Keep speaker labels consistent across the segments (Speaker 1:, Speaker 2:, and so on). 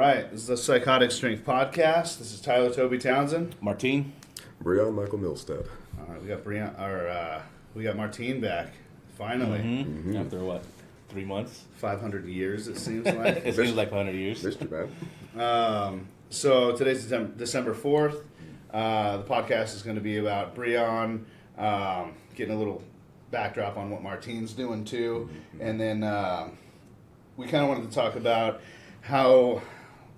Speaker 1: right, this is the Psychotic Strength Podcast. This is Tyler Toby Townsend.
Speaker 2: Martine.
Speaker 3: Brion Michael Milstead.
Speaker 1: All right, we got Martine back, finally.
Speaker 2: Mm-hmm. After what, 3 months?
Speaker 1: 500 years, it seems like.
Speaker 2: It seems like 500 years.
Speaker 3: Missed you, man.
Speaker 1: So today's December 4th. The podcast is going to be about Brion, getting a little backdrop on what Martine's doing too, and then we kind of wanted to talk about how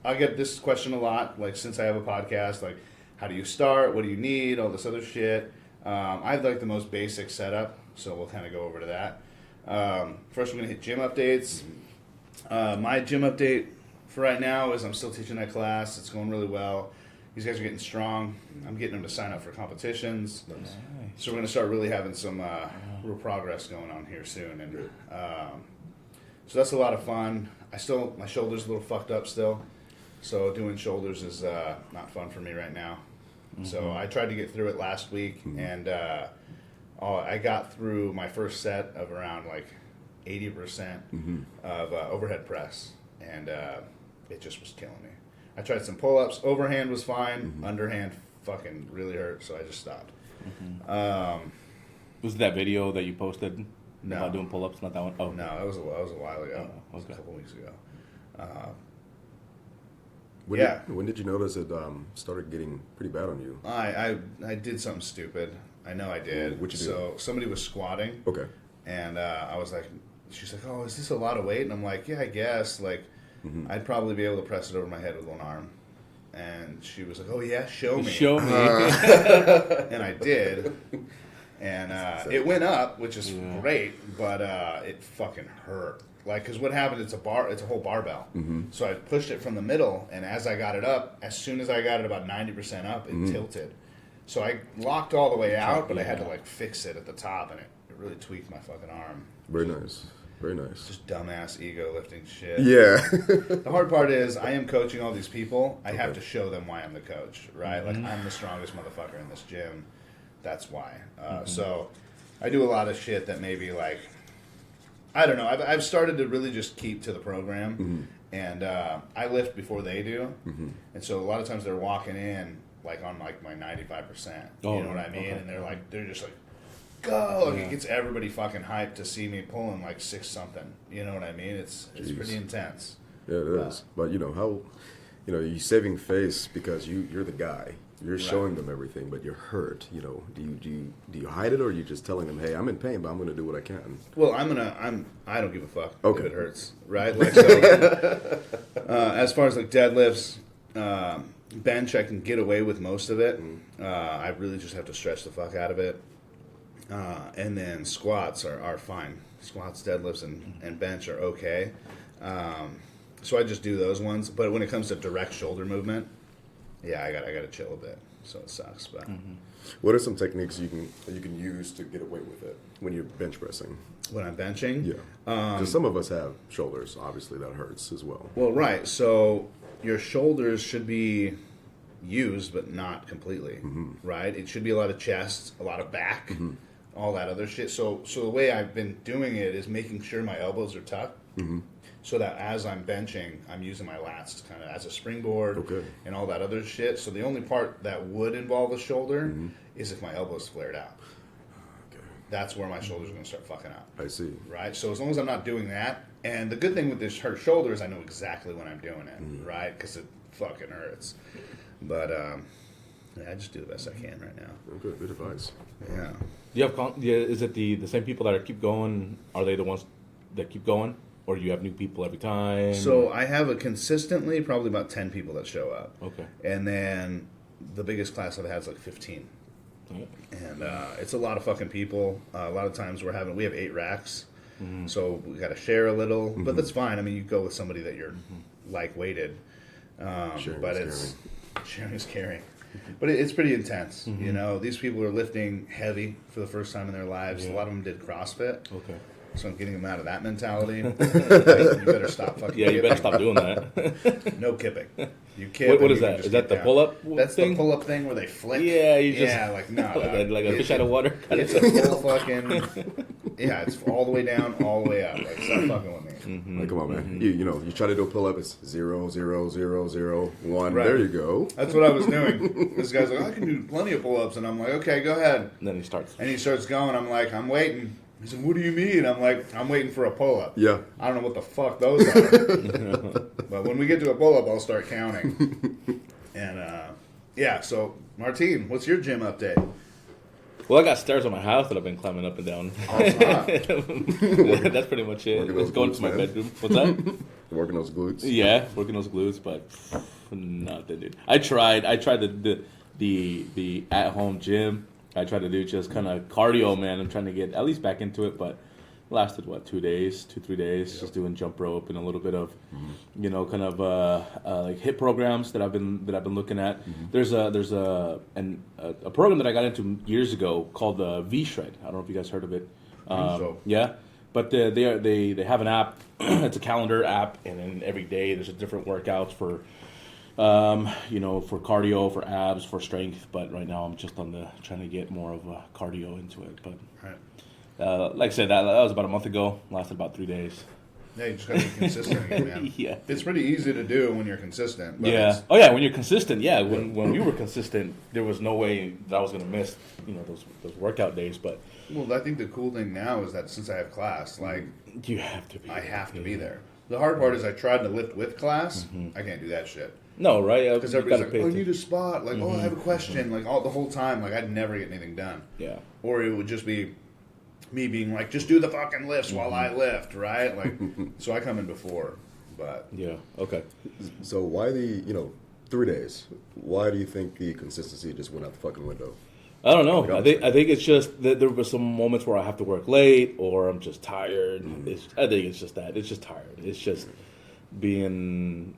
Speaker 1: I get this question a lot, like since I have a podcast, like how do you start, what do you need, all this other shit. I have like the most basic setup, so we'll kind of go over to that. First we're going to hit gym updates. My gym update for right now is I'm still teaching that class. It's going really well. These guys are getting strong. I'm getting them to sign up for competitions. Nice. So we're going to start really having some real progress going on here soon. And so that's a lot of fun. My shoulder's a little fucked up still. So doing shoulders is not fun for me right now. Mm-hmm. So I tried to get through it last week, and I got through my first set of around like 80% of overhead press, and it just was killing me. I tried some pull-ups. Overhand was fine. Underhand fucking really hurt, so I just stopped.
Speaker 2: Was it that video that you posted
Speaker 1: No.
Speaker 2: about doing pull-ups? Not that one? Oh.
Speaker 1: No, that was a while ago.
Speaker 2: Oh, okay.
Speaker 1: A couple weeks ago.
Speaker 3: When did you notice it started getting pretty bad on you?
Speaker 1: I did something stupid. I know I did.
Speaker 3: What'd you do?
Speaker 1: So somebody was squatting.
Speaker 3: Okay.
Speaker 1: And I was like, she's like, oh, is this a lot of weight? And I'm like, yeah, I guess. Like, I'd probably be able to press it over my head with one arm. And she was like, oh, yeah, show me.
Speaker 2: Show me.
Speaker 1: And I did. And it went up, which is great, but it fucking hurt. Like, because what happened, it's a whole barbell. So I pushed it from the middle, and as I got it up, as soon as I got it about 90% up, it tilted. So I locked all the way out, but I had to, like, fix it at the top, and it really tweaked my fucking arm.
Speaker 3: Very nice. Very nice.
Speaker 1: Just dumbass ego lifting shit.
Speaker 3: Yeah.
Speaker 1: The hard part is I am coaching all these people. I have to show them why I'm the coach, right? Like, I'm the strongest motherfucker in this gym. That's why. So I do a lot of shit that maybe, like, I don't know. I've started to really just keep to the program. And I lift before they do. And so a lot of times they're walking in, like, on, like, my 95%. You know what I mean? Okay. And they're just like, go! Like, it gets everybody fucking hyped to see me pulling like 6-something. You know what I mean? It's pretty intense.
Speaker 3: Yeah, it is. But you're saving face because you're the guy. You're showing them everything, but you're hurt. You know, do you hide it, or are you just telling them, hey, I'm in pain, but I'm going to do what I can?
Speaker 1: Well, I don't give a fuck if it hurts, right? Like, so, as far as like deadlifts, bench, I can get away with most of it. I really just have to stretch the fuck out of it. And then squats are fine. Squats, deadlifts, and bench are okay. So I just do those ones. But when it comes to direct shoulder movement, yeah, I gotta chill a bit. So it sucks. But
Speaker 3: what are some techniques you can use to get away with it when you're bench pressing?
Speaker 1: When I'm benching,
Speaker 3: yeah, because some of us have shoulders. Obviously, that hurts as well.
Speaker 1: Well, right. So your shoulders should be used, but not completely. Right. It should be a lot of chest, a lot of back. All that other shit. So the way I've been doing it is making sure my elbows are tucked, so that as I'm benching, I'm using my lats kind of as a springboard and all that other shit. So the only part that would involve a shoulder is if my elbow's flared out. Okay. That's where my shoulders are going to start fucking up.
Speaker 3: I see.
Speaker 1: Right? So as long as I'm not doing that, and the good thing with this hurt shoulder is I know exactly when I'm doing it, right? Because it fucking hurts. But I just do the best I can right now.
Speaker 3: Okay, good advice.
Speaker 1: Yeah.
Speaker 2: Do you have is it the same people that keep going? Are they the ones that keep going, or do you have new people every time?
Speaker 1: So I have consistently probably about 10 people that show up. Okay. And then the biggest class I've had is like 15. Okay. And it's a lot of fucking people. A lot of times we have 8 racks, so we got to share a little, but that's fine. I mean, you go with somebody that you're like weighted, sharing is caring. But it's pretty intense, you know. These people are lifting heavy for the first time in their lives. A lot of them did CrossFit. Okay. So I'm getting them out of that mentality. Like, you better stop fucking
Speaker 2: kipping. You better stop doing that.
Speaker 1: No kipping. You kip.
Speaker 2: What is that? Is that the pull-up thing?
Speaker 1: That's the pull-up thing where they flick.
Speaker 2: Yeah,
Speaker 1: like, no.
Speaker 2: like a fish out of water.
Speaker 1: It's a full fucking... Yeah, it's all the way down, all the way up. Like, stop fucking with me.
Speaker 3: Like, come on, man. You try to do a pull up, it's 0, 0, 0, 0, 1.
Speaker 1: Right.
Speaker 3: There you go.
Speaker 1: That's what I was doing. This guy's like, I can do plenty of pull-ups, and I'm like, okay, go ahead.
Speaker 2: And then he starts.
Speaker 1: And he starts going. I'm like, I'm waiting. He said, what do you mean? I'm like, I'm waiting for a pull-up.
Speaker 3: Yeah.
Speaker 1: I don't know what the fuck those are. But when we get to a pull-up, I'll start counting. And, yeah, so, Martine, what's your gym update?
Speaker 2: Well, I got stairs on my house that I've been climbing up and down.
Speaker 1: Oh, it's not.
Speaker 2: That's pretty much it.
Speaker 3: Working
Speaker 2: It's
Speaker 3: those
Speaker 2: going
Speaker 3: glutes,
Speaker 2: to my
Speaker 3: man.
Speaker 2: bedroom. What's that?
Speaker 3: Working those glutes.
Speaker 2: Yeah, working those glutes, but nothing, dude. I tried the at home gym. I tried to do just kind of cardio, man. I'm trying to get at least back into it, but it lasted 2 days, 3 days, just doing jump rope and a little bit of, kind of like HIIT programs that I've been looking at. There's a program that I got into years ago called the V Shred. I don't know if you guys heard of it.
Speaker 1: So.
Speaker 2: Yeah. But they have an app. It's a calendar app, and then every day there's a different workouts for, for cardio, for abs, for strength. But right now I'm just trying to get more of cardio into it. But like I said, that was about a month ago. Lasted about 3 days.
Speaker 1: Yeah, you just got to be consistent again, man.
Speaker 2: Yeah.
Speaker 1: It's pretty easy to do when you're consistent. But
Speaker 2: Yeah. Oh yeah. When you're consistent, yeah. When we were consistent, there was no way that I was gonna miss those workout days. But
Speaker 1: Well, I think the cool thing now is that since I have class, like,
Speaker 2: you have to be.
Speaker 1: I have to be there. The hard part is I tried to lift with class. I can't do that shit.
Speaker 2: No, right?
Speaker 1: Because everybody's like, oh, I need a spot. Like, oh, I have a question. Like, the whole time, like, I'd never get anything done.
Speaker 2: Yeah.
Speaker 1: Or it would just be me being like, just do the fucking lifts while I lift, right? Like, so I come in before. But
Speaker 2: Yeah. Okay.
Speaker 3: So why 3 days? Why do you think the consistency just went out the fucking window?
Speaker 2: I don't know. I think it's just that there were some moments where I have to work late or I'm just tired. I think it's just that. It's just tired. It's just being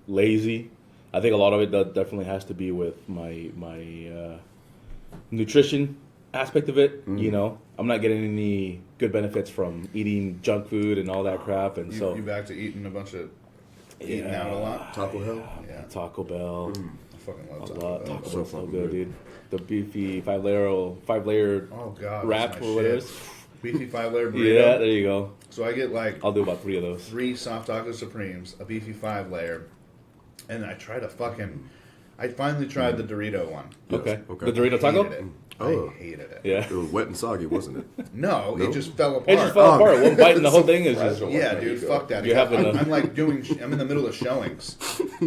Speaker 2: lazy. I think a lot of it definitely has to be with my nutrition aspect of it. I'm not getting any good benefits from eating junk food and all that crap. And so
Speaker 1: you back to eating a bunch of eating out a lot?
Speaker 3: Taco Hell?
Speaker 1: Yeah.
Speaker 2: Taco Bell.
Speaker 1: I fucking love
Speaker 2: A
Speaker 1: Taco
Speaker 2: lot.
Speaker 1: Bell.
Speaker 2: Taco
Speaker 3: So
Speaker 2: Bell's so
Speaker 3: fucking
Speaker 2: good,
Speaker 3: good.
Speaker 2: dude. The beefy five layer
Speaker 1: Oh, God.
Speaker 2: wrap
Speaker 1: that's my
Speaker 2: or whatever it
Speaker 1: shit.
Speaker 2: is.
Speaker 1: Beefy 5-layer burrito.
Speaker 2: Yeah, there you go.
Speaker 1: So I get like
Speaker 2: I'll do about 3 of those.
Speaker 1: 3 soft taco supremes, a beefy 5-layer, and I tried I finally tried the Dorito one.
Speaker 2: Okay.
Speaker 3: Okay.
Speaker 2: The Dorito taco?
Speaker 1: Hated it.
Speaker 3: Oh.
Speaker 1: I hated it.
Speaker 2: Yeah.
Speaker 3: It was wet and soggy, wasn't it?
Speaker 1: No, it just fell apart.
Speaker 2: It just fell apart. One bite and the whole thing is just.
Speaker 1: Yeah, dude, fuck that.
Speaker 2: You have enough-
Speaker 1: I'm like I'm in the middle of showings,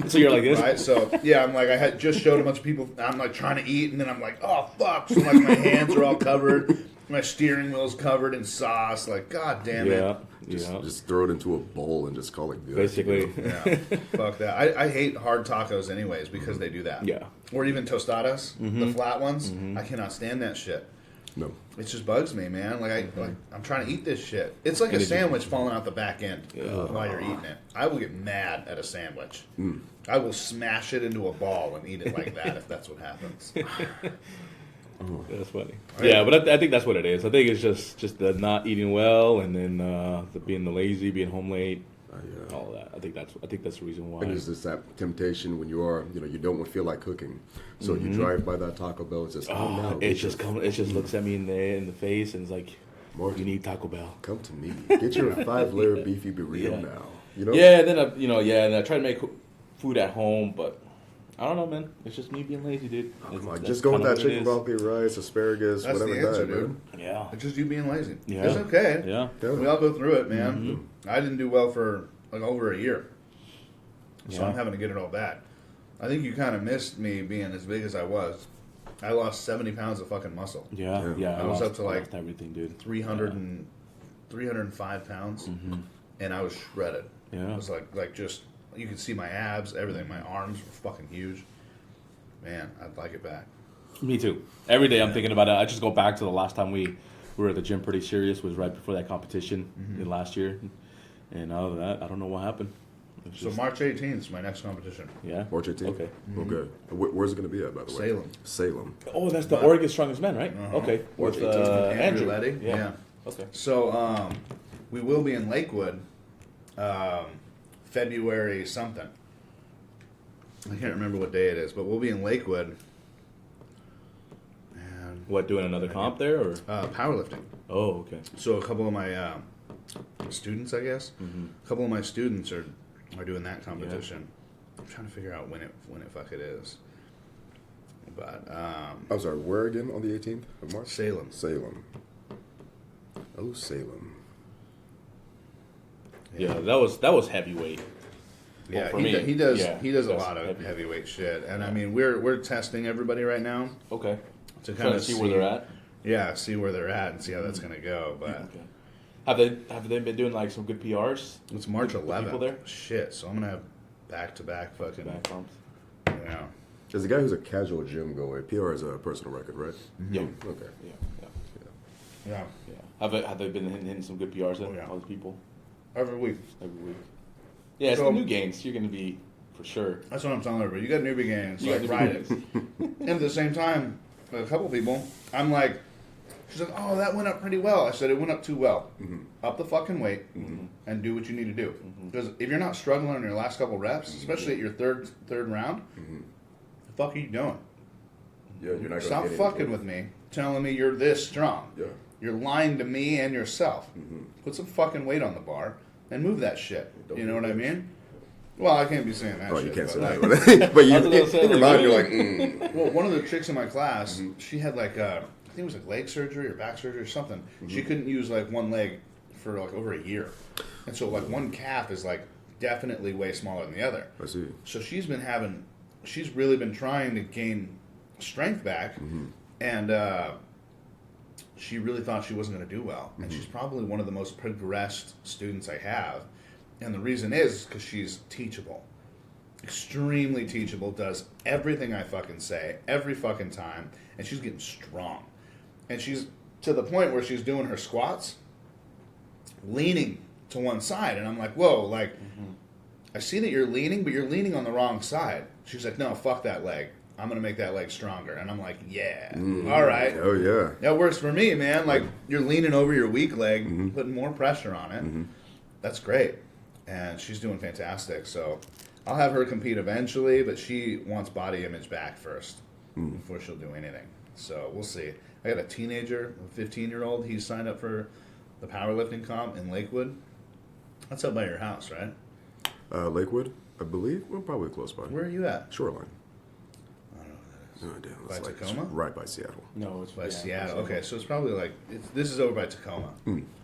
Speaker 2: So you're like this?
Speaker 1: right? So yeah, I'm like I had just showed a bunch of people. I'm like trying to eat, and then I'm like, oh fuck! So like my hands are all covered, my steering wheel's covered in sauce. Like, god damn it.
Speaker 2: Yeah.
Speaker 3: Just throw it into a bowl and just call it good.
Speaker 2: Basically.
Speaker 1: Yeah, fuck that. I hate hard tacos anyways because they do that.
Speaker 2: Yeah.
Speaker 1: Or even tostadas, the flat ones. I cannot stand that shit.
Speaker 3: No.
Speaker 1: It just bugs me, man. Like I'm trying to eat this shit. It's like a sandwich falling out the back end while you're eating it. I will get mad at a sandwich. I will smash it into a ball and eat it like that if that's what happens.
Speaker 2: That's funny. Yeah, but I think that's what it is. I think it's just the not eating well and then the being the lazy, being home late, all of that. I think that's the reason why.
Speaker 3: And it's just that temptation when you are, you don't feel like cooking. So you drive by that Taco Bell, it's just, no.
Speaker 2: It just looks at me in the face and it's like,
Speaker 3: Mark,
Speaker 2: you need Taco Bell.
Speaker 3: come to me. Get your 5-layer beefy burrito now.
Speaker 2: Yeah, and then and I try to make food at home, but I don't know, man. It's just me being lazy, dude.
Speaker 3: Come on,
Speaker 2: That's
Speaker 3: just go with
Speaker 2: kinda
Speaker 3: that
Speaker 2: what it
Speaker 3: chicken
Speaker 2: is.
Speaker 3: broccoli rice, asparagus,
Speaker 1: That's
Speaker 3: whatever
Speaker 1: the answer,
Speaker 3: that,
Speaker 1: dude.
Speaker 3: man.
Speaker 2: Yeah.
Speaker 1: It's just you being lazy.
Speaker 2: Yeah.
Speaker 1: It's okay.
Speaker 2: Yeah.
Speaker 1: We all go through it, man. I didn't do well for like over a year. So
Speaker 2: Yeah.
Speaker 1: I'm having to get it all back. I think you kind of missed me being as big as I was. I lost 70 pounds of fucking muscle.
Speaker 2: Yeah.
Speaker 1: I was
Speaker 2: lost,
Speaker 1: up to, like,
Speaker 2: lost everything, dude.
Speaker 1: 305 pounds. And I was shredded.
Speaker 2: Yeah.
Speaker 1: It was like just, you could see my abs, everything. My arms were fucking huge. Man, I'd like it back.
Speaker 2: Me too. Every day I'm thinking about it. I just go back to the last time we were at the gym pretty serious was right before that competition in last year. And out of that, I don't know what happened. It's
Speaker 1: So
Speaker 2: just-
Speaker 1: March 18th is my next competition.
Speaker 2: yeah.
Speaker 3: March 18th?
Speaker 2: Okay.
Speaker 3: Okay. Where's it going to be at, by the way?
Speaker 1: Salem.
Speaker 3: Salem.
Speaker 2: Oh, that's the Oregon's Strongest Men, right? Okay.
Speaker 3: March
Speaker 2: With
Speaker 3: 18th.
Speaker 2: Andrew.
Speaker 1: Letty. Yeah.
Speaker 2: Okay.
Speaker 1: So we will be in Lakewood February something. I can't remember what day it is, but we'll be in Lakewood. And
Speaker 2: What, doing another comp there or?
Speaker 1: powerlifting.
Speaker 2: Oh, okay.
Speaker 1: So a couple of my students, I guess. A couple of my students are doing that competition. I'm trying to figure out when it fuck it is. But
Speaker 3: I'm sorry, where again on the 18th of March?
Speaker 1: Salem.
Speaker 3: Salem. Oh, Salem.
Speaker 2: Yeah, that was heavyweight.
Speaker 1: Yeah,
Speaker 2: for
Speaker 1: he,
Speaker 2: me,
Speaker 1: he does
Speaker 2: yeah,
Speaker 1: he does a
Speaker 2: that's
Speaker 1: lot of
Speaker 2: heavy.
Speaker 1: heavyweight shit, and I mean we're testing everybody right now
Speaker 2: Okay.
Speaker 1: to
Speaker 2: Trying
Speaker 1: kind
Speaker 2: to
Speaker 1: of
Speaker 2: see where they're at.
Speaker 1: Yeah, see where they're at and see how that's gonna go. But
Speaker 2: Okay. Have they been doing like some good PRs?
Speaker 1: it's March
Speaker 2: Good
Speaker 1: 11th.
Speaker 2: people there?
Speaker 1: Shit, so I'm gonna have back-to-back fucking
Speaker 2: Back bumps.
Speaker 1: yeah.
Speaker 3: There's a guy who's a casual gym goer. PR is a personal record, right?
Speaker 2: Yeah.
Speaker 3: Okay.
Speaker 1: Yeah,
Speaker 2: Have they been hitting some good PRs then?
Speaker 1: Oh, yeah.
Speaker 2: All the people
Speaker 1: every week.
Speaker 2: every week. Yeah, it's
Speaker 1: So-
Speaker 2: the new games. You're gonna be for sure.
Speaker 1: That's what I'm telling everybody. You got newbie games,
Speaker 2: You
Speaker 1: like
Speaker 2: got
Speaker 1: ride
Speaker 2: newbie
Speaker 1: it. And at the same time, a couple people, I'm like, she's like, oh, that went up pretty well. I said, it went up too well. Up the fucking weight and do what you need to do. Because if you're not struggling on your last couple reps, especially at your third round, the fuck are you doing?
Speaker 3: Yeah, you're not gonna
Speaker 1: Stop
Speaker 3: get
Speaker 1: fucking
Speaker 3: anything.
Speaker 1: with me, telling me you're this strong.
Speaker 3: Yeah.
Speaker 1: You're lying to me and yourself. Put some fucking weight on the bar and move that shit.
Speaker 3: Don't
Speaker 1: You know
Speaker 3: move
Speaker 1: what I
Speaker 3: it.
Speaker 1: mean? Well, I can't be saying that
Speaker 3: Oh,
Speaker 1: shit.
Speaker 3: you can't
Speaker 1: but
Speaker 3: say
Speaker 1: like-
Speaker 3: that. But you,
Speaker 2: I was gonna say,
Speaker 3: in your
Speaker 2: like,
Speaker 3: mind, you're like,
Speaker 1: Well, one of the chicks in my class, she had like I think it was like leg surgery or back surgery or something. She couldn't use like one leg for like over a year, and so like one calf is like definitely way smaller than the other.
Speaker 3: I see.
Speaker 1: So she's really been trying to gain strength back, and she really thought she wasn't going to do well. And she's probably one of the most progressed students I have, and the reason is because she's teachable. Extremely teachable, does everything I fucking say every fucking time, and she's getting strong. And she's to the point where she's doing her squats, leaning to one side, and I'm like, whoa, like, I see that you're leaning, but you're leaning on the wrong side. She's like, no, fuck that leg. I'm going to make that leg stronger. And I'm like, yeah, all right.
Speaker 3: Oh, yeah.
Speaker 1: That works for me, man. Like, you're leaning over your weak leg, putting more pressure on it. That's great. And she's doing fantastic. So I'll have her compete eventually, but she wants body image back first before she'll do anything. So we'll see. I got a teenager, a 15-year-old. He's signed up for the powerlifting comp in Lakewood. That's up by your house, right?
Speaker 3: Lakewood, I believe. We're probably close by.
Speaker 1: Where are you at?
Speaker 3: Shoreline.
Speaker 1: I don't know what that is.
Speaker 3: No idea.
Speaker 1: By
Speaker 3: It's
Speaker 1: Tacoma?
Speaker 3: It's right by Seattle.
Speaker 2: No, it's
Speaker 1: By
Speaker 2: yeah,
Speaker 1: Seattle.
Speaker 2: it's-
Speaker 1: Okay, so it's probably like this is over by Tacoma,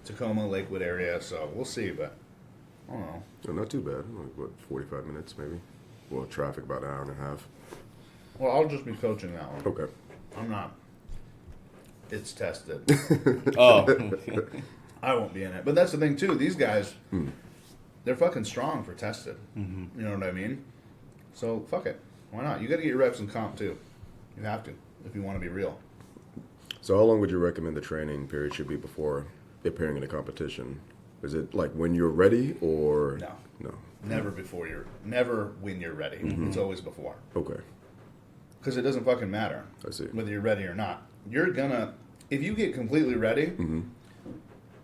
Speaker 1: Tacoma, Lakewood area. So we'll see, but I don't know.
Speaker 3: No, not too bad. Like, what, 45 minutes maybe? Well, traffic about an hour and a half.
Speaker 1: Well, I'll just be coaching that one.
Speaker 3: Okay.
Speaker 1: I'm not. It's tested.
Speaker 2: Oh,
Speaker 1: I won't be in it. But that's the thing too. These guys, they're fucking strong for tested. You know what I mean? So fuck it. Why not? You got to get your reps in comp too. You have to if you want to be real.
Speaker 3: So how long would you recommend the training period should be before appearing in a competition? Is it like when you're ready or
Speaker 1: No.
Speaker 3: No.
Speaker 1: Never when you're ready. It's always before.
Speaker 3: Okay.
Speaker 1: Because it doesn't fucking matter
Speaker 3: I see.
Speaker 1: whether you're ready or not. You're gonna, if you get completely ready,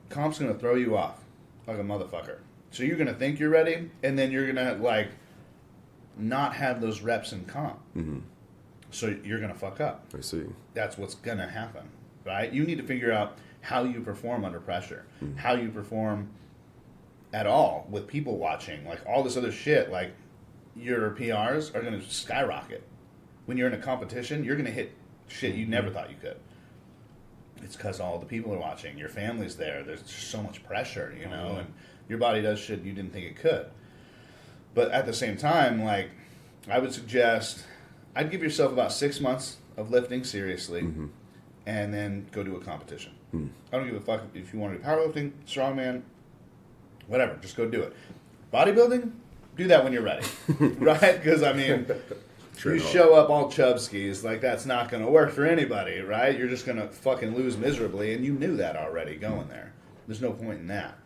Speaker 1: comp's gonna throw you off like a motherfucker. So you're gonna think you're ready, and then you're gonna like not have those reps in comp. So you're gonna fuck up.
Speaker 3: I see.
Speaker 1: That's what's gonna happen, right? You need to figure out how you perform under pressure, how you perform at all with people watching, like all this other shit. Like your PRs are gonna skyrocket. When you're in a competition, you're going to hit shit you never thought you could. It's because all the people are watching. Your family's there. There's just so much pressure, you know, and your body does shit you didn't think it could. But at the same time, like, I would suggest, I'd give yourself about 6 months of lifting seriously and then go do a competition. I don't give a fuck if you want to do powerlifting, strongman, whatever. Just go do it. Bodybuilding, do that when you're ready, right? Because, I mean...
Speaker 3: Train
Speaker 1: you
Speaker 3: hard.
Speaker 1: show up all chubskis, like that's not going to work for anybody, right? You're just going to fucking lose miserably, and you knew that already going there. There's no point in that.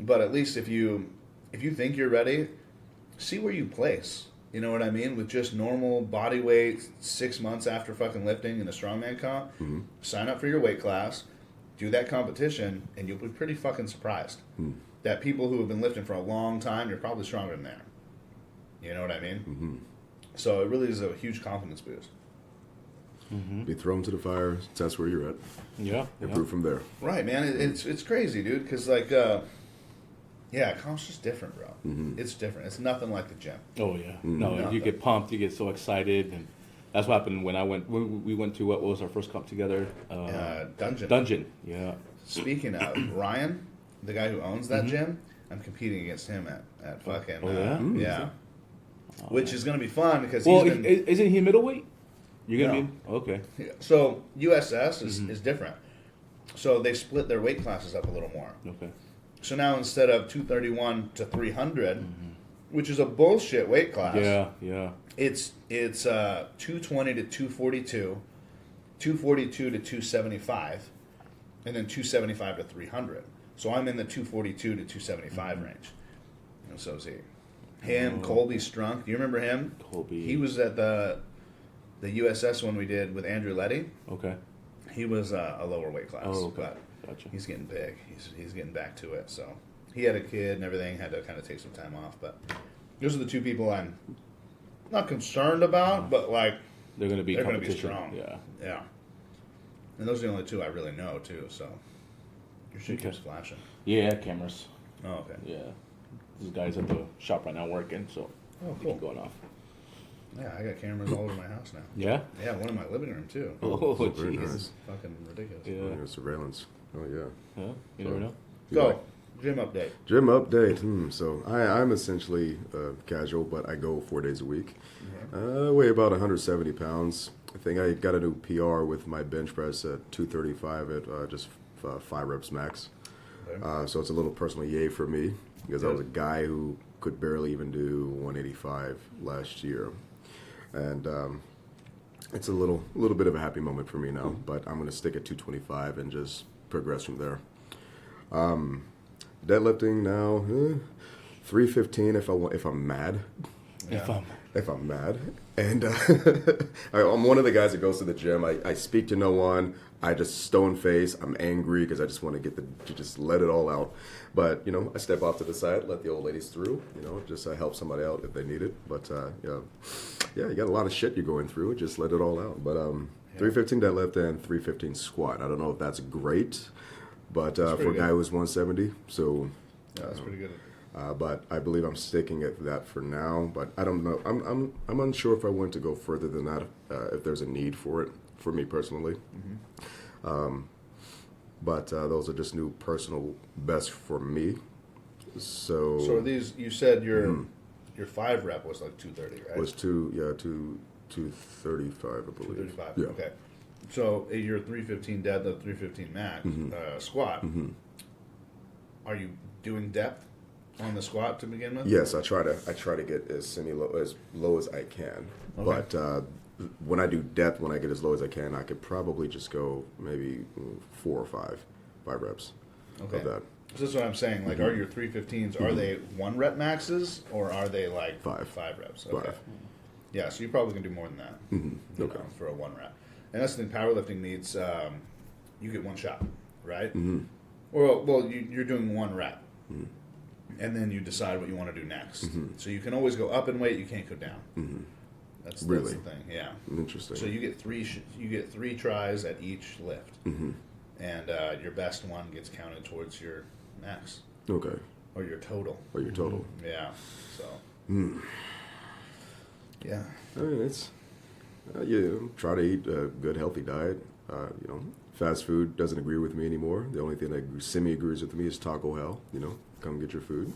Speaker 1: But at least if you think you're ready, see where you place. You know what I mean? With just normal body weight, 6 months after fucking lifting in a strongman comp, sign up for your weight class, do that competition, and you'll be pretty fucking surprised that people who have been lifting for a long time, you're probably stronger than them. You know what I mean? So it really is a huge confidence boost.
Speaker 3: Be thrown to the fire. That's where you're at.
Speaker 2: yeah.
Speaker 3: Improve from there.
Speaker 1: Right, man. It's crazy, dude. Because like Yeah, comp's just different, bro. It's different. It's nothing like the gym.
Speaker 2: Oh yeah. No,
Speaker 1: Nothing.
Speaker 2: you get pumped. You get so excited, and that's what happened when I went. We went to what was our first comp together?
Speaker 1: Dungeon.
Speaker 2: Dungeon. Yeah.
Speaker 1: Speaking of Ryan, the guy who owns that gym, I'm competing against him at fucking.
Speaker 2: Oh, yeah?
Speaker 1: Yeah. Which is going to be fun because
Speaker 2: Well,
Speaker 1: he's been.
Speaker 2: isn't he middleweight? You're gonna
Speaker 1: No.
Speaker 2: be okay.
Speaker 1: So USS is different. So they split their weight classes up a little more.
Speaker 2: Okay.
Speaker 1: So now instead of 231 to 300, which is a bullshit weight class.
Speaker 2: Yeah.
Speaker 1: It's 220 to 242, 242 to 275, and then 275 to 300. So I'm in the 242 to 275 range. And so is he. Him, Colby Strunk. Do you remember him?
Speaker 2: Colby.
Speaker 1: He was at the USS one we did with Andrew Letty.
Speaker 2: Okay.
Speaker 1: He was a lower weight class.
Speaker 2: Oh, okay.
Speaker 1: But
Speaker 2: Gotcha.
Speaker 1: he's getting big. He's getting back to it. So he had a kid and everything. Had to kind of take some time off. But those are the two people I'm not concerned about, but like
Speaker 2: They're gonna be
Speaker 1: they're going to be
Speaker 2: competition.
Speaker 1: strong.
Speaker 2: Yeah.
Speaker 1: Yeah. And those are the only two I really know too. So your shit
Speaker 2: Okay.
Speaker 1: keeps flashing.
Speaker 2: Yeah, cameras.
Speaker 1: Oh, okay.
Speaker 2: Yeah. This guy's at the shop right now working, so
Speaker 1: Oh,
Speaker 2: we
Speaker 1: cool.
Speaker 2: keep going off.
Speaker 1: Yeah, I got cameras all over my house now.
Speaker 2: Yeah.
Speaker 1: Yeah, one in my living room too.
Speaker 2: Oh,
Speaker 3: very
Speaker 2: jeez.
Speaker 3: nice.
Speaker 1: Fucking ridiculous.
Speaker 2: Yeah.
Speaker 3: Surveillance. Oh yeah.
Speaker 2: Yeah. You never know.
Speaker 1: So, gym update.
Speaker 3: Gym update. So I'm essentially casual, but I go 4 days a week. I weigh about 170 pounds. I think I got a new PR with my bench press at 235 at just 5 reps max.
Speaker 1: Okay.
Speaker 3: So it's a little personal yay for me because I was a guy who could barely even do 185 last year. And it's a little bit of a happy moment for me now, but I'm going to stick at 225 and just progress from there. Deadlifting now, 315 if I'm mad.
Speaker 1: Yeah.
Speaker 3: If I'm mad. And I'm one of the guys that goes to the gym. I speak to no one. I just stone face. I'm angry because I just want to just let it all out. But, I step off to the side, let the old ladies through, just help somebody out if they need it. But, you got a lot of shit you're going through. Just let it all out. But 315 deadlift and 315 squat. I don't know if that's great, but for a
Speaker 1: pretty
Speaker 3: guy
Speaker 1: good.
Speaker 3: who's 170, so...
Speaker 1: Yeah, that's pretty good.
Speaker 3: But I believe I'm sticking at that for now. But I don't know. I'm unsure if I want to go further than that. If there's a need for it, for me personally. But those are just new personal best for me. So
Speaker 1: So are these? You said your 5 rep was like 230, right?
Speaker 3: was 235, I believe.
Speaker 1: 235.
Speaker 3: Yeah.
Speaker 1: Okay. So your 315 deadlift, 315 max squat. Are you doing depth on the squat to begin with?
Speaker 3: Yes, I try to get as low as I can.
Speaker 1: Okay.
Speaker 3: But when I do depth, when I get as low as I can, I could probably just go maybe 4 or 5 reps
Speaker 1: Okay.
Speaker 3: of that.
Speaker 1: So this is what I'm saying. Like, are your 315s, are they 1 rep maxes or are they like
Speaker 3: 5.
Speaker 1: 5 reps? Okay.
Speaker 3: 5.
Speaker 1: Yeah, so you probably can do more than that. You
Speaker 3: Okay.
Speaker 1: know, for a 1 rep. And that's the thing. Powerlifting needs you get 1 shot, right? Well, you're doing 1 rep, and then you decide what you want to do next. So you can always go up in weight. You can't go down. That's
Speaker 3: Really?
Speaker 1: the thing. Yeah.
Speaker 3: Interesting.
Speaker 1: So you get 3 tries at each lift, and your best one gets counted towards your max
Speaker 3: Okay.
Speaker 1: or your total.
Speaker 3: Or your total.
Speaker 1: Yeah. So. Yeah.
Speaker 3: I mean, it's try to eat a good, healthy diet. Fast food doesn't agree with me anymore. The only thing that semi-agrees with me is Taco Hell. Come get your food.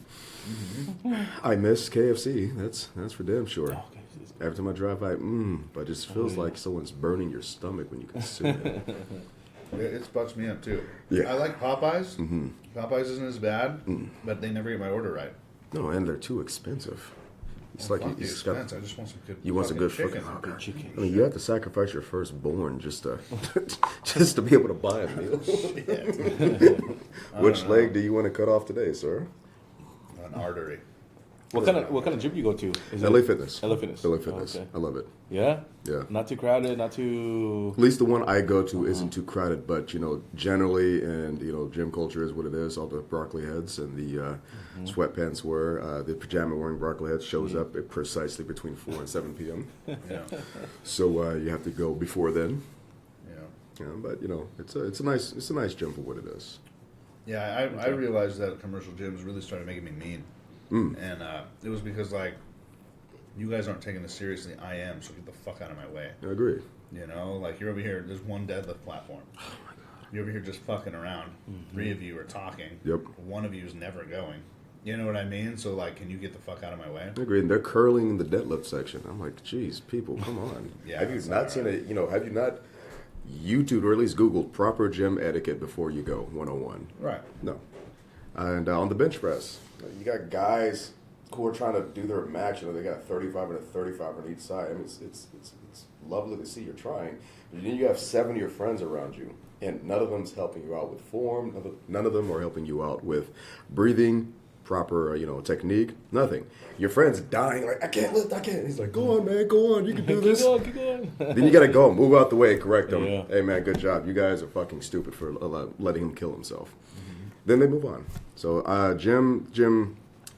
Speaker 3: I miss KFC. That's for damn sure.
Speaker 2: Oh, okay.
Speaker 3: Every time I drive by, but it just feels like someone's burning your stomach when you consume it.
Speaker 1: It bucks me up too.
Speaker 3: Yeah.
Speaker 1: I like Popeyes. Popeyes isn't as bad, but they never get my order right.
Speaker 3: No, and they're too expensive. It's
Speaker 1: Fuck
Speaker 3: like
Speaker 1: the
Speaker 3: you just got.
Speaker 1: expense. I just want some good.
Speaker 3: You want some good
Speaker 1: chicken.
Speaker 3: fucking
Speaker 2: Good chicken.
Speaker 3: I mean, you have to sacrifice your firstborn just to just to be able to buy a meal. Which leg do you want to cut off today, sir?
Speaker 1: An artery.
Speaker 2: What kind of gym you go to? Is
Speaker 3: LA
Speaker 2: it
Speaker 3: Fitness.
Speaker 2: LA Fitness.
Speaker 3: LA Fitness.
Speaker 2: Oh, okay.
Speaker 3: I love it.
Speaker 2: Yeah.
Speaker 3: Yeah.
Speaker 2: Not too crowded. Not too.
Speaker 3: At least the one I go to isn't too crowded, but generally, and gym culture is what it is. All the broccoli heads and the sweatpants wear, the pajama wearing broccoli heads shows up at precisely between 4 and 7 p.m.
Speaker 1: Yeah.
Speaker 3: So you have to go before then.
Speaker 1: Yeah.
Speaker 3: But it's a nice gym for what it is.
Speaker 1: Yeah, I realized that commercial gyms really started making me mean. And it was because, like, you guys aren't taking this seriously. I am, so get the fuck out of my way.
Speaker 3: I agree.
Speaker 1: You know, like, you're over here, there's one deadlift platform. Oh, my God. You're over here just fucking around. 3 of you are talking.
Speaker 3: Yep.
Speaker 1: 1 of you is never going. You know what I mean? So, like, can you get the fuck out of my way?
Speaker 3: I agree. And they're curling in the deadlift section. I'm like, geez, people, come on.
Speaker 1: Yeah,
Speaker 3: have you not seen it? You know, have you not YouTubed or at least Googled proper gym etiquette before you go 101?
Speaker 1: Right.
Speaker 3: No. And on the bench press, you got guys who are trying to do their max. You know, they got 35 and a 35 on each side. I mean, it's lovely to see you're trying. But then you have 7 of your friends around you, and none of them's helping you out with form. None of them are helping you out with breathing, proper, technique, nothing. Your friend's dying, like, I can't lift, I can't. He's like, go on, man, go on, you can do this.
Speaker 2: Keep going.
Speaker 3: Then you got to go, move out the way, correct them.
Speaker 2: Yeah.
Speaker 3: Hey, man, good job. You guys are fucking stupid for letting him kill himself. Then they move on. So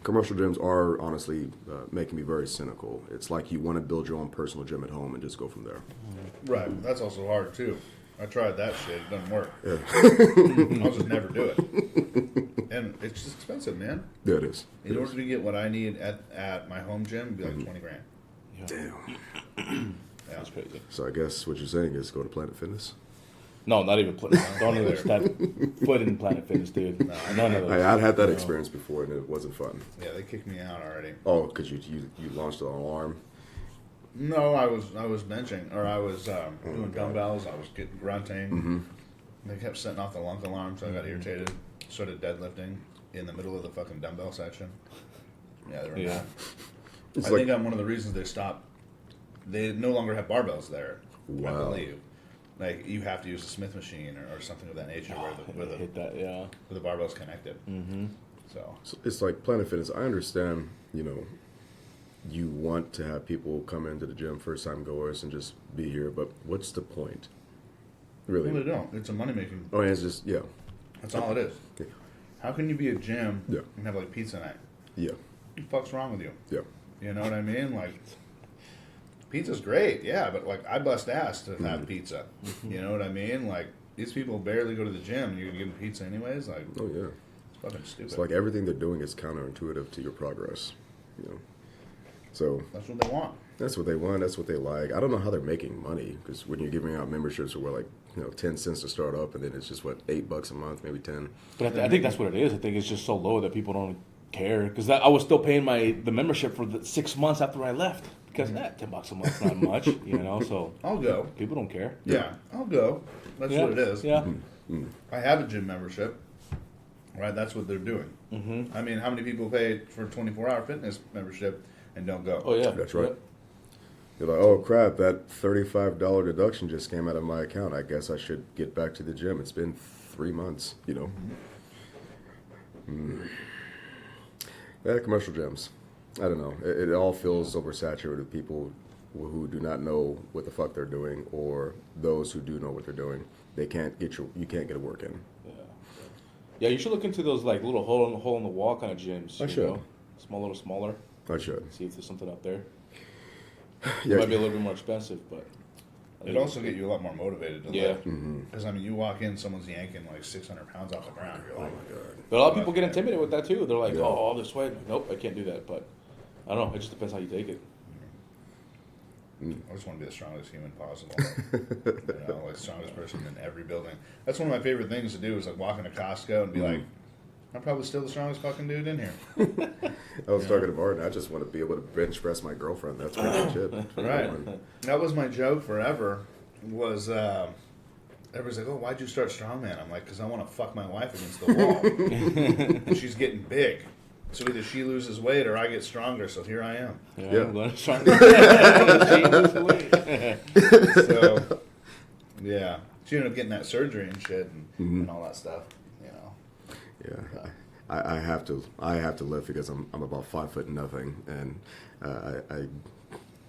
Speaker 3: commercial gyms are honestly making me very cynical. It's like you want to build your own personal gym at home and just go from there.
Speaker 1: Right. That's also hard, too. I tried that shit. It doesn't work. Yeah. I'll just never do it. And it's just expensive, man.
Speaker 3: Yeah, it is.
Speaker 1: In order to get what I need at my home gym, it'd be like 20 grand.
Speaker 2: Yeah.
Speaker 3: Damn.
Speaker 1: Yeah.
Speaker 2: That's crazy.
Speaker 3: So I guess what you're saying is go to Planet Fitness.
Speaker 2: No, not even don't even step foot in Planet Fitness, dude. No, none of those.
Speaker 3: I'd had that experience before and it wasn't fun.
Speaker 1: Yeah, they kicked me out already.
Speaker 3: Oh, because you launched an alarm.
Speaker 1: No, I was benching, or I was doing dumbbells. I was getting grunting. They kept setting off the lunk alarm, so I got irritated. Started deadlifting in the middle of the fucking dumbbell section. Yeah, they were mad. I think I'm one of the reasons they stopped. They no longer have barbells there.
Speaker 3: Wow.
Speaker 1: I believe. Like, you have to use a Smith machine or something of that nature where the barbell's connected. So
Speaker 3: it's like Planet Fitness. I understand, you want to have people come into the gym, first time goers, and just be here, but what's the point? Really?
Speaker 1: No, they don't. It's a money making.
Speaker 3: Oh, and it's just, yeah.
Speaker 1: That's all it is.
Speaker 3: Yeah.
Speaker 1: How can you be a gym
Speaker 3: Yeah.
Speaker 1: and have like pizza night?
Speaker 3: Yeah.
Speaker 1: What the fuck's wrong with you?
Speaker 3: Yeah.
Speaker 1: You know what I mean? Like, pizza's great, yeah, but like I bust ass to have pizza. You know what I mean? Like, these people barely go to the gym and you're gonna give them pizza anyways? Like,
Speaker 3: Oh, yeah.
Speaker 1: it's fucking stupid.
Speaker 3: It's like everything they're doing is counterintuitive to your progress, So
Speaker 1: That's what they want.
Speaker 3: that's what they want. That's what they like. I don't know how they're making money because when you're giving out memberships where like 10 cents to start up, and then it's just what $8 a month, maybe 10.
Speaker 2: But I think that's what it is. I think it's just so low that people don't care. Because I was still paying the membership for the 6 months after I left. Because $10 a month's not much, So
Speaker 1: I'll go.
Speaker 2: people don't care.
Speaker 1: Yeah, I'll go. That's what it is.
Speaker 2: Yeah.
Speaker 1: I have a gym membership. Right, that's what they're doing. I mean, how many people pay for a 24-hour fitness membership and don't go?
Speaker 2: Oh yeah,
Speaker 3: That's right. You're like, oh crap, that $35 deduction just came out of my account. I guess I should get back to the gym. It's been 3 months, Yeah, commercial gyms. I don't know. It all feels oversaturated with people who do not know what the fuck they're doing, or those who do know what they're doing. You can't get a work in.
Speaker 2: Yeah, you should look into those like little hole in the wall kind of gyms.
Speaker 3: I should.
Speaker 2: Little smaller.
Speaker 3: I should.
Speaker 2: See if there's something up there.
Speaker 3: Yeah.
Speaker 2: It might be a little bit more expensive, but
Speaker 1: It'd also get you a lot more motivated to lift.
Speaker 3: Mm-hmm.
Speaker 1: Because, I mean, you walk in, someone's yanking like 600 pounds off the ground. You're like,
Speaker 2: But a lot of people get intimidated with that too. They're like, oh, all this weight. Nope, I can't do that. But I don't know. It just depends how you take it.
Speaker 1: I just want to be the strongest human possible. Like strongest person in every building. That's one of my favorite things to do is like walk into Costco and be like, I'm probably still the strongest fucking dude in here.
Speaker 3: I was talking to Martin. I just want to be able to bench press my girlfriend. That's pretty much it.
Speaker 1: Right. That was my joke forever. Was everybody's like, oh, why'd you start strongman? I'm like, because I want to fuck my wife against the wall. And she's getting big. So either she loses weight or I get stronger. So here I am.
Speaker 2: Yeah. I'm going to
Speaker 1: So, yeah. She ended up getting that surgery and shit and all that stuff.
Speaker 3: Yeah, I have to lift because I'm about 5 foot nothing, and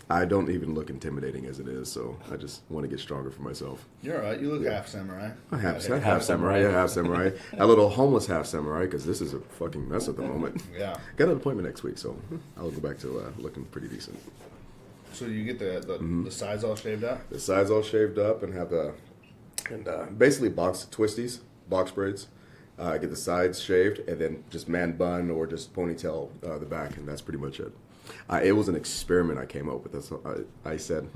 Speaker 3: I don't even look intimidating as it is. So I just want to get stronger for myself.
Speaker 1: You're all right. You look half samurai.
Speaker 3: Half samurai. Yeah, half samurai. A little homeless half samurai because this is a fucking mess at the moment.
Speaker 1: Yeah.
Speaker 3: Got an appointment next week, so I'll go back to looking pretty decent.
Speaker 1: So you get the sides all shaved up?
Speaker 3: The sides all shaved up and have basically box twisties, box braids. I get the sides shaved, and then just man bun or just ponytail the back, and that's pretty much it. It was an experiment I came up with. I said,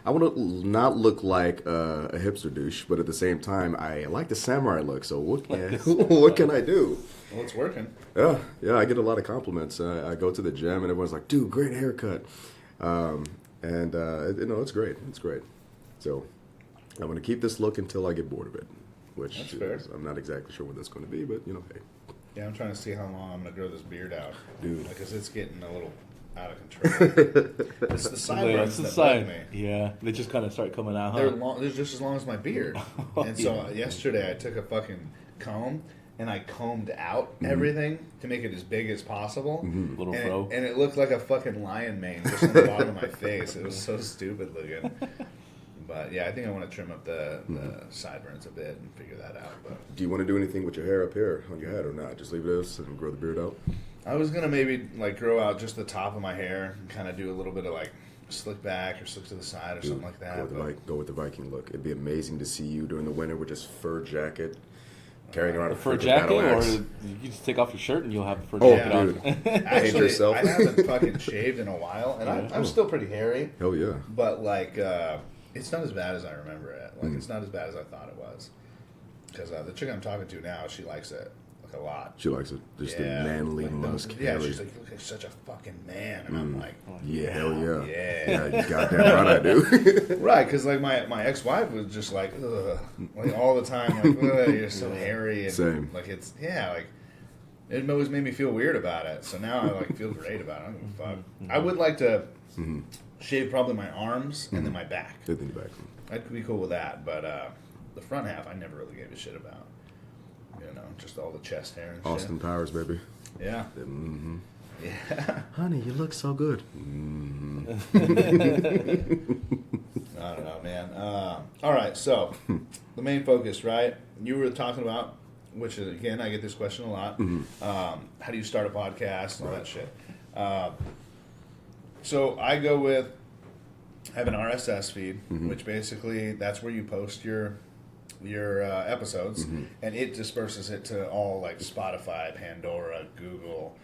Speaker 3: I want to not look like a hipster douche, but at the same time, I like the samurai look. So what can I do?
Speaker 1: Well, it's working.
Speaker 3: Yeah, I get a lot of compliments. I go to the gym, and everyone's like, "Dude, great haircut," it's great. It's great. So I'm going to keep this look until I get bored of it, which I'm not exactly sure what that's going to be, but hey.
Speaker 1: Yeah, I'm trying to see how long I'm going to grow this beard out.
Speaker 3: Dude.
Speaker 1: Because it's getting a little out of control. It's the sideburns that bug me.
Speaker 2: Yeah, they just kind of start coming out, huh?
Speaker 1: They're just as long as my beard. And so yesterday I took a fucking comb and I combed out everything to make it as big as possible.
Speaker 2: Little fro.
Speaker 1: And it looked like a fucking lion mane just on the bottom of my face. It was so stupid looking. But yeah, I think I want to trim up the sideburns a bit and figure that out. But
Speaker 3: do you want to do anything with your hair up here on your head or not? Just leave this and grow the beard out?
Speaker 1: I was going to maybe like grow out just the top of my hair and kind of do a little bit of like slick back or slick to the side or something like that.
Speaker 3: Go with the Viking look. It'd be amazing to see you during the winter with just fur jacket, carrying around a
Speaker 2: fur jacket, or you just take off your shirt and you'll have a fur jacket on.
Speaker 1: Actually, I haven't fucking shaved in a while, and I'm still pretty hairy.
Speaker 3: Hell yeah.
Speaker 1: But like, it's not as bad as I remember it. Like, it's not as bad as I thought it was. Because the chick I'm talking to now, she likes it like a lot.
Speaker 3: She likes it. Just the manly musk.
Speaker 1: Yeah, she's like, you look like such a fucking man, and I'm like,
Speaker 3: hell yeah.
Speaker 1: Yeah,
Speaker 3: you goddamn right I do.
Speaker 1: Right, because like my ex-wife was just like, ugh, like all the time, like, ugh, you're so hairy. And,
Speaker 3: Same.
Speaker 1: Like like it always made me feel weird about it. So now I like feel great about it. I don't give a fuck. I would like to shave probably my arms and then my back.
Speaker 3: Good thing back.
Speaker 1: I'd be cool with that, but the front half I never really gave a shit about. Just all the chest hair and
Speaker 3: Austin
Speaker 1: shit.
Speaker 3: Powers, baby.
Speaker 1: Yeah. Yeah.
Speaker 3: Honey, you look so good.
Speaker 1: I don't know, man. All right, so the main focus, right? You were talking about, which is, again, I get this question a lot. How do you start a podcast and all that shit? So I go with, I have an RSS feed, which basically that's where you post your episodes, and it disperses it to all like Spotify, Pandora, Google,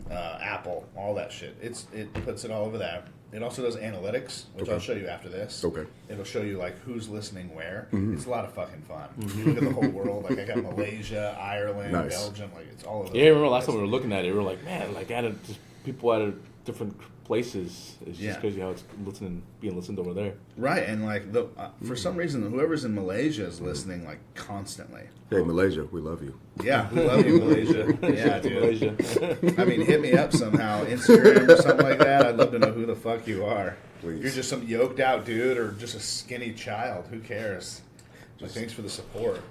Speaker 1: Apple, all that shit. It puts it all over there. It also does analytics, which I'll show you after this.
Speaker 3: Okay.
Speaker 1: It'll show you like who's listening where. It's a lot of fucking fun. You look at the whole world. Like I got Malaysia, Ireland, Belgium. Like it's all over.
Speaker 2: Yeah, I remember last time we were looking at it, we were like, man, like just people out of different places. It's just crazy how it's being listened over there.
Speaker 1: Right, and like for some reason, whoever's in Malaysia is listening like constantly.
Speaker 3: Hey, Malaysia, we love you.
Speaker 1: Yeah, we love you, Malaysia. Yeah, dude.
Speaker 2: Malaysia.
Speaker 1: I mean, hit me up somehow, Instagram or something like that. I'd love to know who the fuck you are.
Speaker 3: Please.
Speaker 1: You're just some yoked out dude or just a skinny child. Who cares? Thanks for the support.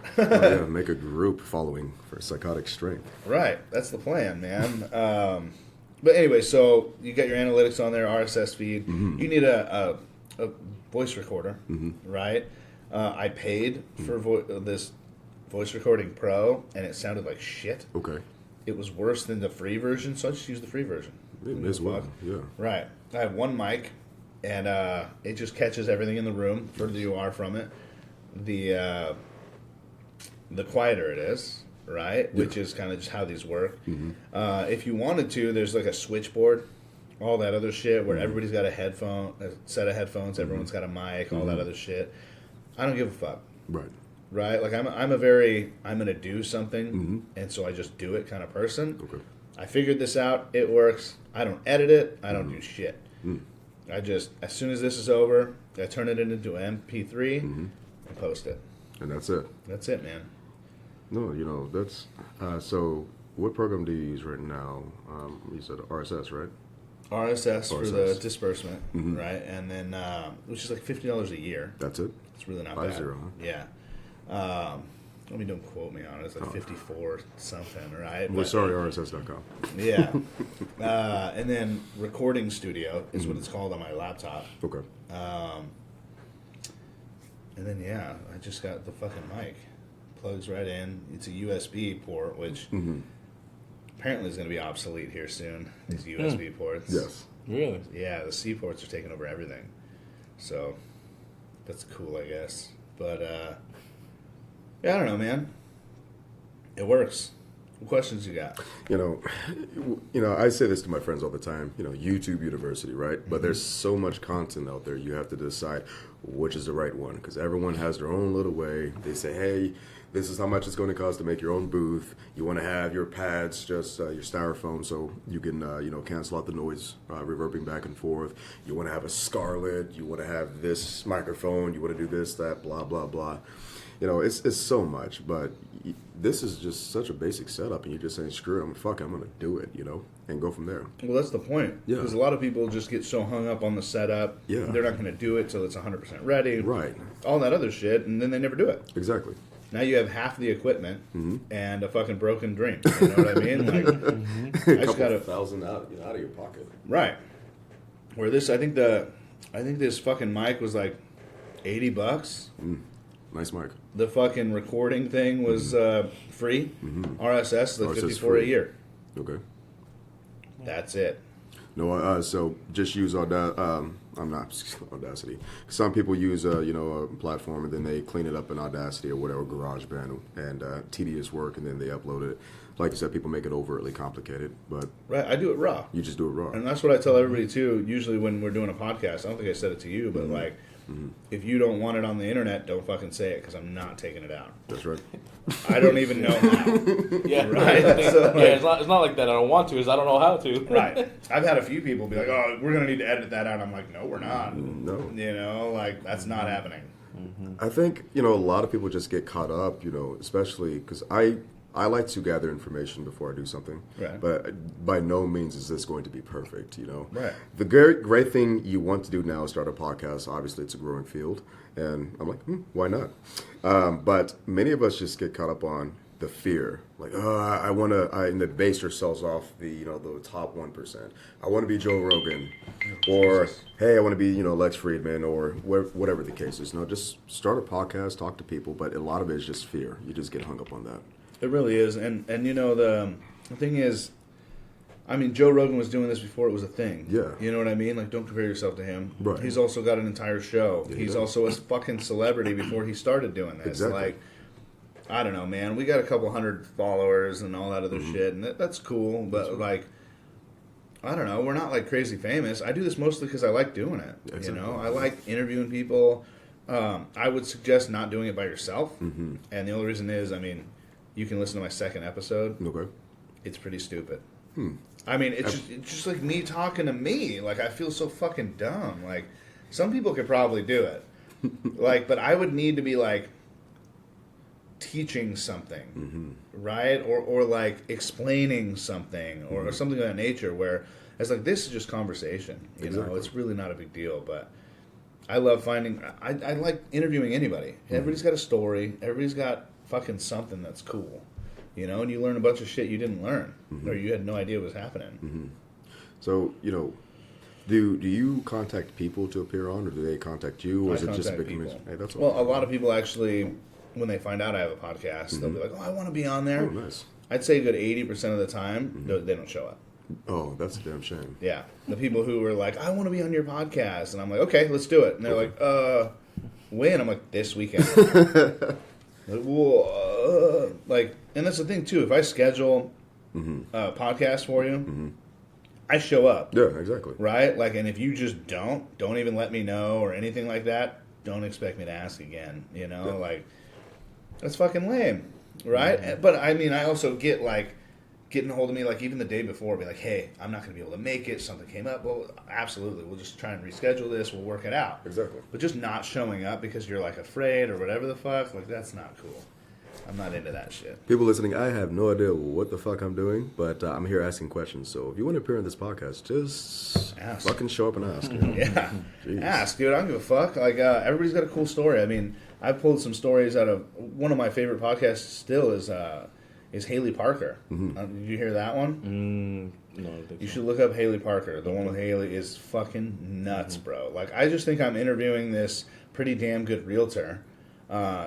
Speaker 3: Make a group following for psychotic strength.
Speaker 1: Right, that's the plan, man. But anyway, so you got your analytics on there, RSS feed. You need a voice recorder, right? I paid for this voice recording pro, and it sounded like shit.
Speaker 3: Okay.
Speaker 1: It was worse than the free version, so I just used the free version.
Speaker 3: As well, yeah.
Speaker 1: Right. I have one mic, and it just catches everything in the room. The further you are from it, the quieter it is, right? Yeah. Which is kind of just how these work. If you wanted to, there's like a switchboard, all that other shit, where everybody's got a set of headphones, everyone's got a mic, all that other shit. I don't give a fuck. Right? Like I'm gonna do something, and so I just do it kind of person.
Speaker 3: Okay.
Speaker 1: I figured this out. It works. I don't edit it. I don't do shit. I just, as soon as this is over, I turn it into an MP3 and post it.
Speaker 3: And that's it.
Speaker 1: That's it, man.
Speaker 3: No, that's so. What program do you use right now? You said RSS, right?
Speaker 1: RSS for the disbursement, right? And then, which is like $50 a year.
Speaker 3: That's it.
Speaker 1: It's really not
Speaker 3: 50,
Speaker 1: bad.
Speaker 3: huh?
Speaker 1: Yeah. I mean, don't quote me on it. It's like 54 something, right?
Speaker 3: We're sorry, RSS.com.
Speaker 1: Yeah. And then Recording Studio is what it's called on my laptop.
Speaker 3: Okay.
Speaker 1: And then, I just got the fucking mic. Plugs right in. It's a USB port, which apparently is going to be obsolete here soon, these USB ports.
Speaker 3: Yes.
Speaker 2: Really?
Speaker 1: Yeah, the C ports are taking over everything. So, that's cool, I guess. But, I don't know, man. It works. What questions you got?
Speaker 3: You know, I say this to my friends all the time. You know, YouTube University, right? But there's so much content out there. You have to decide which is the right one because everyone has their own little way. They say, hey, this is how much it's going to cost to make your own booth. You want to have your pads, just your styrofoam, so you can, cancel out the noise reverbing back and forth. You want to have a Scarlett. You want to have this microphone. You want to do this, that, blah, blah, blah. You know, it's so much, but this is just such a basic setup, and you're just saying, screw it, fuck it, I'm going to do it, and go from there.
Speaker 1: Well, that's the point.
Speaker 3: Yeah.
Speaker 1: Because a lot of people just get so hung up on the setup.
Speaker 3: Yeah.
Speaker 1: They're not going to do it till it's 100% ready.
Speaker 3: Right.
Speaker 1: All that other shit, and then they never do it.
Speaker 3: Exactly.
Speaker 1: Now you have half the equipment and a fucking broken dream. You know what I mean? Like, I just got
Speaker 3: $1,000 out of your pocket.
Speaker 1: Right. Where this, I think this fucking mic was like $80.
Speaker 3: Nice mic.
Speaker 1: The fucking recording thing was free. RSS is like $54
Speaker 3: free.
Speaker 1: a year.
Speaker 3: Okay.
Speaker 1: That's it.
Speaker 3: No, so just use Audacity. Some people use a platform and then they clean it up in Audacity or whatever, GarageBand, and tedious work, and then they upload it. Like you said, people make it overtly complicated, but
Speaker 1: Right. I do it raw.
Speaker 3: you just do it raw.
Speaker 1: And that's what I tell everybody too. Usually when we're doing a podcast, I don't think I said it to you, but like, if you don't want it on the internet, don't fucking say it because I'm not taking it out.
Speaker 3: That's right.
Speaker 1: I don't even know how.
Speaker 2: Yeah,
Speaker 1: Right. So,
Speaker 2: yeah. It's not like that. I don't want to. Is I don't know how to.
Speaker 1: Right. I've had a few people be like, "Oh, we're gonna need to edit that out." I'm like, "No, we're not.
Speaker 3: No.
Speaker 1: You know, like that's not happening."
Speaker 3: I think, a lot of people just get caught up, especially because I like to gather information before I do something.
Speaker 1: Right.
Speaker 3: But by no means is this going to be perfect,
Speaker 1: Right.
Speaker 3: The great thing you want to do now is start a podcast. Obviously, it's a growing field. And I'm like, why not? But many of us just get caught up on the fear. Like, and they base yourselves off the top 1%. I want to be Joe Rogan. Or, hey, I want to be, Lex Friedman, or whatever the case is. No, just start a podcast, talk to people. But a lot of it is just fear. You just get hung up on that.
Speaker 1: It really is, and the thing is, I mean, Joe Rogan was doing this before it was a thing.
Speaker 3: Yeah.
Speaker 1: You know what I mean? Like, don't compare yourself to him.
Speaker 3: Right.
Speaker 1: He's also got an entire show.
Speaker 3: Yeah,
Speaker 1: He's also a fucking celebrity before he started doing this.
Speaker 3: Exactly.
Speaker 1: Like, I don't know, man. We got a couple hundred followers and all that other shit, and that's cool. But like, I don't know. We're not like crazy famous. I do this mostly because I like doing it.
Speaker 3: Exactly.
Speaker 1: I like interviewing people. I would suggest not doing it by yourself. And the only reason is, I mean, you can listen to my second episode.
Speaker 3: Okay.
Speaker 1: It's pretty stupid. I mean, it's just like me talking to me. Like, I feel so fucking dumb. Like, some people could probably do it. Like, but I would need to be, like, teaching something, right? Or like, explaining something, or something of that nature, where it's like, this is just conversation. You know, it's really not a big deal, but I love finding... I like interviewing anybody. Everybody's got a story. Everybody's got fucking something that's cool, and you learn a bunch of shit you didn't learn, or you had no idea was happening.
Speaker 3: So, do you contact people to appear on, or do they contact you, or is it just a big
Speaker 1: people.
Speaker 3: Hey, that's
Speaker 1: Well, a lot of people actually, when they find out I have a podcast, they'll be like, "Oh, I want to be on there."
Speaker 3: Oh, nice.
Speaker 1: I'd say a good 80% of the time, they don't show up.
Speaker 3: Oh, that's a damn shame.
Speaker 1: Yeah, the people who were like, "I want to be on your podcast," and I'm like, "Okay, let's do it," and they're like, "When?" I'm like, "This weekend." Like, whoa, and that's the thing too. If I schedule a podcast for you, I show up.
Speaker 3: Yeah, exactly.
Speaker 1: Right? Like, and if you just don't even let me know or anything like that, don't expect me to ask again. Like, that's fucking lame, right? But I mean, I also get like getting a hold of me, like even the day before, be like, "Hey, I'm not going to be able to make it. Something came up." Well, absolutely, we'll just try and reschedule this. We'll work it out.
Speaker 3: Exactly.
Speaker 1: But just not showing up because you're like afraid or whatever the fuck, like that's not cool. I'm not into that shit.
Speaker 3: People listening, I have no idea what the fuck I'm doing, but I'm here asking questions. So if you want to appear in this podcast, just
Speaker 1: Ask.
Speaker 3: fucking show up and ask.
Speaker 1: Yeah.
Speaker 3: Jeez.
Speaker 1: Ask, dude. I don't give a fuck. Like, everybody's got a cool story. I mean, I've pulled some stories out of one of my favorite podcasts still is Haley Parker. Did you hear that one?
Speaker 2: No, I don't think
Speaker 1: You
Speaker 2: so.
Speaker 1: should look up Haley Parker. The one with Haley is fucking nuts, bro. Like, I just think I'm interviewing this pretty damn good realtor.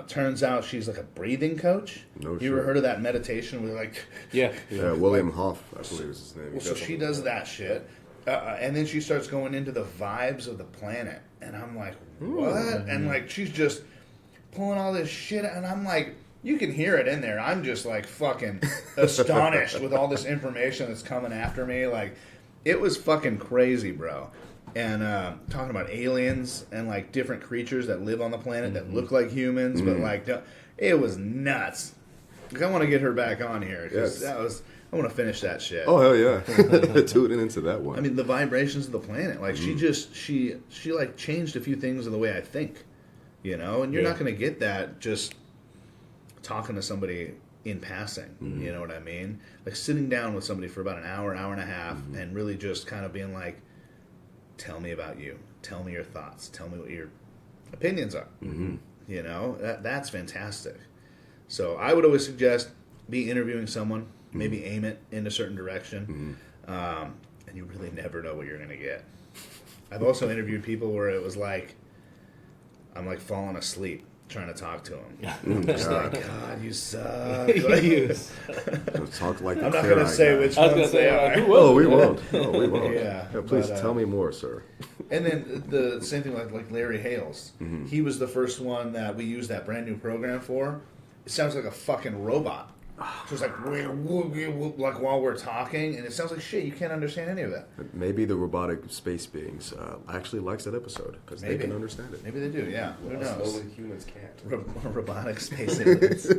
Speaker 1: Turns out she's like a breathing coach.
Speaker 3: No
Speaker 1: You ever
Speaker 3: shit.
Speaker 1: heard of that meditation where like...
Speaker 2: Yeah.
Speaker 3: William Hoff, I believe is his name.
Speaker 1: Well, so she does that shit. And then she starts going into the vibes of the planet. And I'm like, what? And like, she's just pulling all this shit. And I'm like, you can hear it in there. I'm just like fucking astonished with all this information that's coming after me. Like, it was fucking crazy, bro. And talking about aliens and like different creatures that live on the planet that look like humans, but like, it was nuts. Like, I want to get her back on here because I want to finish that shit.
Speaker 3: Oh hell yeah, tuning into that one.
Speaker 1: I mean, the vibrations of the planet. Like, she like changed a few things in the way I think, you know. And you're not going to get that just talking to somebody in passing. You know what I mean? Like sitting down with somebody for about an hour, hour and a half, and really just kind of being like, "Tell me about you. Tell me your thoughts. Tell me what your opinions are." You know, that's fantastic. So I would always suggest be interviewing someone. Maybe aim it in a certain direction, and you really never know what you're going to get. I've also interviewed people where it was like, I'm like falling asleep trying to talk to them. Just like, God, you suck.
Speaker 3: Talk like
Speaker 1: I'm not going to say which ones they are.
Speaker 3: Oh, we won't. No, we won't.
Speaker 1: Yeah,
Speaker 3: please tell me more, sir.
Speaker 1: And then the same thing like Larry Hales. He was the first one that we used that brand new program for. It sounds like a fucking robot. So it's like while we're talking, and it sounds like shit. You can't understand any of that.
Speaker 3: Maybe the robotic space beings actually likes that episode because they can understand it.
Speaker 1: Maybe they do. Yeah, who knows?
Speaker 3: Slowly humans can't.
Speaker 1: Robotic space aliens.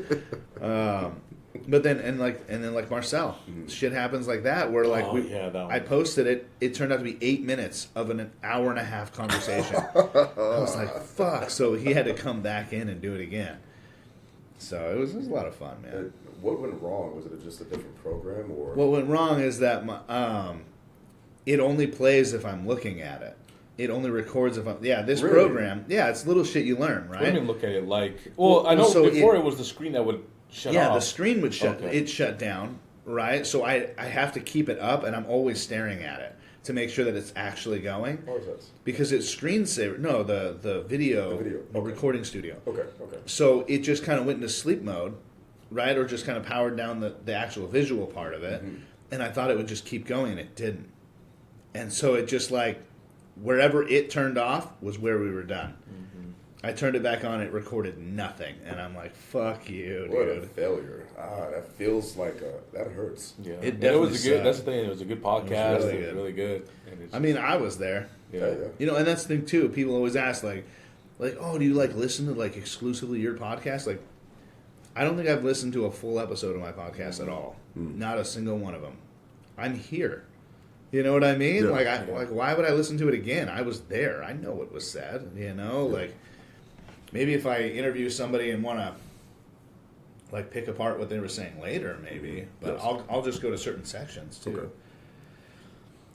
Speaker 1: But then like Marcel, shit happens like that where like I posted it. It turned out to be 8 minutes of an hour and a half conversation. I was like, fuck. So he had to come back in and do it again. So it was a lot of fun, man.
Speaker 3: What went wrong? Was it just a different program, or
Speaker 1: what went wrong is that it only plays if I'm looking at it. It only records if I'm this program. Yeah, it's little shit you learn, right?
Speaker 2: What do you mean look at it like? Well, I know before it was the screen that would shut off.
Speaker 1: Yeah, the screen would shut. Okay. It shut down, right? So I have to keep it up, and I'm always staring at it to make sure that it's actually going.
Speaker 3: What is this?
Speaker 1: Because it's screensaver. No, the video, the recording studio.
Speaker 3: Okay.
Speaker 1: So it just kind of went into sleep mode, right? Or just kind of powered down the actual visual part of it. And I thought it would just keep going, and it didn't. And so it just like, wherever it turned off was where we were done. I turned it back on, it recorded nothing. And I'm like, fuck you, dude.
Speaker 3: What a failure. That feels like that hurts.
Speaker 2: Yeah.
Speaker 1: It definitely
Speaker 2: was a good, that's the thing, it was a good podcast. It was really good.
Speaker 1: I mean, I was there.
Speaker 2: Yeah.
Speaker 1: You know, and that's the thing, too. People always ask, like, oh, do you, like, listen to, like, exclusively your podcast? Like, I don't think I've listened to a full episode of my podcast at all. Not a single one of them. I'm here. You know what I mean?
Speaker 3: Yeah.
Speaker 1: Like, why would I listen to it again? I was there. I know what was said, you know? Yeah. Like, maybe if I interview somebody and want to, like, pick apart what they were saying later, maybe. But I'll just go to certain sections, too.
Speaker 3: Okay.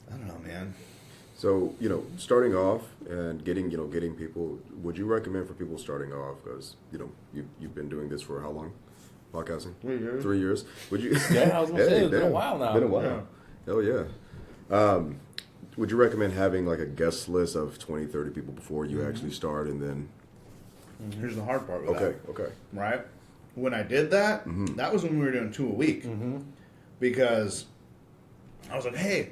Speaker 1: I don't know, man.
Speaker 3: So, starting off and getting people, would you recommend for people starting off, because, you've been doing this for how long? Podcasting?
Speaker 1: 3 years.
Speaker 3: 3 years. Would you?
Speaker 2: Yeah, I was going to say, it's been a while now.
Speaker 3: Been a while. Hell yeah. Would you recommend having, like, a guest list of 20, 30 people before you actually start, and then...
Speaker 1: Here's the hard part with that.
Speaker 3: Okay.
Speaker 1: Right? When I did that, that was when we were doing 2 a week. Because I was like, hey,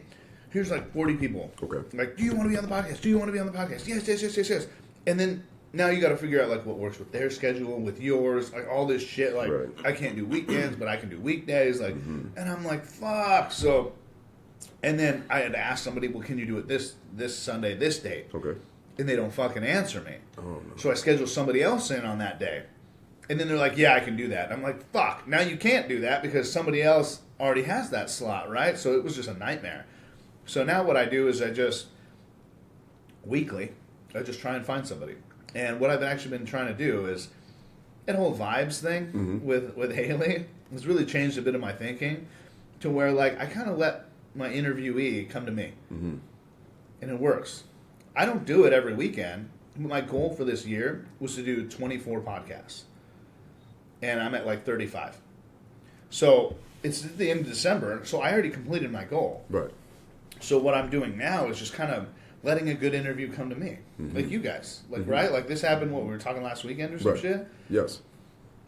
Speaker 1: here's like 40 people. Okay. Like, do you want to be on the podcast? Do you want to be on the podcast? Yes. And then now you got to figure out like what works with their schedule and with yours, like all this shit. Like, I can't do weekends, but I can do weekdays. Like, and I'm like, fuck. So, and then I had to ask somebody, well, can you do it this Sunday, this date?
Speaker 3: Okay.
Speaker 1: And they don't fucking answer me.
Speaker 3: Oh, no.
Speaker 1: So I schedule somebody else in on that day. And then they're like, yeah, I can do that. I'm like, fuck. Now you can't do that because somebody else already has that slot, right? So it was just a nightmare. So now what I do is I just try and find somebody. And what I've actually been trying to do is that whole vibes thing with Haley has really changed a bit of my thinking to where like I kind of let my interviewee come to me. And it works. I don't do it every weekend. My goal for this year was to do 24 podcasts. And I'm at like 35. So it's at the end of December, so I already completed my goal.
Speaker 3: Right.
Speaker 1: So what I'm doing now is just kind of letting a good interview come to me. Like you guys. Like, right? Like this happened, we were talking last weekend or some shit?
Speaker 3: Yes.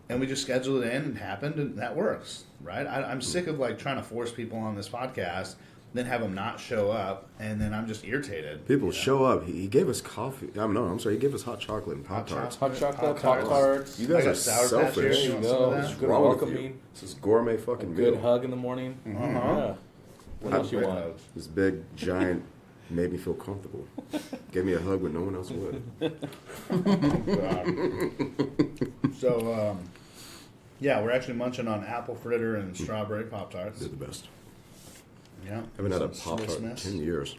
Speaker 1: And we just scheduled it in and it happened, and that works, right? I'm sick of like trying to force people on this podcast then have them not show up, and then I'm just irritated.
Speaker 3: People show up. He gave us coffee. I'm sorry. He gave us hot chocolate and Pop Tarts.
Speaker 2: Hot chocolate, Pop-Tarts.
Speaker 3: You guys
Speaker 1: I
Speaker 3: are
Speaker 1: got Sour Patch
Speaker 3: selfish.
Speaker 1: Kids. You
Speaker 2: There
Speaker 1: want
Speaker 2: you
Speaker 1: some of
Speaker 2: go.
Speaker 1: that?
Speaker 3: What's
Speaker 2: Good
Speaker 3: wrong with
Speaker 2: welcome
Speaker 3: you?
Speaker 2: meal.
Speaker 3: This is gourmet fucking
Speaker 2: Good
Speaker 3: meal.
Speaker 2: hug in the morning. Yeah. What else you
Speaker 1: Great
Speaker 2: want?
Speaker 1: hugs.
Speaker 3: This big giant made me feel comfortable. Gave me a hug when no one else would.
Speaker 1: So, yeah, we're actually munching on apple fritter and strawberry Pop-Tarts.
Speaker 3: They're the best.
Speaker 1: Yeah.
Speaker 3: Haven't had a
Speaker 1: Some
Speaker 3: Pop Tart in
Speaker 1: Swiss
Speaker 3: 10
Speaker 1: Miss.
Speaker 3: years.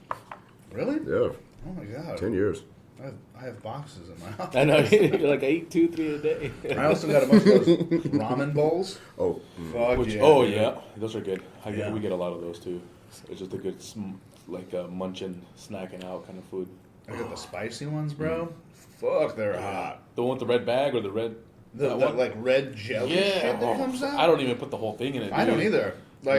Speaker 1: Really?
Speaker 3: Yeah,
Speaker 1: Oh my god.
Speaker 3: 10 years.
Speaker 1: I have boxes in my house.
Speaker 2: I know. You're like, I eat 2-3 a day.
Speaker 1: I also got a bunch of those ramen bowls.
Speaker 3: Oh,
Speaker 1: Fuck
Speaker 2: Which,
Speaker 1: yeah.
Speaker 2: oh
Speaker 1: dude.
Speaker 2: yeah, those are good.
Speaker 1: Yeah.
Speaker 2: We get a lot of those too. It's just a good, munching, snacking out kind of food.
Speaker 1: I got the spicy ones, bro. Fuck, they're hot.
Speaker 2: The one with the red bag or the red?
Speaker 1: The
Speaker 2: that one?
Speaker 1: like red jelly
Speaker 2: Yeah,
Speaker 1: shit that
Speaker 2: oh,
Speaker 1: comes out.
Speaker 2: I don't even put the whole thing in it.
Speaker 1: I don't
Speaker 2: dude.
Speaker 1: either. Like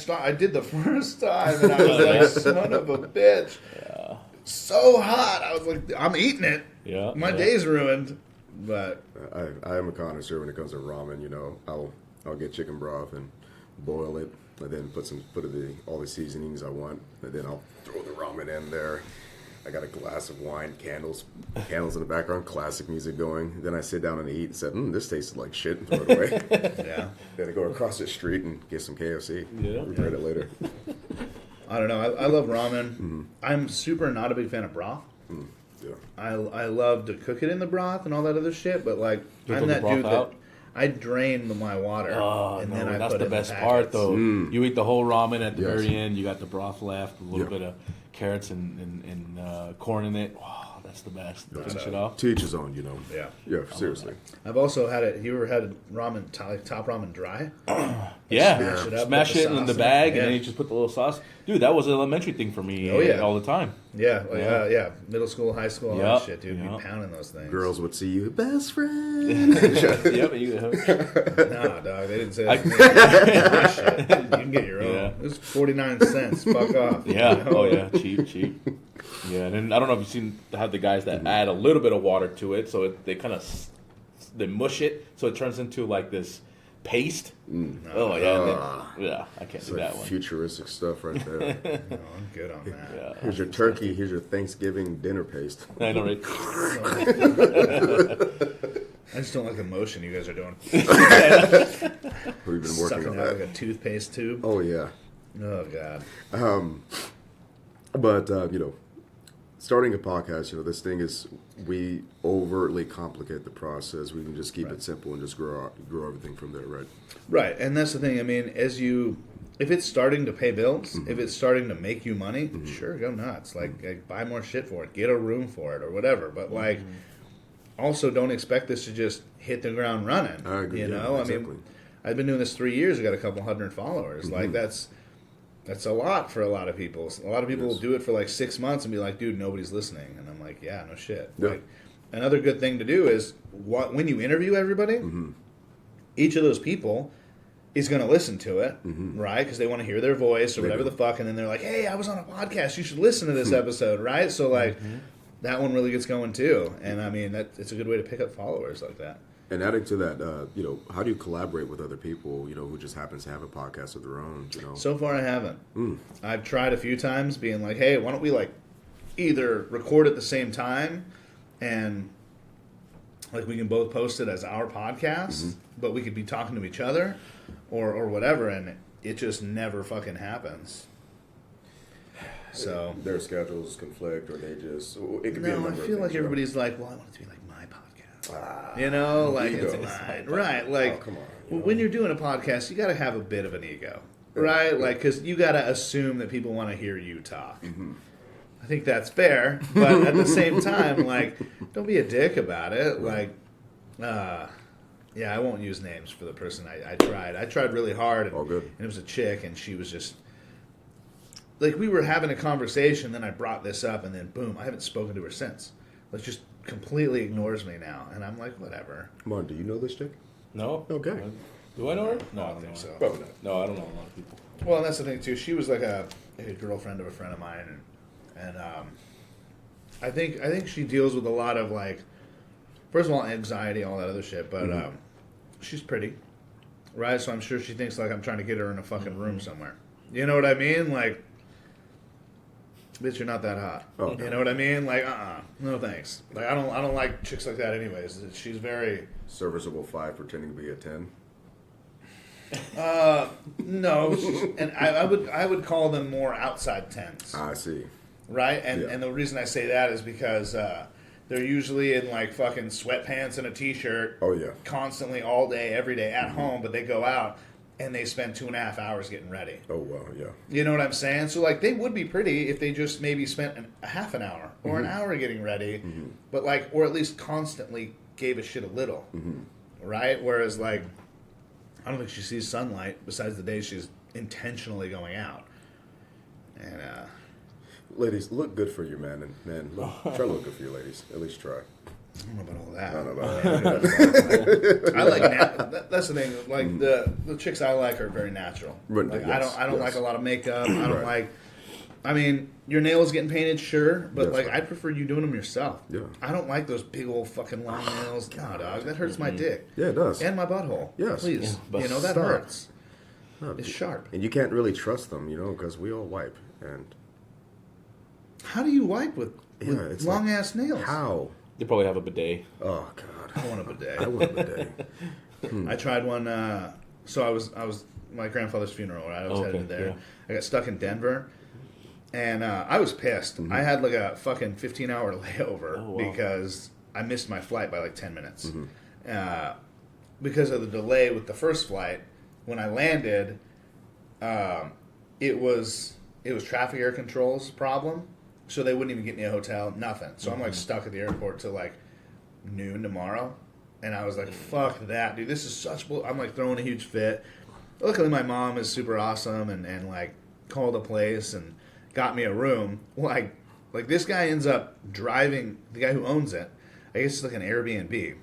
Speaker 2: Nope.
Speaker 1: I did the first time and I was like, son of a bitch.
Speaker 2: Yeah.
Speaker 1: So hot. I was like, I'm eating it.
Speaker 2: Yeah.
Speaker 1: My
Speaker 2: yeah.
Speaker 1: day's ruined. But
Speaker 3: I am a connoisseur when it comes to ramen. You know, I'll get chicken broth and boil it, and then put all the seasonings I want, and then I'll throw the ramen in there. I got a glass of wine, candles in the background, classic music going. Then I sit down and eat and said, this tastes like shit, and throw it away.
Speaker 1: yeah.
Speaker 3: Then I go across the street and get some KFC.
Speaker 2: Yeah.
Speaker 3: Regret it later.
Speaker 1: I don't know. I love ramen. I'm super not a big fan of broth.
Speaker 3: Yeah.
Speaker 1: I love to cook it in the broth and all that other shit, but like
Speaker 2: You
Speaker 1: I'm
Speaker 2: put the
Speaker 1: that
Speaker 2: broth
Speaker 1: dude
Speaker 2: out?
Speaker 1: that I drain my water
Speaker 2: Oh,
Speaker 1: and
Speaker 2: no,
Speaker 1: then I
Speaker 2: that's
Speaker 1: put
Speaker 2: the
Speaker 1: it
Speaker 2: best
Speaker 1: in
Speaker 2: part,
Speaker 1: packets.
Speaker 2: though. You eat the whole ramen at the
Speaker 3: Yes.
Speaker 2: very end. You got the broth left, a little
Speaker 3: Yeah.
Speaker 2: bit of carrots and corn in it. Wow, that's the best. Finish it off.
Speaker 3: To each his own, you know.
Speaker 1: Yeah.
Speaker 3: Yeah, seriously.
Speaker 1: I've also had it. You ever had ramen, like top ramen dry?
Speaker 2: Yeah,
Speaker 1: Smash it up,
Speaker 2: smash
Speaker 1: put the
Speaker 2: it in
Speaker 1: sauce
Speaker 2: the
Speaker 1: in.
Speaker 2: bag,
Speaker 1: Yeah.
Speaker 2: and then you just put the little sauce. Dude, that was an elementary thing for me.
Speaker 1: Oh, yeah.
Speaker 2: all the time.
Speaker 1: Yeah, like,
Speaker 2: Yeah.
Speaker 1: yeah. Middle school, high school, all
Speaker 2: Yep.
Speaker 1: that shit, dude.
Speaker 2: Yep.
Speaker 1: Be pounding those things.
Speaker 3: Girls would see you, best friend.
Speaker 2: Yeah, but you.
Speaker 1: Nah, dog. They didn't say
Speaker 2: I-
Speaker 1: that. Shit. You can get your own.
Speaker 2: Yeah.
Speaker 1: It was 49 cents. Fuck off.
Speaker 2: Yeah.
Speaker 1: You know?
Speaker 2: Oh yeah. Cheap. Yeah. And then I don't know if you've seen have the guys that add a little bit of water to it, so they kind of they mush it, so it turns into like this paste. Oh yeah. Yeah. I can't
Speaker 3: It's
Speaker 2: do
Speaker 3: like
Speaker 2: that one.
Speaker 3: futuristic stuff right there.
Speaker 1: No, I'm good on that.
Speaker 2: Yeah.
Speaker 3: Here's your turkey. Here's your Thanksgiving dinner paste.
Speaker 2: I know, right?
Speaker 1: I just don't like the motion you guys are doing.
Speaker 3: We've been working
Speaker 1: Sucking
Speaker 3: on
Speaker 1: out
Speaker 3: that.
Speaker 1: like a toothpaste tube.
Speaker 3: Oh yeah.
Speaker 1: Oh, God.
Speaker 3: But starting a podcast, this thing is we overtly complicate the process. We can just keep it simple and just grow everything from there, right?
Speaker 1: Right, and that's the thing. I mean, if it's starting to pay bills, if it's starting to make you money, sure, go nuts. Like, buy more shit for it, get a room for it, or whatever. But like, also don't expect this to just hit the ground running.
Speaker 3: I agree,
Speaker 1: You
Speaker 3: yeah,
Speaker 1: know,
Speaker 3: exactly.
Speaker 1: I mean, I've been doing this 3 years. I got a couple hundred followers. Like that's a lot for a lot of people. A lot of people will do it for like 6 months and be like, dude, nobody's listening. And I'm like, yeah, no shit.
Speaker 3: Yeah.
Speaker 1: Like, another good thing to do is when you interview everybody, each of those people is going to listen to it, right? Because they want to hear their voice or whatever the fuck. And then they're like, hey, I was on a podcast. You should listen to this episode, right? So like that one really gets going too. And I mean, it's a good way to pick up followers like that.
Speaker 3: And adding to that, how do you collaborate with other people, who just happens to have a podcast of their own,
Speaker 1: So far, I haven't. I've tried a few times being like, hey, why don't we like either record at the same time and like we can both post it as our podcast, but we could be talking to each other or whatever, and it just never fucking happens. So
Speaker 3: Their schedules conflict, or they just it could be a
Speaker 1: no,
Speaker 3: number
Speaker 1: I
Speaker 3: of
Speaker 1: feel
Speaker 3: things,
Speaker 1: like everybody's like, well, I want it to be like my podcast. Like
Speaker 3: ego.
Speaker 1: it's mine, right? Like
Speaker 3: Oh, come on,
Speaker 1: when you're doing a podcast, you got to have a bit of an ego, right? Like because you got to assume that people want to hear you talk. I think that's fair, but at the same time, like, don't be a dick about it. Like, yeah, I won't use names for the person I tried. I tried really hard, and,
Speaker 3: All good.
Speaker 1: and it was a chick, and she was just like, we were having a conversation, then I brought this up, and then boom, I haven't spoken to her since. Like, just completely ignores me now, and I'm like, whatever.
Speaker 3: Come on, do you know this chick?
Speaker 2: No.
Speaker 3: Okay.
Speaker 2: Do I know her? No,
Speaker 1: I don't think so.
Speaker 3: Probably not.
Speaker 2: No, I don't know a lot of people.
Speaker 1: Well, and that's the thing too. She was like a girlfriend of a friend of mine, and I think she deals with a lot of like, first of all, anxiety, all that other shit. But she's pretty, right? So I'm sure she thinks like I'm trying to get her in a fucking room somewhere. You know what I mean? Like, bitch, you're not that hot.
Speaker 3: Oh,
Speaker 1: you know what I mean? Like, no thanks. Like, I don't like chicks like that anyways. She's very
Speaker 3: Serviceable 5 pretending to be a 10.
Speaker 1: no, and I would call them more outside 10s.
Speaker 3: I see.
Speaker 1: Right? And
Speaker 3: Yeah.
Speaker 1: and the reason I say that is because they're usually in like fucking sweatpants and a t-shirt
Speaker 3: Oh, yeah.
Speaker 1: constantly all day, every day at home, but they go out and they spend 2.5 hours getting ready.
Speaker 3: Oh, wow, yeah.
Speaker 1: You know what I'm saying? So like they would be pretty if they just maybe spent a half an hour or an hour getting ready, but like, or at least constantly gave a shit a little. Right? Whereas like, I don't think she sees sunlight besides the days she's intentionally going out. And
Speaker 3: Ladies, look good for you, man. And man, try to look good for you, ladies. At least try.
Speaker 1: I don't know about all that.
Speaker 3: I don't know about that.
Speaker 1: I like that's the thing. Like the chicks I like are very natural.
Speaker 3: Right,
Speaker 1: Like
Speaker 3: yes,
Speaker 1: I don't
Speaker 3: yes.
Speaker 1: like a lot of makeup. I don't
Speaker 3: Right.
Speaker 1: like. I mean, your nails getting painted, sure, but
Speaker 3: That's
Speaker 1: like
Speaker 3: right.
Speaker 1: I prefer you doing them yourself.
Speaker 3: Yeah.
Speaker 1: I don't like those big old fucking long nails. Nah, dog, that hurts my dick
Speaker 3: Yeah, it does.
Speaker 1: and my butthole.
Speaker 3: Yes.
Speaker 1: Please,
Speaker 2: Yeah, but
Speaker 1: you know that
Speaker 3: stop.
Speaker 1: hurts.
Speaker 3: No,
Speaker 1: It's sharp.
Speaker 3: And you can't really trust them, because we all wipe. And
Speaker 1: How do you wipe with
Speaker 3: it's
Speaker 1: long
Speaker 3: like,
Speaker 1: ass nails?
Speaker 3: how?
Speaker 2: They probably have a bidet.
Speaker 3: Oh, God.
Speaker 1: I want a bidet.
Speaker 3: I want a bidet.
Speaker 1: I tried one. So I was my grandfather's funeral. Right? I was
Speaker 2: Okay,
Speaker 1: headed there.
Speaker 2: yeah.
Speaker 1: I got stuck in Denver, and I was pissed. I had like a fucking 15-hour layover
Speaker 2: Oh, wow.
Speaker 1: because I missed my flight by like 10 minutes. Because of the delay with the first flight, when I landed, it was traffic air controls problem. So they wouldn't even get me a hotel, nothing. So I'm like stuck at the airport till like noon tomorrow. And I was like, fuck that, dude. This is such bull. I'm like throwing a huge fit. Luckily, my mom is super awesome and like called a place and got me a room. Like this guy ends up driving, the guy who owns it, I guess it's like an Airbnb.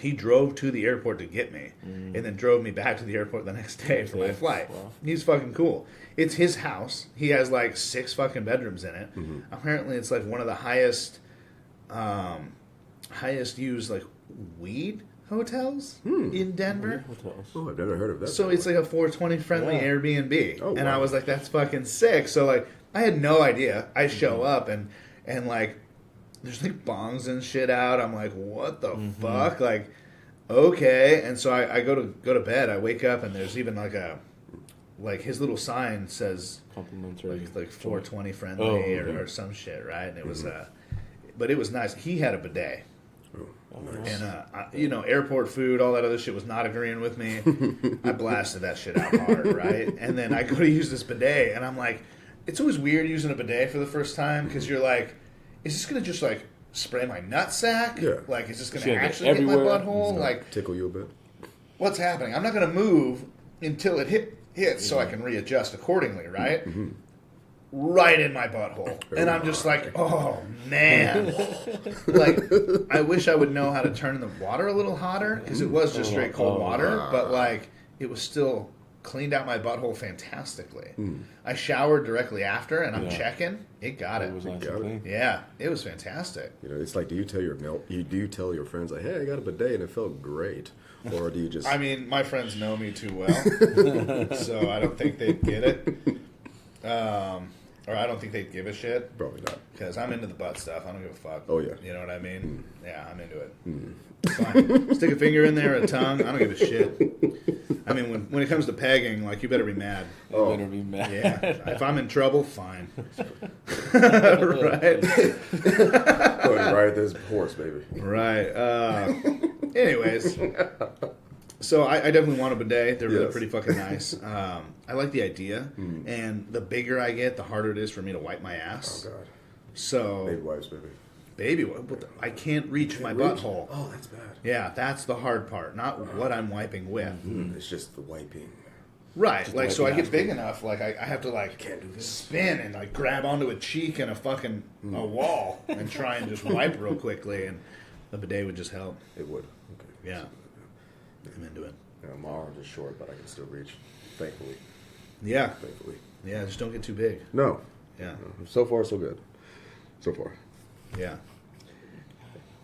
Speaker 1: He drove to the airport to get me and then drove me back to the airport the next day for my flight.
Speaker 2: Wow.
Speaker 1: He's fucking cool. It's his house. He has like 6 fucking bedrooms in it. Apparently, it's like one of the highest used like weed hotels in Denver.
Speaker 2: Hotels.
Speaker 3: Oh, I've never heard of that.
Speaker 1: So it's like a 420 friendly
Speaker 2: Yeah.
Speaker 1: Airbnb.
Speaker 3: Oh,
Speaker 1: and
Speaker 3: wow.
Speaker 1: I was like, that's fucking sick. So like, I had no idea. I show up and like, there's like bongs and shit out. I'm like, what the fuck? Like, okay. And so I go to bed. I wake up and there's even like his little sign says
Speaker 2: Complimentary.
Speaker 1: like 420 friendly
Speaker 2: Oh, okay.
Speaker 1: or some shit, right? And it was but it was nice. He had a bidet.
Speaker 2: Oh, nice.
Speaker 1: And airport food, all that other shit was not agreeing with me. I blasted that shit out hard, right? And then I go to use this bidet, and I'm like, it's always weird using a bidet for the first time because you're like, is this gonna just like spray my nutsack?
Speaker 3: Yeah.
Speaker 1: Like, is this gonna
Speaker 2: It's gonna get
Speaker 1: actually hit my
Speaker 2: everywhere.
Speaker 1: butthole? Like,
Speaker 3: Tickle you a bit?
Speaker 1: what's happening? I'm not gonna move until it hits, so I can readjust accordingly, right? Right in my butthole. And I'm just like, oh, man. Like, I wish I would know how to turn the water a little hotter, because it was just straight cold water, but, like, it was still cleaned out my butthole fantastically. I showered directly after, and I'm
Speaker 2: Yeah.
Speaker 1: checking. It got
Speaker 2: It was
Speaker 1: it.
Speaker 2: nice
Speaker 3: Got
Speaker 2: and
Speaker 3: it.
Speaker 2: clean.
Speaker 1: Yeah, it was fantastic.
Speaker 3: It's like, do you tell your friends like, hey, I got a bidet and it felt great, or do you just?
Speaker 1: I mean, my friends know me too well, so I don't think they'd get it. Or I don't think they'd give a shit.
Speaker 3: Probably not.
Speaker 1: Because I'm into the butt stuff. I don't give a fuck.
Speaker 3: Oh, yeah.
Speaker 1: You know what I mean? Yeah, I'm into it. It's fine. Stick a finger in there, a tongue. I don't give a shit. I mean, when it comes to pegging, like, you better be mad.
Speaker 2: You better be mad.
Speaker 1: Yeah. If I'm in trouble, fine. Right?
Speaker 3: Go ahead and ride this horse, baby.
Speaker 1: Right. Anyways. So I definitely want a bidet. They're really
Speaker 3: Yes.
Speaker 1: pretty fucking nice. I like the idea. And the bigger I get, the harder it is for me to wipe my ass.
Speaker 3: Oh, God.
Speaker 1: So...
Speaker 3: Baby wipes, baby.
Speaker 1: Baby, I can't reach my butthole.
Speaker 3: Oh, that's bad.
Speaker 1: Yeah, that's the hard part, not what I'm wiping with.
Speaker 3: It's just the wiping.
Speaker 1: Right,
Speaker 2: Just
Speaker 1: like, so I
Speaker 2: wiping
Speaker 1: get big enough, like, I have to, like,
Speaker 3: Can't do this.
Speaker 1: spin and, like, grab onto a cheek and a fucking a wall and try and just wipe real quickly, and the bidet would just help.
Speaker 3: It would. Okay.
Speaker 1: Yeah. I'm into it.
Speaker 3: Yeah, my arms are short, but I can still reach. Thankfully.
Speaker 1: Yeah,
Speaker 3: Thankfully.
Speaker 1: yeah, just don't get too big.
Speaker 3: No.
Speaker 1: Yeah,
Speaker 3: So far, so good. So far.
Speaker 1: yeah.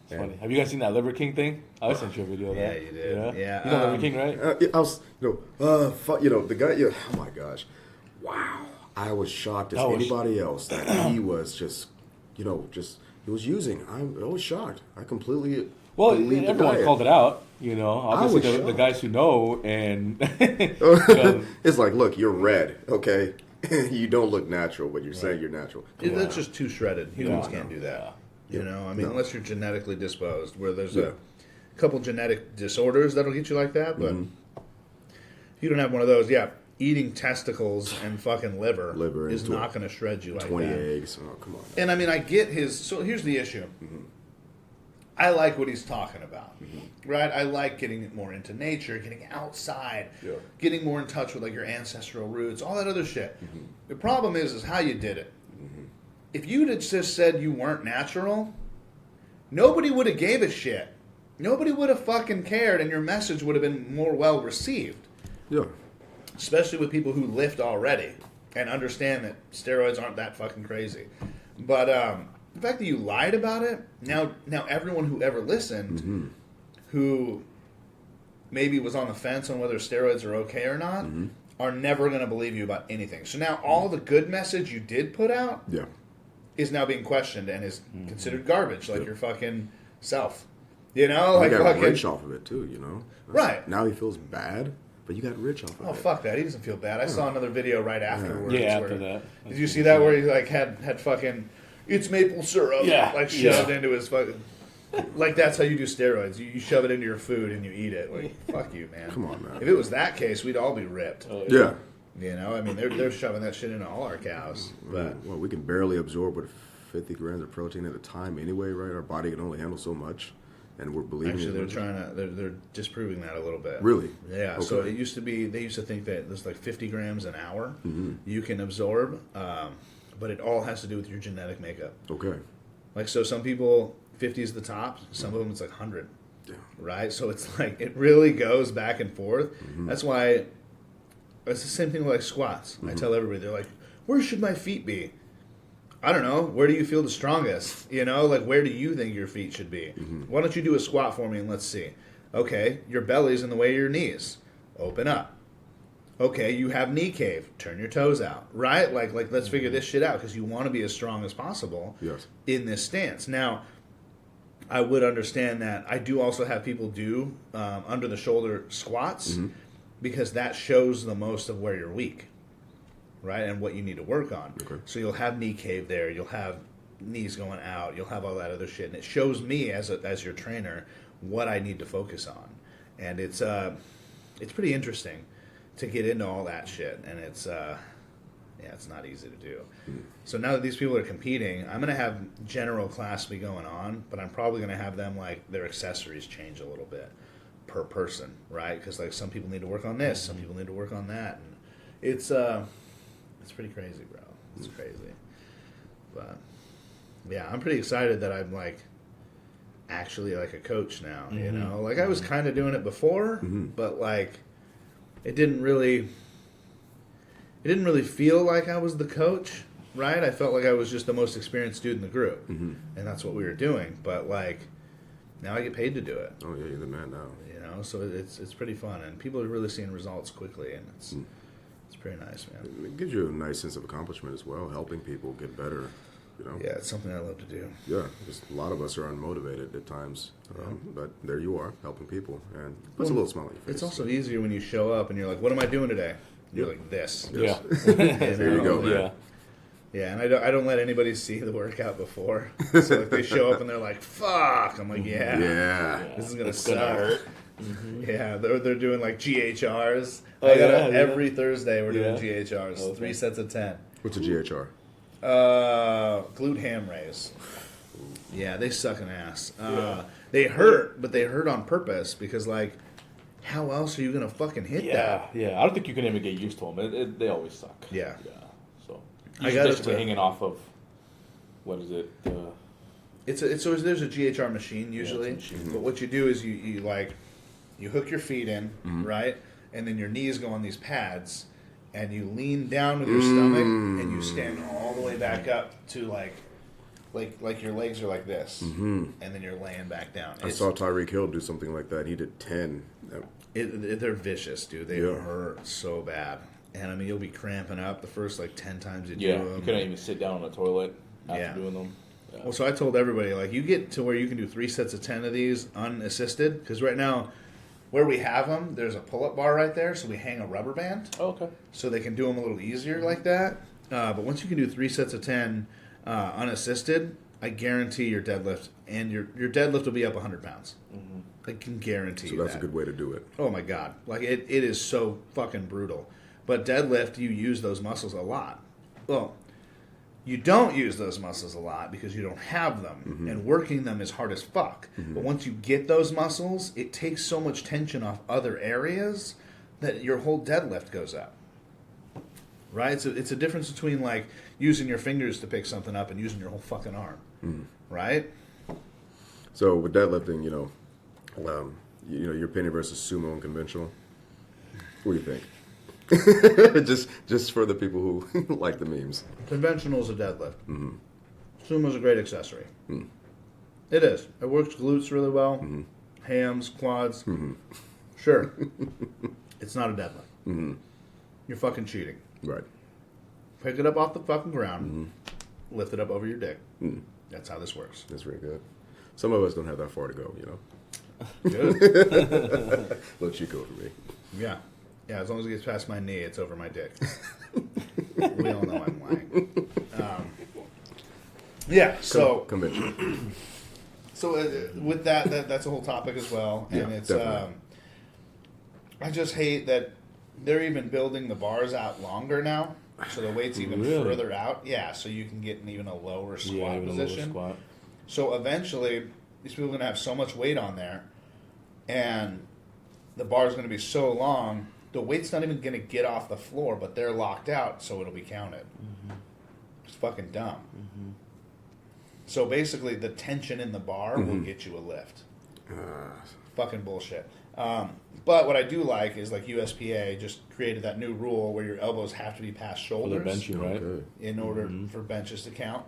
Speaker 2: It's funny. Have you guys seen that Liver King thing? I sent you a video of
Speaker 1: Yeah,
Speaker 2: that.
Speaker 1: you did. Yeah,
Speaker 2: You know Liver King, right?
Speaker 3: I was, the guy, oh my gosh. Wow. I was shocked as
Speaker 2: That was-
Speaker 3: anybody else that he was just, he was using. I was shocked. I completely
Speaker 2: Well,
Speaker 3: believed the
Speaker 2: everyone
Speaker 3: diet.
Speaker 2: called it out. You know, obviously
Speaker 3: was
Speaker 2: the
Speaker 3: shocked.
Speaker 2: guys who know and you know,
Speaker 3: It's like, look, you're red, okay? You don't look natural, but you're saying you're natural.
Speaker 1: That's just too shredded. Humans
Speaker 2: Yeah.
Speaker 1: can't do that.
Speaker 2: Yeah.
Speaker 1: You know, I mean,
Speaker 3: No.
Speaker 1: unless you're genetically disposed, where there's
Speaker 3: Yeah.
Speaker 1: a couple genetic disorders that'll get you like that, but
Speaker 3: Mm-hmm.
Speaker 1: if you don't have one of those, eating testicles and fucking liver is
Speaker 3: and
Speaker 1: not going to shred you like
Speaker 3: 20
Speaker 1: that.
Speaker 3: eggs. Oh, come on.
Speaker 1: And I mean, I get his. So here's the issue. I like what he's talking about, right? I like getting more into nature, getting outside, getting more in touch with like your ancestral roots, all that other shit. The problem is how you did it. If you'd have just said you weren't natural, nobody would have gave a shit. Nobody would have fucking cared, and your message would have been more well received.
Speaker 3: Yeah.
Speaker 1: Especially with people who lift already and understand that steroids aren't that fucking crazy. But the fact that you lied about it, now everyone who ever listened, who maybe was on the fence on whether steroids are okay or not, are never going to believe you about anything. So now all the good message you did put out
Speaker 3: Yeah.
Speaker 1: is now being questioned and is considered garbage, like your fucking self. You know,
Speaker 3: You
Speaker 1: like
Speaker 3: got
Speaker 1: fucking
Speaker 3: rich off of it, too, you know?
Speaker 1: Right.
Speaker 3: Now he feels bad, but you got rich off of
Speaker 1: Oh
Speaker 3: it.
Speaker 1: fuck that! He doesn't feel bad. I saw another video right afterwards.
Speaker 2: Yeah,
Speaker 1: where-
Speaker 2: after that.
Speaker 1: Did you see that where he like had fucking it's maple syrup
Speaker 2: Yeah,
Speaker 1: like shoved
Speaker 2: yeah.
Speaker 1: into his fucking like that's how you do steroids. You shove it into your food and you eat it. Like fuck you, man.
Speaker 3: Come on, man.
Speaker 1: If it was that case, we'd all be ripped.
Speaker 3: Yeah.
Speaker 1: You know, I mean they're shoving that shit into all our cows. But
Speaker 3: Well, we can barely absorb what 50 grams of protein at a time anyway, right? Our body can only handle so much, and we're believing
Speaker 1: actually,
Speaker 3: it.
Speaker 1: they're trying to they're disproving that a little bit.
Speaker 3: Really?
Speaker 1: Yeah. So
Speaker 3: Okay.
Speaker 1: it used to be they used to think that there's like 50 grams an hour
Speaker 3: Mm-hmm.
Speaker 1: you can absorb, but it all has to do with your genetic makeup.
Speaker 3: Okay.
Speaker 1: Like so, some people 50 is the top. Some of them it's like 100.
Speaker 3: Yeah.
Speaker 1: Right. So it's like it really goes back and forth. That's why it's the same thing with like squats. I tell everybody they're like, where should my feet be? I don't know. Where do you feel the strongest? You know, like where do you think your feet should be? Why don't you do a squat for me and let's see. Okay, your belly's in the way of your knees. Open up. Okay, you have knee cave. Turn your toes out. Right? Like let's figure this shit out because you want to be as strong as possible
Speaker 3: Yes.
Speaker 1: in this stance. Now, I would understand that. I do also have people do under the shoulder squats because that shows the most of where you're weak. Right, and what you need to work on.
Speaker 3: Okay.
Speaker 1: So you'll have knee cave there. You'll have knees going out. You'll have all that other shit, and it shows me as your trainer what I need to focus on. And it's pretty interesting to get into all that shit, and it's not easy to do. So now that these people are competing, I'm gonna have general class be going on, but I'm probably gonna have them like their accessories change a little bit per person, right? Because like some people need to work on this, some people need to work on that, and it's pretty crazy, bro. It's crazy. But yeah, I'm pretty excited that I'm like actually like a coach now, you know? Like I was kind of doing it before, but like it didn't really feel like I was the coach, right? I felt like I was just the most experienced dude in the group. And that's what we were doing, but like now I get paid to do it.
Speaker 3: Oh, yeah, you're the man now.
Speaker 1: You know, so it's pretty fun and people are really seeing results quickly and it's pretty nice, man.
Speaker 3: It gives you a nice sense of accomplishment as well, helping people get better, you know?
Speaker 1: Yeah, it's something I love to do.
Speaker 3: Yeah, just a lot of us are unmotivated at times, but there you are, helping people, and puts a little smile on your face.
Speaker 1: It's also easier when you show up and you're like, "What am I doing today?" You're like, "This."
Speaker 2: Yeah.
Speaker 3: There you go, man.
Speaker 2: Yeah.
Speaker 1: Yeah, and I don't let anybody see the workout before. So like they show up and they're like, "Fuck!" I'm like, "Yeah,
Speaker 3: Yeah.
Speaker 1: this is gonna
Speaker 2: It's
Speaker 1: suck."
Speaker 2: gonna hurt.
Speaker 1: Yeah, they're doing like GHRs.
Speaker 2: Oh,
Speaker 1: I gotta,
Speaker 2: yeah, yeah.
Speaker 1: every Thursday we're doing
Speaker 2: Yeah.
Speaker 1: GHRs,
Speaker 2: Okay.
Speaker 1: 3 sets of 10.
Speaker 3: What's a GHR?
Speaker 1: Glute ham raise. Yeah, they suck an ass. They hurt, but they hurt on purpose because like, how else are you gonna fucking hit that?
Speaker 2: Yeah. I don't think you can even get used to them. They always suck.
Speaker 1: Yeah.
Speaker 2: Yeah. So
Speaker 1: I
Speaker 2: you're
Speaker 1: got
Speaker 2: basically
Speaker 1: it.
Speaker 2: hanging off of what is it?
Speaker 1: So there's a GHR machine usually,
Speaker 2: it's a machine.
Speaker 1: but what you do is you hook your feet in,
Speaker 2: Mm-hmm.
Speaker 1: right, and then your knees go on these pads, and you lean down with your stomach, and you stand all the way back up to like your legs are like this, and then you're laying back down.
Speaker 3: I saw Tyreek Hill do something like that. He did 10.
Speaker 1: They're vicious, dude. They
Speaker 3: Yeah.
Speaker 1: hurt so bad. And I mean, you'll be cramping up the first like 10 times you do
Speaker 2: Yeah,
Speaker 1: them.
Speaker 2: you couldn't even sit down on the toilet after
Speaker 1: Yeah.
Speaker 2: doing them. Yeah.
Speaker 1: Well, so I told everybody, like, you get to where you can do 3 sets of 10 of these unassisted, because right now, where we have them, there's a pull-up bar right there, so we hang a rubber band,
Speaker 2: Oh, okay.
Speaker 1: so they can do them a little easier like that. But once you can do 3 sets of 10 unassisted, I guarantee your deadlift, and your deadlift will be up 100 pounds. I can guarantee you
Speaker 3: So that's
Speaker 1: that.
Speaker 3: a good way to do it.
Speaker 1: Oh my God. Like, it is so fucking brutal. But deadlift, you use those muscles a lot. Well, you don't use those muscles a lot because you don't have them. And working them is hard as fuck. But once you get those muscles, it takes so much tension off other areas that your whole deadlift goes up. Right? So it's a difference between, like, using your fingers to pick something up and using your whole fucking arm. Right?
Speaker 3: So with deadlifting, your opinion versus sumo and conventional. What do you think? just for the people who like the memes.
Speaker 1: Conventional is a deadlift. Sumo's a great accessory. It is. It works glutes really well. Hams, quads. Sure. It's not a deadlift. You're fucking cheating.
Speaker 3: Right.
Speaker 1: Pick it up off the fucking ground. Lift it up over your dick. That's how this works.
Speaker 3: That's very good. Some of us don't have that far to go,
Speaker 1: Good.
Speaker 3: Little Chico for me.
Speaker 1: Yeah. Yeah, as long as it gets past my knee, it's over my dick. We all know I'm lying. Yeah, so...
Speaker 3: Conventional.
Speaker 1: So with that's a whole topic as well, and
Speaker 3: Yeah,
Speaker 1: it's
Speaker 3: definitely.
Speaker 1: I just hate that they're even building the bars out longer now, so the weight's even
Speaker 2: Really?
Speaker 1: further out. Yeah, so you can get in even a lower squat
Speaker 2: Yeah, even a lower
Speaker 1: position.
Speaker 2: squat.
Speaker 1: So eventually, these people are going to have so much weight on there, and the bar's going to be so long, the weight's not even going to get off the floor, but they're locked out, so it'll be counted. It's fucking dumb. So basically, the tension in the bar will get you a lift. Fucking bullshit. But what I do like is, like, USPA just created that new rule where your elbows have to be past
Speaker 2: For
Speaker 1: shoulders
Speaker 2: the bench, right?
Speaker 3: Okay.
Speaker 1: in order for benches to count.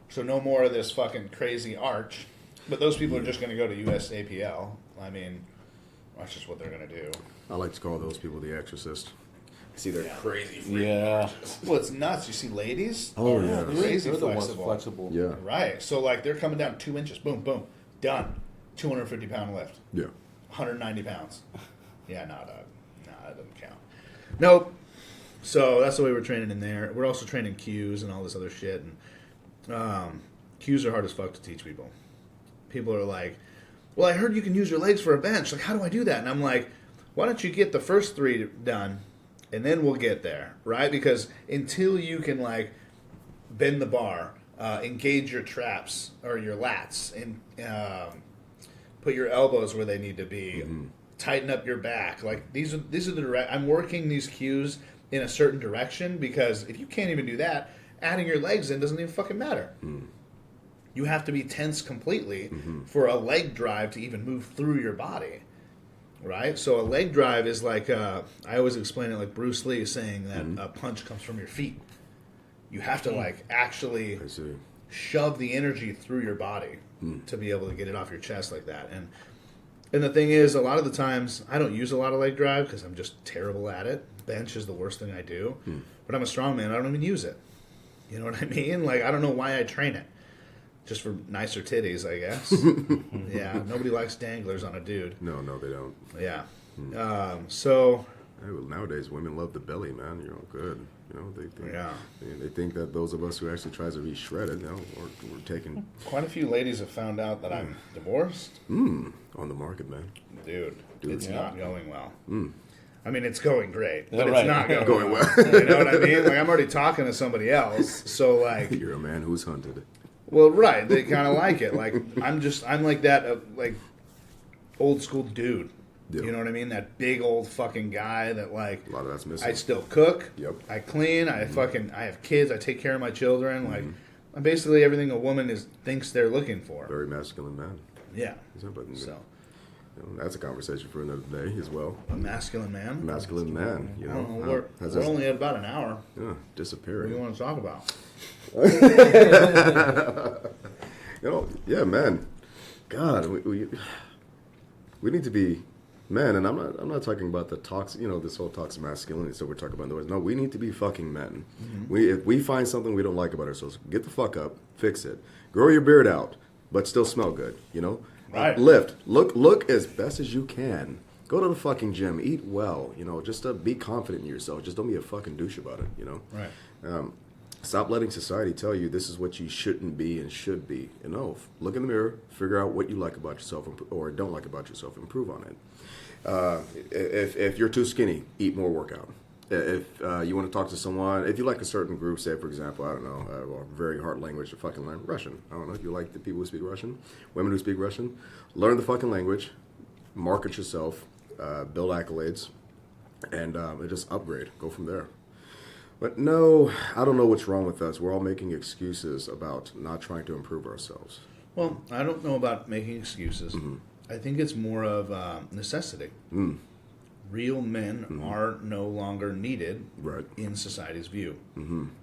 Speaker 1: So no more of this fucking crazy arch. But those people are just going to go to USAPL. I mean, that's just what they're going to do.
Speaker 3: I like to call those people the exorcist. See, they're crazy.
Speaker 2: Yeah.
Speaker 1: Well, it's nuts. You see ladies?
Speaker 3: Oh,
Speaker 1: are
Speaker 3: yeah.
Speaker 1: Crazy
Speaker 2: They're the ones
Speaker 1: flexible.
Speaker 2: flexible.
Speaker 3: Yeah.
Speaker 1: Right. So, like, they're coming down 2 inches. Boom, boom. Done. 250-pound lift.
Speaker 3: Yeah.
Speaker 1: 190 pounds. Yeah, no, dog. No, that doesn't count. Nope. So that's the way we're training in there. We're also training cues and all this other shit. And cues are hard as fuck to teach people. People are like, well, I heard you can use your legs for a bench. Like, how do I do that? And I'm like, why don't you get the first 3 done, and then we'll get there, right? Because until you can, like, bend the bar, engage your traps or your lats, and put your elbows where they need to be, tighten up your back. Like, these are the I'm working these cues in a certain direction, because if you can't even do that, adding your legs in doesn't even fucking matter. You have to be tense completely for a leg drive to even move through your body, right? So a leg drive is like, I always explain it like Bruce Lee saying that a punch comes from your feet. You have to, like, actually
Speaker 3: I see.
Speaker 1: shove the energy through your body to be able to get it off your chest like that. And the thing is, a lot of the times, I don't use a lot of leg drive because I'm just terrible at it. Bench is the worst thing I do. But I'm a strong man. I don't even use it. You know what I mean? Like, I don't know why I train it. Just for nicer titties, I guess. Yeah, nobody likes danglers on a dude.
Speaker 3: No, they don't.
Speaker 1: Yeah. So...
Speaker 3: Hey, well, nowadays, women love the belly, man. You're all good.
Speaker 1: Yeah.
Speaker 3: They think that those of us who actually tries to be shredded, we're taking
Speaker 1: Quite a few ladies have found out that I'm divorced.
Speaker 3: on the market, man.
Speaker 1: Dude, it's
Speaker 2: yeah.
Speaker 1: not going well. I mean, it's going great, but
Speaker 2: Yeah,
Speaker 1: it's
Speaker 2: right.
Speaker 1: not going,
Speaker 3: Going well.
Speaker 1: You know what I mean? Like, I'm already talking to somebody else, so, like,
Speaker 3: You're a man who's hunted.
Speaker 1: well, right, they kind of like it. Like, I'm like that, like, old school dude.
Speaker 3: Yeah.
Speaker 1: You know what I mean? That big old fucking guy that, like,
Speaker 3: A lot of that's missing.
Speaker 1: I still cook.
Speaker 3: Yep.
Speaker 1: I clean. I have kids. I take care of my children. Like, I'm basically everything a woman thinks they're looking for.
Speaker 3: Very masculine man.
Speaker 1: Yeah.
Speaker 3: But,
Speaker 1: So,
Speaker 3: that's a conversation for another day as well.
Speaker 1: a masculine man.
Speaker 3: Masculine man,
Speaker 1: I don't know, we're
Speaker 3: has this-
Speaker 1: only at about an hour.
Speaker 3: yeah,
Speaker 1: What
Speaker 3: disappearing.
Speaker 1: do you want to talk about?
Speaker 3: Yeah, man. God, we need to be Man, and I'm not talking about the toxic, this whole toxic masculinity stuff we're talking about in the words. No, we need to be fucking men. If we find something we don't like about ourselves, get the fuck up, fix it, grow your beard out, but still smell good.
Speaker 1: Right.
Speaker 3: Lift, look as best as you can. Go to the fucking gym, eat well. Just be confident in yourself. Just don't be a fucking douche about it.
Speaker 1: Right.
Speaker 3: Stop letting society tell you this is what you shouldn't be and should be. Look in the mirror, figure out what you like about yourself or don't like about yourself, improve on it. If you're too skinny, eat more workout. If you want to talk to someone, if you like a certain group, say for example, I don't know, a very hard language to fucking learn, Russian. I don't know if you like the people who speak Russian, women who speak Russian, learn the fucking language, market yourself, build accolades, and just upgrade. Go from there. But no, I don't know what's wrong with us. We're all making excuses about not trying to improve ourselves.
Speaker 1: Well, I don't know about making excuses. I think it's more of necessity. Real men are no longer needed in society's view.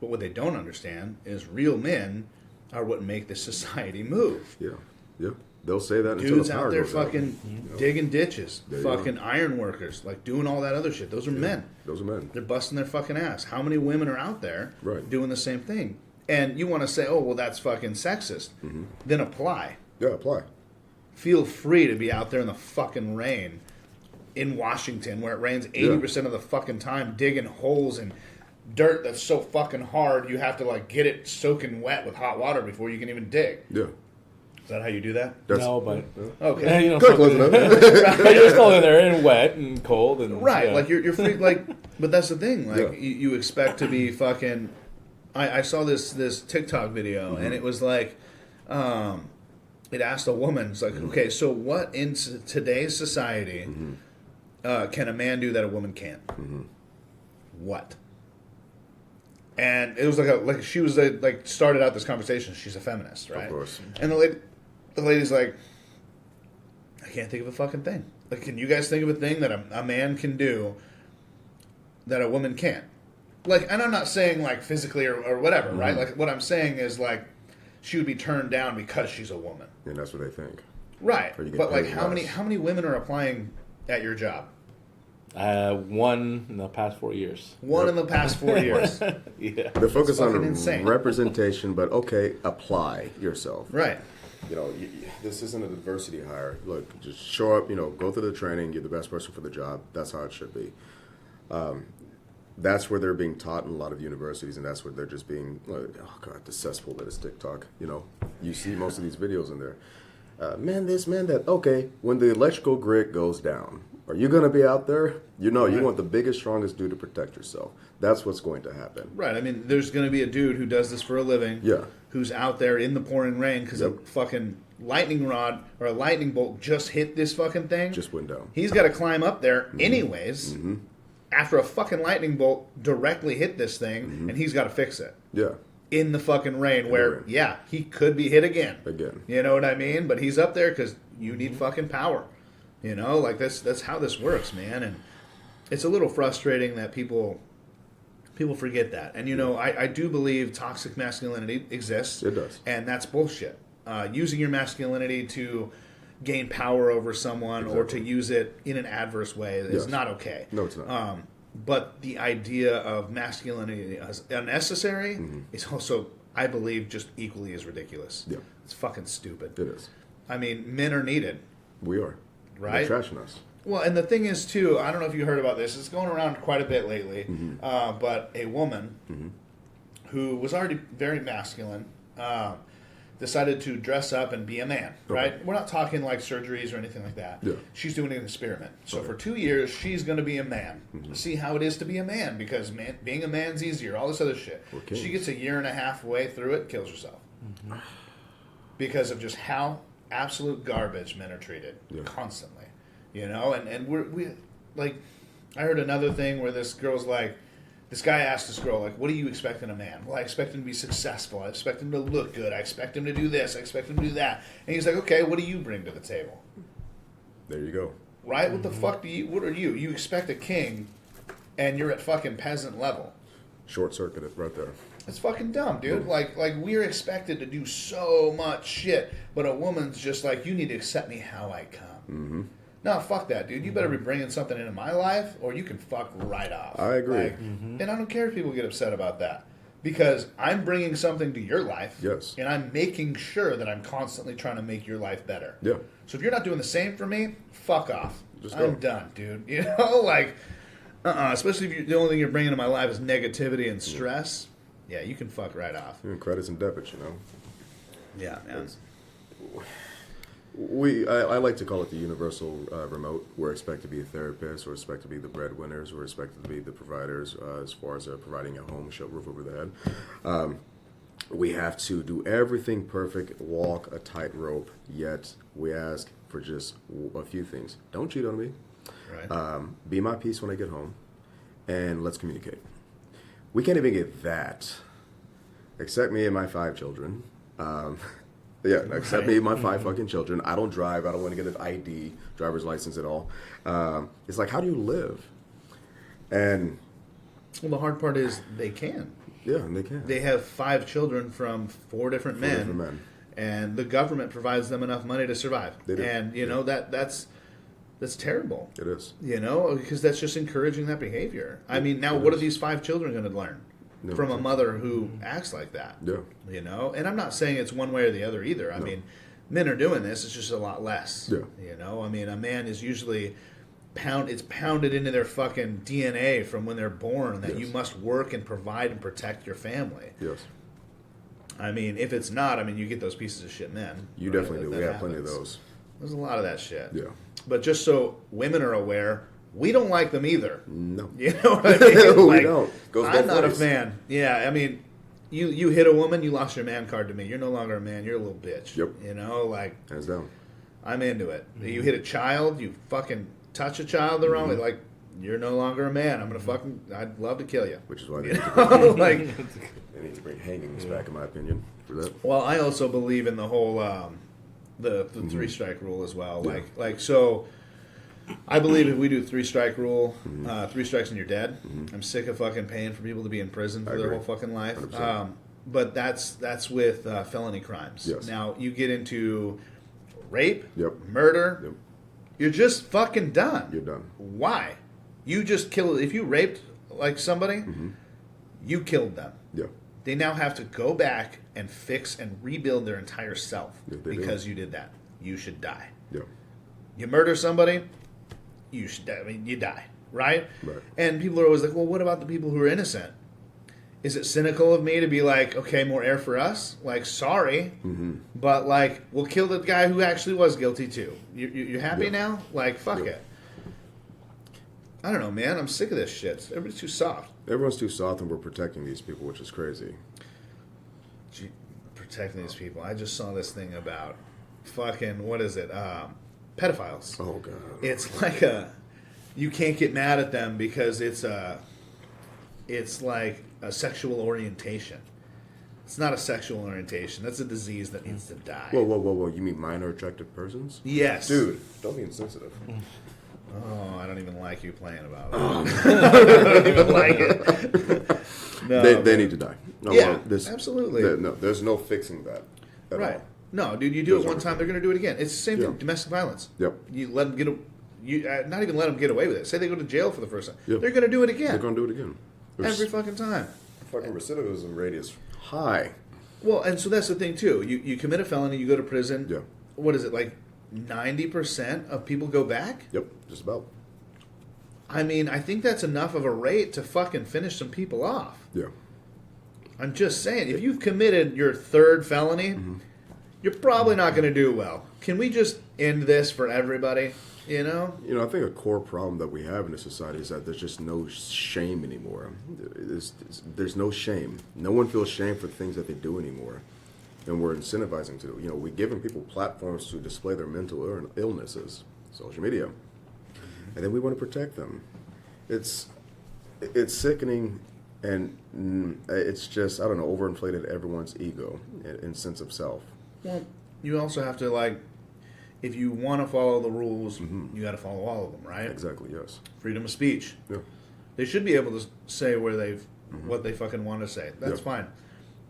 Speaker 1: But what they don't understand is real men are what make the society move.
Speaker 3: Yeah. They'll say that
Speaker 1: dudes
Speaker 3: until the power
Speaker 1: out there
Speaker 3: goes out.
Speaker 1: fucking digging ditches, fucking iron workers, like doing all that other shit. Those are men.
Speaker 3: Those are men.
Speaker 1: They're busting their fucking ass. How many women are out there
Speaker 3: Right.
Speaker 1: doing the same thing? And you want to say, oh, well, that's fucking sexist. Then apply.
Speaker 3: Yeah, apply.
Speaker 1: Feel free to be out there in the fucking rain in Washington where it rains 80% of the fucking time, digging holes in dirt that's so fucking hard you have to like get it soaking wet with hot water before you can even dig.
Speaker 3: Yeah.
Speaker 1: Is that how you do that?
Speaker 2: No, but
Speaker 1: Okay.
Speaker 3: Good, close enough.
Speaker 2: you're still in there and wet and cold and
Speaker 1: Right, like you're free, like, but that's the thing. Like you expect to be fucking. I saw this TikTok video and it was like, it asked a woman, it's like, okay, so what in today's society can a man do that a woman can't? What? And it was like she was like started out this conversation. She's a feminist, right?
Speaker 3: Of course.
Speaker 1: And the lady's like, I can't think of a fucking thing. Like, can you guys think of a thing that a man can do that a woman can't? Like, and I'm not saying like physically or whatever, right? Like, what I'm saying is like, she would be turned down because she's a woman,
Speaker 3: And that's what they think.
Speaker 1: right?
Speaker 3: Or you get
Speaker 1: But like,
Speaker 3: paid
Speaker 1: how
Speaker 3: less.
Speaker 1: many women are applying at your job?
Speaker 2: one in the past 4 years.
Speaker 1: One in the past 4 years,
Speaker 2: Yeah.
Speaker 3: They're focused on
Speaker 1: fucking insane.
Speaker 3: representation, but okay, apply yourself.
Speaker 1: right?
Speaker 3: This isn't a diversity hire. Look, just show up, go through the training, you're the best person for the job. That's how it should be. That's where they're being taught in a lot of universities, and that's where they're just being, oh God, the cesspool that is TikTok. You see most of these videos in there. Man this, man that. Okay, when the electrical grid goes down, are you going to be out there? You want the biggest, strongest dude to protect yourself. That's what's going to happen.
Speaker 1: Right. I mean, there's going to be a dude who does this for a living.
Speaker 3: Yeah.
Speaker 1: Who's out there in the pouring rain because a fucking lightning rod or a lightning bolt just hit this fucking thing.
Speaker 3: Just went down.
Speaker 1: He's got to climb up there anyways. After a fucking lightning bolt directly hit this thing, and he's got to fix it.
Speaker 3: Yeah.
Speaker 1: In the fucking rain, where,
Speaker 3: rain.
Speaker 1: yeah, he could be hit again.
Speaker 3: Again.
Speaker 1: You know what I mean? But he's up there because you need fucking power. Like that's how this works, man. And it's a little frustrating that people forget that. And, I do believe toxic masculinity exists.
Speaker 3: It does.
Speaker 1: And that's bullshit. Using your masculinity to gain power over someone or to use it in an adverse way is not okay.
Speaker 3: No, it's not.
Speaker 1: But the idea of masculinity as unnecessary is also, I believe, just equally as ridiculous.
Speaker 3: Yeah.
Speaker 1: It's fucking stupid.
Speaker 3: It is.
Speaker 1: I mean, men are needed.
Speaker 3: We are.
Speaker 1: Right?
Speaker 3: They're trashing us.
Speaker 1: Well, and the thing is, too, I don't know if you heard about this. It's going around quite a bit lately. But a woman who was already very masculine decided to dress up and be a man, right? We're not talking like surgeries or anything like that.
Speaker 3: Yeah.
Speaker 1: She's doing an experiment. So for 2 years, she's going to be a man. See how it is to be a man, because being a man's easier, all this other shit.
Speaker 3: Okay.
Speaker 1: She gets a year and a half way through it, kills herself. Because of just how absolute garbage men are treated constantly. And we like, I heard another thing where this girl's like, this guy asked this girl, like, what do you expect in a man? Well, I expect him to be successful. I expect him to look good. I expect him to do this. I expect him to do that. And he's like, okay, what do you bring to the table?
Speaker 3: There you go.
Speaker 1: Right? What the fuck what are you? You expect a king, and you're at fucking peasant level.
Speaker 3: Short circuited right there.
Speaker 1: It's fucking dumb, dude. Like we're expected to do so much shit, but a woman's just like, you need to accept me how I come. No, fuck that, dude. You better be bringing something into my life, or you can fuck right off.
Speaker 3: I agree.
Speaker 1: Like, and I don't care if people get upset about that. Because I'm bringing something to your life.
Speaker 3: Yes.
Speaker 1: And I'm making sure that I'm constantly trying to make your life better.
Speaker 3: Yeah.
Speaker 1: So if you're not doing the same for me, fuck off.
Speaker 3: Just go.
Speaker 1: I'm done, dude. You know, like, especially if the only thing you're bringing to my life is negativity and stress. Yeah, you can fuck right off.
Speaker 3: Credits and debits,
Speaker 1: Yeah, man.
Speaker 3: I like to call it the universal remote. We're expected to be a therapist, we're expected to be the breadwinners, we're expected to be the providers as far as providing a home, roof over the head. We have to do everything perfect, walk a tightrope, yet we ask for just a few things. Don't cheat on me.
Speaker 1: Right.
Speaker 3: Be my peace when I get home, and let's communicate. We can't even get that. Accept me and my 5 children. Yeah, except me and my 5 fucking children. I don't drive. I don't want to get an ID, driver's license at all. It's like, how do you live? And
Speaker 1: Well, the hard part is they can.
Speaker 3: yeah, and they can.
Speaker 1: They have 5 children from 4 different men.
Speaker 3: different men.
Speaker 1: And the government provides them enough money to survive.
Speaker 3: They do.
Speaker 1: And, you know, that's terrible.
Speaker 3: It is.
Speaker 1: You know, because that's just encouraging that behavior. I mean, now what are these 5 children going to learn
Speaker 3: No,
Speaker 1: from a
Speaker 3: exactly.
Speaker 1: mother who acts like that?
Speaker 3: Yeah.
Speaker 1: You know, and I'm not saying it's one way or the other either. I mean, men are doing this; it's just a lot less.
Speaker 3: Yeah.
Speaker 1: You know, I mean, a man is usually it's pounded into their fucking DNA from when they're born that you
Speaker 3: Yes.
Speaker 1: must work and provide and protect your family.
Speaker 3: Yes.
Speaker 1: I mean, if it's not, I mean, you get those pieces of shit men.
Speaker 3: You
Speaker 1: right?
Speaker 3: definitely do.
Speaker 1: That
Speaker 3: We have plenty of
Speaker 1: happens.
Speaker 3: those.
Speaker 1: There's a lot of that shit.
Speaker 3: Yeah.
Speaker 1: But just so women are aware, we don't like them either.
Speaker 3: No.
Speaker 1: You know what I mean?
Speaker 3: We
Speaker 1: Like,
Speaker 3: don't. Goes
Speaker 1: I'm
Speaker 3: both
Speaker 1: not a
Speaker 3: ways.
Speaker 1: fan. Yeah, I mean, you hit a woman, you lost your man card to me. You're no longer a man. You're a little bitch.
Speaker 3: Yep.
Speaker 1: You know, like,
Speaker 3: Hands down.
Speaker 1: I'm into it. You hit a child, you fucking touch a child the wrong way, like, you're no longer a man. I'm going to fucking, I'd love to kill you.
Speaker 3: Which is why
Speaker 1: You know? Like,
Speaker 3: they need to bring hangings back, in my opinion, for that.
Speaker 1: well, I also believe in the whole the 3-strike rule as well. Like so, I believe if we do 3-strike rule, 3 strikes and you're dead. I'm sick of fucking paying for people to be in prison for
Speaker 3: I
Speaker 1: their
Speaker 3: agree.
Speaker 1: whole fucking life.
Speaker 3: 100%.
Speaker 1: But that's with felony crimes.
Speaker 3: Yes.
Speaker 1: Now you get into rape,
Speaker 3: Yep.
Speaker 1: murder,
Speaker 3: Yep.
Speaker 1: you're just fucking done.
Speaker 3: You're done.
Speaker 1: Why? You just killed. If you raped like somebody, you killed them.
Speaker 3: Yeah.
Speaker 1: They now have to go back and fix and rebuild their entire self
Speaker 3: Yeah, they do.
Speaker 1: because you did that. You should die.
Speaker 3: Yeah.
Speaker 1: You murder somebody, you should die. I mean, you die, right?
Speaker 3: Right.
Speaker 1: And people are always like, well, what about the people who are innocent? Is it cynical of me to be like, okay, more air for us? Like, sorry, but like, we'll kill the guy who actually was guilty too. You happy
Speaker 3: Yeah.
Speaker 1: now? Like, fuck
Speaker 3: Yeah.
Speaker 1: it. I don't know, man. I'm sick of this shit. Everybody's too soft.
Speaker 3: Everyone's too soft, and we're protecting these people, which is crazy.
Speaker 1: Gee, protecting these people. I just saw this thing about fucking, what is it? Pedophiles.
Speaker 3: Oh God.
Speaker 1: It's like you can't get mad at them because it's like a sexual orientation. It's not a sexual orientation. That's a disease that needs to die.
Speaker 3: Whoa. You mean minor attractive persons?
Speaker 1: Yes.
Speaker 3: Dude, don't be insensitive.
Speaker 1: Oh, I don't even like you playing about it. I don't even like it. No,
Speaker 3: They need to die. No,
Speaker 1: Yeah,
Speaker 3: this-
Speaker 1: absolutely.
Speaker 3: No, there's no fixing that. At
Speaker 1: right.
Speaker 3: all.
Speaker 1: No, dude, you do
Speaker 3: Those
Speaker 1: it one
Speaker 3: are-
Speaker 1: time, they're going to do it again. It's the same
Speaker 3: Yeah.
Speaker 1: thing. Domestic violence.
Speaker 3: Yep.
Speaker 1: You let them not even let them get away with it. Say they go to jail for the first time.
Speaker 3: Yep.
Speaker 1: They're going to do it
Speaker 3: They're
Speaker 1: again.
Speaker 3: gonna do it again. There's
Speaker 1: Every fucking time.
Speaker 3: fucking recidivism rate is high.
Speaker 1: Well, and so that's the thing too. You commit a felony, you go to prison.
Speaker 3: Yeah.
Speaker 1: What is it, like 90% of people go back?
Speaker 3: Yep. Just about.
Speaker 1: I mean, I think that's enough of a rate to fucking finish some people off.
Speaker 3: Yeah.
Speaker 1: I'm just saying, if you've committed your 3rd felony, you're probably not going to do well. Can we just end this for everybody? You know?
Speaker 3: You know, I think a core problem that we have in this society is that there's just no shame anymore. There's no shame. No one feels shame for the things that they do anymore. And we're incentivizing to. You know, we're giving people platforms to display their mental illnesses, social media. And then we want to protect them. It's sickening, and it's just, I don't know, overinflated everyone's ego and sense of self.
Speaker 1: Well, you also have to, like, if you want to follow the rules, you got to follow all of them, right?
Speaker 3: Exactly, yes.
Speaker 1: Freedom of speech.
Speaker 3: Yeah.
Speaker 1: They should be able to say what they fucking want to say. That's
Speaker 3: Yeah.
Speaker 1: fine.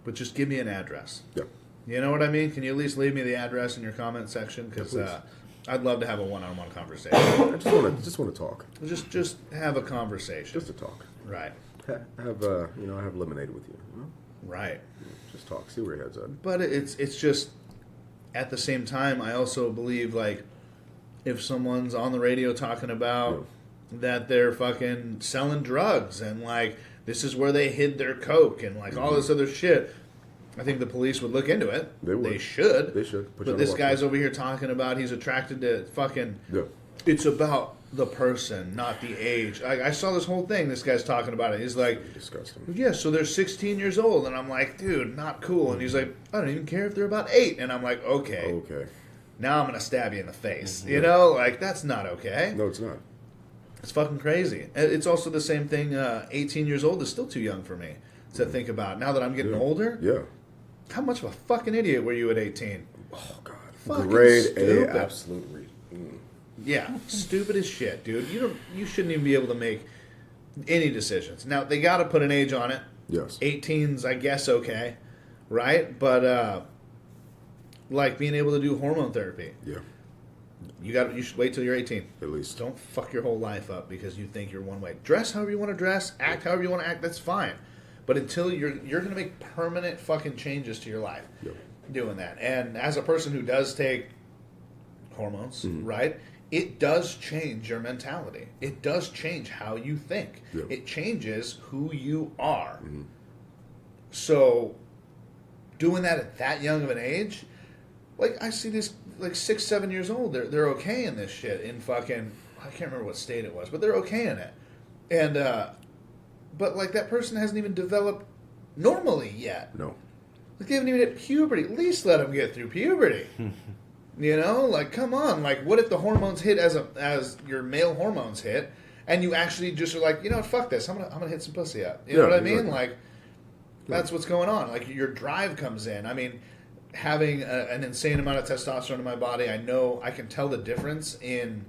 Speaker 1: But just give me an address.
Speaker 3: Yeah.
Speaker 1: You know what I mean? Can you at least leave me the address in your comment section? Because
Speaker 3: Yeah, please.
Speaker 1: I'd love to have a one-on-one conversation.
Speaker 3: I just want to talk.
Speaker 1: Just have a conversation.
Speaker 3: Just to talk.
Speaker 1: Right.
Speaker 3: Have I have lemonade with you. You know?
Speaker 1: Right.
Speaker 3: Just talk. See where your head's at.
Speaker 1: But it's just at the same time, I also believe like if someone's on the radio talking about that they're fucking selling drugs and like this is where they hid their coke and like all this other shit, I think the police would look into it.
Speaker 3: They would.
Speaker 1: They should.
Speaker 3: They should.
Speaker 1: But this guy's over here talking about he's attracted to fucking.
Speaker 3: Yeah.
Speaker 1: It's about the person, not the age. I saw this whole thing. This guy's talking about it. He's like,
Speaker 3: disgusting.
Speaker 1: yeah, so they're 16 years old. And I'm like, dude, not cool. And he's like, I don't even care if they're about 8. And I'm like, okay.
Speaker 3: Okay.
Speaker 1: Now I'm going to stab you in the face. You know? Like, that's not okay.
Speaker 3: No, it's not.
Speaker 1: It's fucking crazy. It's also the same thing. 18 years old is still too young for me to think about. Now that I'm getting older, how much of a fucking idiot were you at 18?
Speaker 3: Oh, God.
Speaker 1: Fucking
Speaker 3: Grade
Speaker 1: stupid.
Speaker 3: A, absolutely.
Speaker 1: Yeah, stupid as shit, dude. You shouldn't even be able to make any decisions. Now, they got to put an age on it.
Speaker 3: Yes.
Speaker 1: 18's, I guess, okay, right? But, like, being able to do hormone therapy.
Speaker 3: Yeah.
Speaker 1: You should wait till you're 18.
Speaker 3: At least.
Speaker 1: Don't fuck your whole life up because you think you're one way. Dress however you want to dress, act however you want to act, that's fine. But until you're going to make permanent fucking changes to your life doing that. And as a person who does take hormones, right? It does change your mentality. It does change how you think.
Speaker 3: Yeah.
Speaker 1: It changes who you are. So, doing that at that young of an age, like I see this, like 6, 7 years old, they're okay in this shit in fucking, I can't remember what state it was, but they're okay in it. And, but like that person hasn't even developed normally yet.
Speaker 3: No.
Speaker 1: Like they haven't even hit puberty. At least let them get through puberty. You know, like come on. Like, what if the hormones hit as your male hormones hit, and you actually just are like, you know what, fuck this. I'm gonna hit some pussy up. You know what I mean? Like, that's what's going on. Like your drive comes in. I mean, having an insane amount of testosterone in my body, I know I can tell the difference in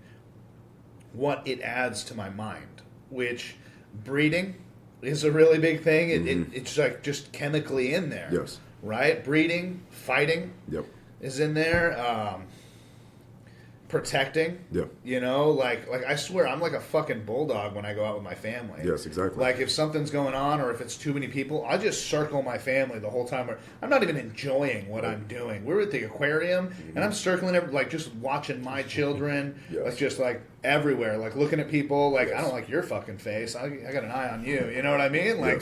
Speaker 1: what it adds to my mind. Which breeding is a really big thing. It's like just chemically in there.
Speaker 3: Yes.
Speaker 1: Right? Breeding, fighting.
Speaker 3: Yep.
Speaker 1: Is in there, protecting.
Speaker 3: Yeah.
Speaker 1: You know, like I swear, I'm like a fucking bulldog when I go out with my family.
Speaker 3: Yes, exactly.
Speaker 1: Like if something's going on or if it's too many people, I just circle my family the whole time. I'm not even enjoying what I'm doing. We're at the aquarium and I'm circling like just watching my children, like just like everywhere, like looking at people. Like I don't like your fucking face. I got an eye on you. You know what I mean? Like.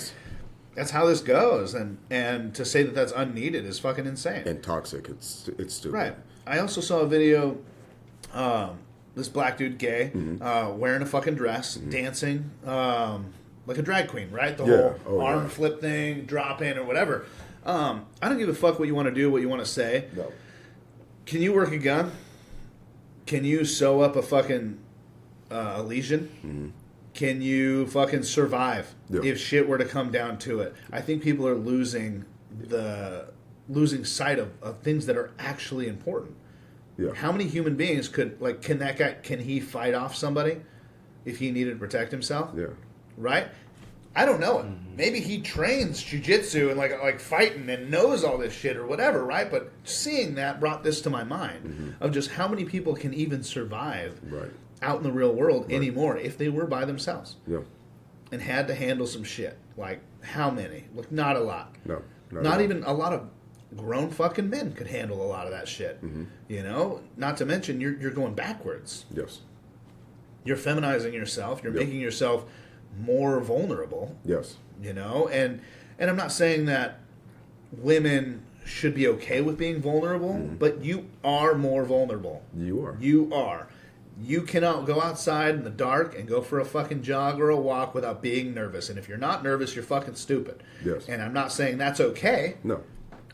Speaker 1: That's how this goes, and to say that that's unneeded is fucking insane.
Speaker 3: And toxic. It's stupid.
Speaker 1: Right. I also saw a video, this black dude, gay, wearing a fucking dress, dancing like a drag queen, right? The whole arm flip thing, drop in or whatever. I don't give a fuck what you want to do, what you want to say.
Speaker 3: No.
Speaker 1: Can you work a gun? Can you sew up a fucking a lesion? Can you fucking survive if shit were to come down to it? I think people are losing sight of things that are actually important.
Speaker 3: Yeah.
Speaker 1: How many human beings can that guy, can he fight off somebody if he needed to protect himself?
Speaker 3: Yeah.
Speaker 1: Right? I don't know it. Maybe he trains jiu-jitsu and like fighting and knows all this shit or whatever, right? But seeing that brought this to my mind of just how many people can even survive out in the real world anymore if they were by themselves.
Speaker 3: Yeah.
Speaker 1: And had to handle some shit. Like, how many? Like, not a lot.
Speaker 3: No.
Speaker 1: Not even a lot of grown fucking men could handle a lot of that shit. You know? Not to mention, you're going backwards.
Speaker 3: Yes.
Speaker 1: You're feminizing yourself. You're making yourself more vulnerable.
Speaker 3: Yes.
Speaker 1: You know? And I'm not saying that women should be okay with being vulnerable, but you are more vulnerable.
Speaker 3: You are.
Speaker 1: You are. You cannot go outside in the dark and go for a fucking jog or a walk without being nervous. And if you're not nervous, you're fucking stupid.
Speaker 3: Yes.
Speaker 1: And I'm not saying that's okay.
Speaker 3: No.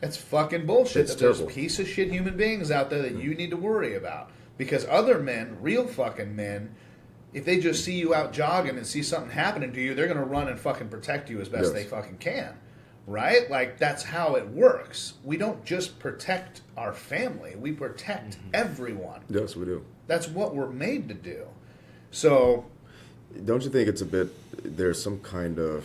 Speaker 1: That's fucking bullshit.
Speaker 3: It's
Speaker 1: There's
Speaker 3: terrible.
Speaker 1: piece of shit human beings out there that you need to worry about. Because other men, real fucking men, if they just see you out jogging and see something happening to you, they're going to run and fucking protect you as best they fucking can. Right? Like, that's how it works. We don't just protect our family. We protect everyone.
Speaker 3: Yes, we do.
Speaker 1: That's what we're made to do. So,
Speaker 3: don't you think it's a bit? There's some kind of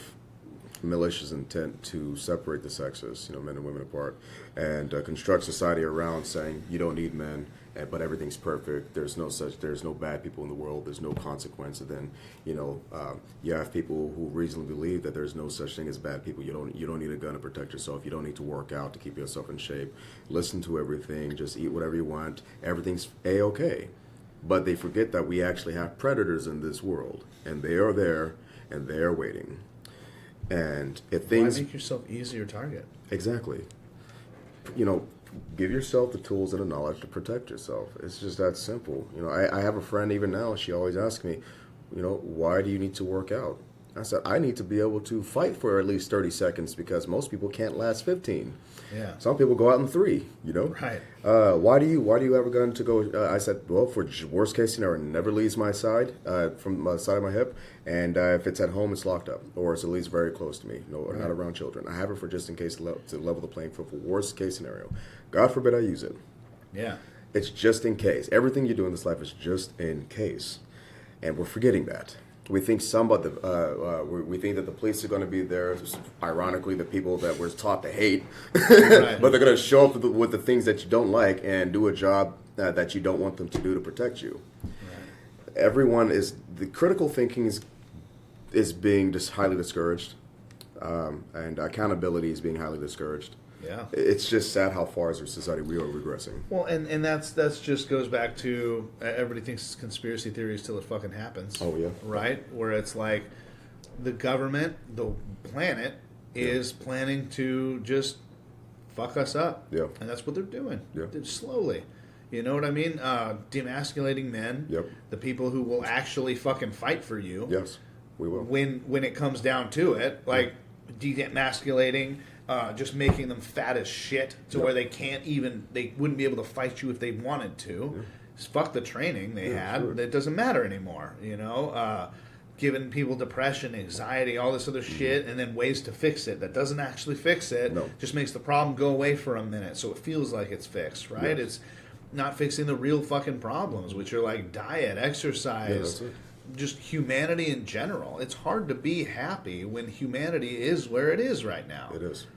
Speaker 3: malicious intent to separate the sexes, men and women apart, and construct society around saying you don't need men, but everything's perfect. There's no bad people in the world. There's no consequence. And then, you have people who reasonably believe that there's no such thing as bad people. You don't need a gun to protect yourself. You don't need to work out to keep yourself in shape. Listen to everything. Just eat whatever you want. Everything's A-okay. But they forget that we actually have predators in this world, and they are there, and they are waiting. And if things...
Speaker 1: Why make yourself easier target?
Speaker 3: Exactly. Give yourself the tools and the knowledge to protect yourself. It's just that simple. I have a friend even now, she always asks me, why do you need to work out? I said, I need to be able to fight for at least 30 seconds because most people can't last 15.
Speaker 1: Yeah.
Speaker 3: Some people go out in 3,
Speaker 1: Right.
Speaker 3: Why do you ever going to go? I said, well, for worst case scenario, never leaves my side, from the side of my hip. And if it's at home, it's locked up, or it's at least very close to me, or not around children. I have it for just in case to level the playing field for worst case scenario. God forbid I use it.
Speaker 1: Yeah.
Speaker 3: It's just in case. Everything you do in this life is just in case. And we're forgetting that. We think we think that the police are going to be there. Ironically, the people that we're taught to hate,
Speaker 1: Right.
Speaker 3: but they're going to show up with the things that you don't like and do a job that you don't want them to do to protect you. Right. Everyone the critical thinking is being just highly discouraged, and accountability is being highly discouraged.
Speaker 1: Yeah.
Speaker 3: It's just sad how far as a society we are regressing.
Speaker 1: Well, and that's just goes back to everybody thinks it's conspiracy theories till it fucking happens.
Speaker 3: Oh, yeah.
Speaker 1: Right? Where it's like the government, the planet, is planning to just fuck us up.
Speaker 3: Yeah.
Speaker 1: And that's what they're doing.
Speaker 3: Yeah.
Speaker 1: They're slowly. You know what I mean? Demasculating men.
Speaker 3: Yep.
Speaker 1: The people who will actually fucking fight for you.
Speaker 3: Yes, we will.
Speaker 1: When it comes down to it, like demasculating, just making them fat as shit to where they wouldn't be able to fight you if they wanted to. Yeah. Just fuck the training they had. Sure. It doesn't matter anymore, giving people depression, anxiety, all this other shit, and then ways to fix it. That doesn't actually fix it.
Speaker 3: No.
Speaker 1: Just makes the problem go away for a minute so it feels like it's fixed, right? Yes. It's not fixing the real fucking problems, which are like diet, exercise, just humanity in general. It's hard to be happy when humanity is where it is right now.
Speaker 3: It is.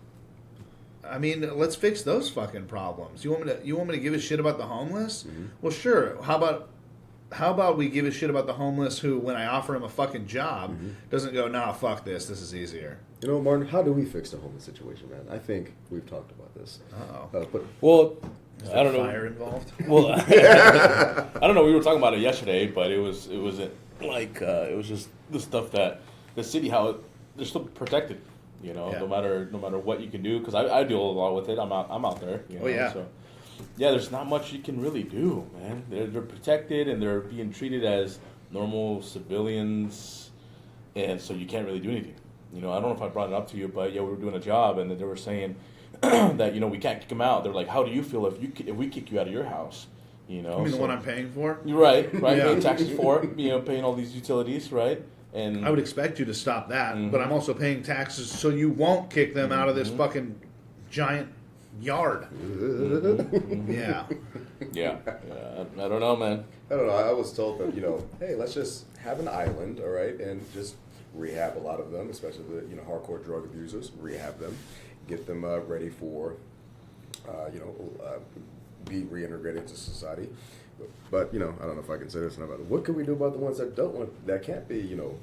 Speaker 1: I mean, let's fix those fucking problems. You want me to give a shit about the homeless? Mm-hmm. Well, sure. How about we give a shit about the homeless who, when I offer him a fucking job, doesn't go, nah, fuck this. This is easier.
Speaker 3: Martin, how do we fix the homeless situation, man? I think we've talked about this.
Speaker 1: Is
Speaker 2: I don't know.
Speaker 1: Fire involved?
Speaker 2: Well, I don't know. We were talking about it yesterday, but it was just the stuff that the city, how they're still protected. No matter what you can do, because I deal a lot with it. I'm out there. So there's not much you can really do, man. They're protected and they're being treated as normal civilians, and so you can't really do anything. I don't know if I brought it up to you, but we were doing a job and they were saying that we can't kick them out. They're like, how do you feel if we kick you out of your house?
Speaker 1: You mean the one I'm paying for?
Speaker 2: Right. Paying taxes for, paying all these utilities, right? And
Speaker 1: I would expect you to stop that, but I'm also paying taxes so you won't kick them out of this fucking giant yard. Yeah.
Speaker 2: I don't know, man.
Speaker 3: I don't know. I was told that, hey, let's just have an island, all right, and just rehab a lot of them, especially the hardcore drug abusers. Rehab them, get them ready for, be reintegrated into society. But I don't know if I can say this enough. What can we do about the ones that can't be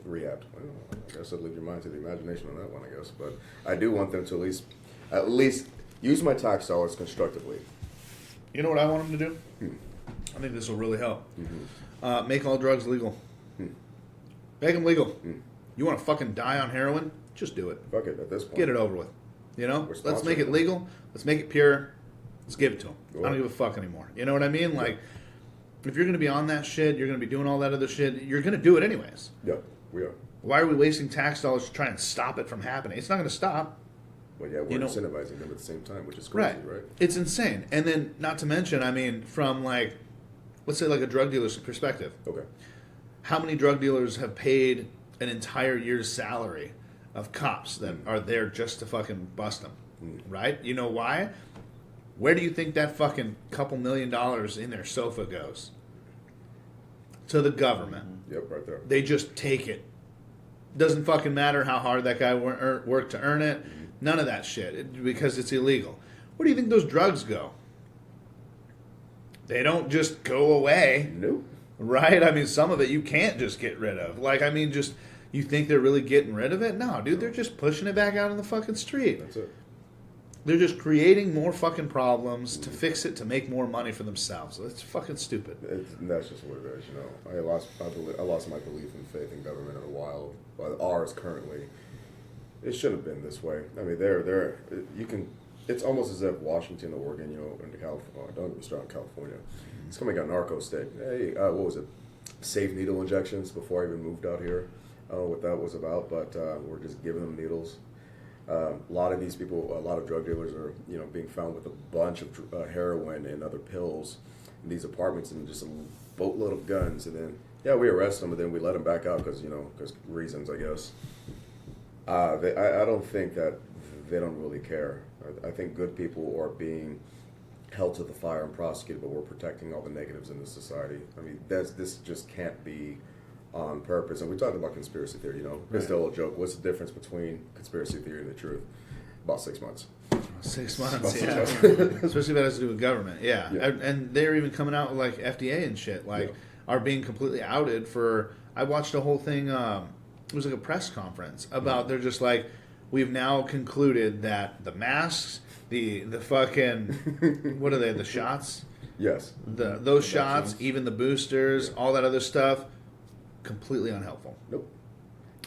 Speaker 3: rehabbed? Well, I guess I'd leave your mind to the imagination on that one, I guess. But I do want them to at least use my tax dollars constructively.
Speaker 1: You know what I want them to do? I think this will really help. Make all drugs legal. Make them legal. You want to fucking die on heroin? Just do it.
Speaker 3: Fuck it at this point.
Speaker 1: Get it over with. Let's make it legal. Let's make it pure. Let's give it to them. I don't give a fuck anymore. You know what I mean? Like, if you're going to be on that shit, you're going to be doing all that other shit, you're going to do it anyways.
Speaker 3: Yeah, we are.
Speaker 1: Why are we wasting tax dollars to try and stop it from happening? It's not going to stop.
Speaker 3: Well, yeah, we're incentivizing them at the same time, which is crazy, right?
Speaker 1: It's insane. And then, not to mention, from let's say a drug dealer's perspective.
Speaker 3: Okay.
Speaker 1: How many drug dealers have paid an entire year's salary of cops that are there just to fucking bust them? Right? You know why? Where do you think that fucking couple $1 million in their sofa goes? To the government.
Speaker 3: Yep, right there.
Speaker 1: They just take it. Doesn't fucking matter how hard that guy worked to earn it. None of that shit, because it's illegal. Where do you think those drugs go? They don't just go away.
Speaker 3: Nope.
Speaker 1: Right? I mean, some of it you can't just get rid of. Like, I mean, just, you think they're really getting rid of it? No, dude, they're just pushing it back out on the fucking street.
Speaker 3: That's it.
Speaker 1: They're just creating more fucking problems to fix it, to make more money for themselves. That's fucking stupid.
Speaker 3: That's just what it is, you know. I lost my belief and faith in government in a while. But ours currently, it shouldn't have been this way. I mean, it's almost as if Washington, Oregon, you know, into California, don't get me started on California. It's coming out narco state. Hey, what was it? Safe needle injections before I even moved out here. I don't know what that was about, but we're just giving them needles. A lot of these people, a lot of drug dealers are, you know, being found with a bunch of heroin and other pills in these apartments and just a boatload of guns. And then, yeah, we arrest them, and then we let them back out because reasons, I guess. I don't think that they don't really care. I think good people are being held to the fire and prosecuted, but we're protecting all the negatives in this society. I mean, this just can't be on purpose. And we talked about conspiracy theory, you know. It's the old joke. What's the difference between conspiracy theory and the truth? About 6 months.
Speaker 1: 6 months, yeah.
Speaker 3: months.
Speaker 1: Especially if it has to do with government, yeah. And they're even coming out with, like, FDA and shit, like, are being completely outed for... I watched a whole thing, it was like a press conference, about they're just like, we've now concluded that the masks, the fucking... what are they, the shots?
Speaker 3: Yes.
Speaker 1: Those shots, even the boosters, all that other stuff... completely unhelpful.
Speaker 3: Nope.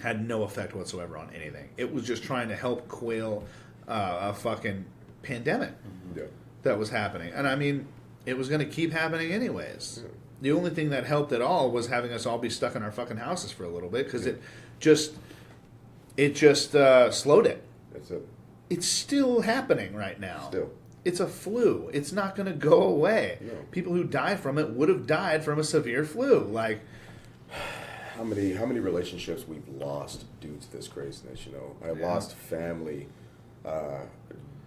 Speaker 1: Had no effect whatsoever on anything. It was just trying to help quail a fucking pandemic that was happening. And I mean, it was going to keep happening anyways. Yeah. The only thing that helped at all was having us all be stuck in our fucking houses for a little bit, because it just slowed it.
Speaker 3: That's it.
Speaker 1: It's still happening right now.
Speaker 3: Still.
Speaker 1: It's a flu. It's not going to go away.
Speaker 3: No.
Speaker 1: People who die from it would have died from a severe flu. Like...
Speaker 3: How many relationships we've lost due to this craziness, you know? I lost family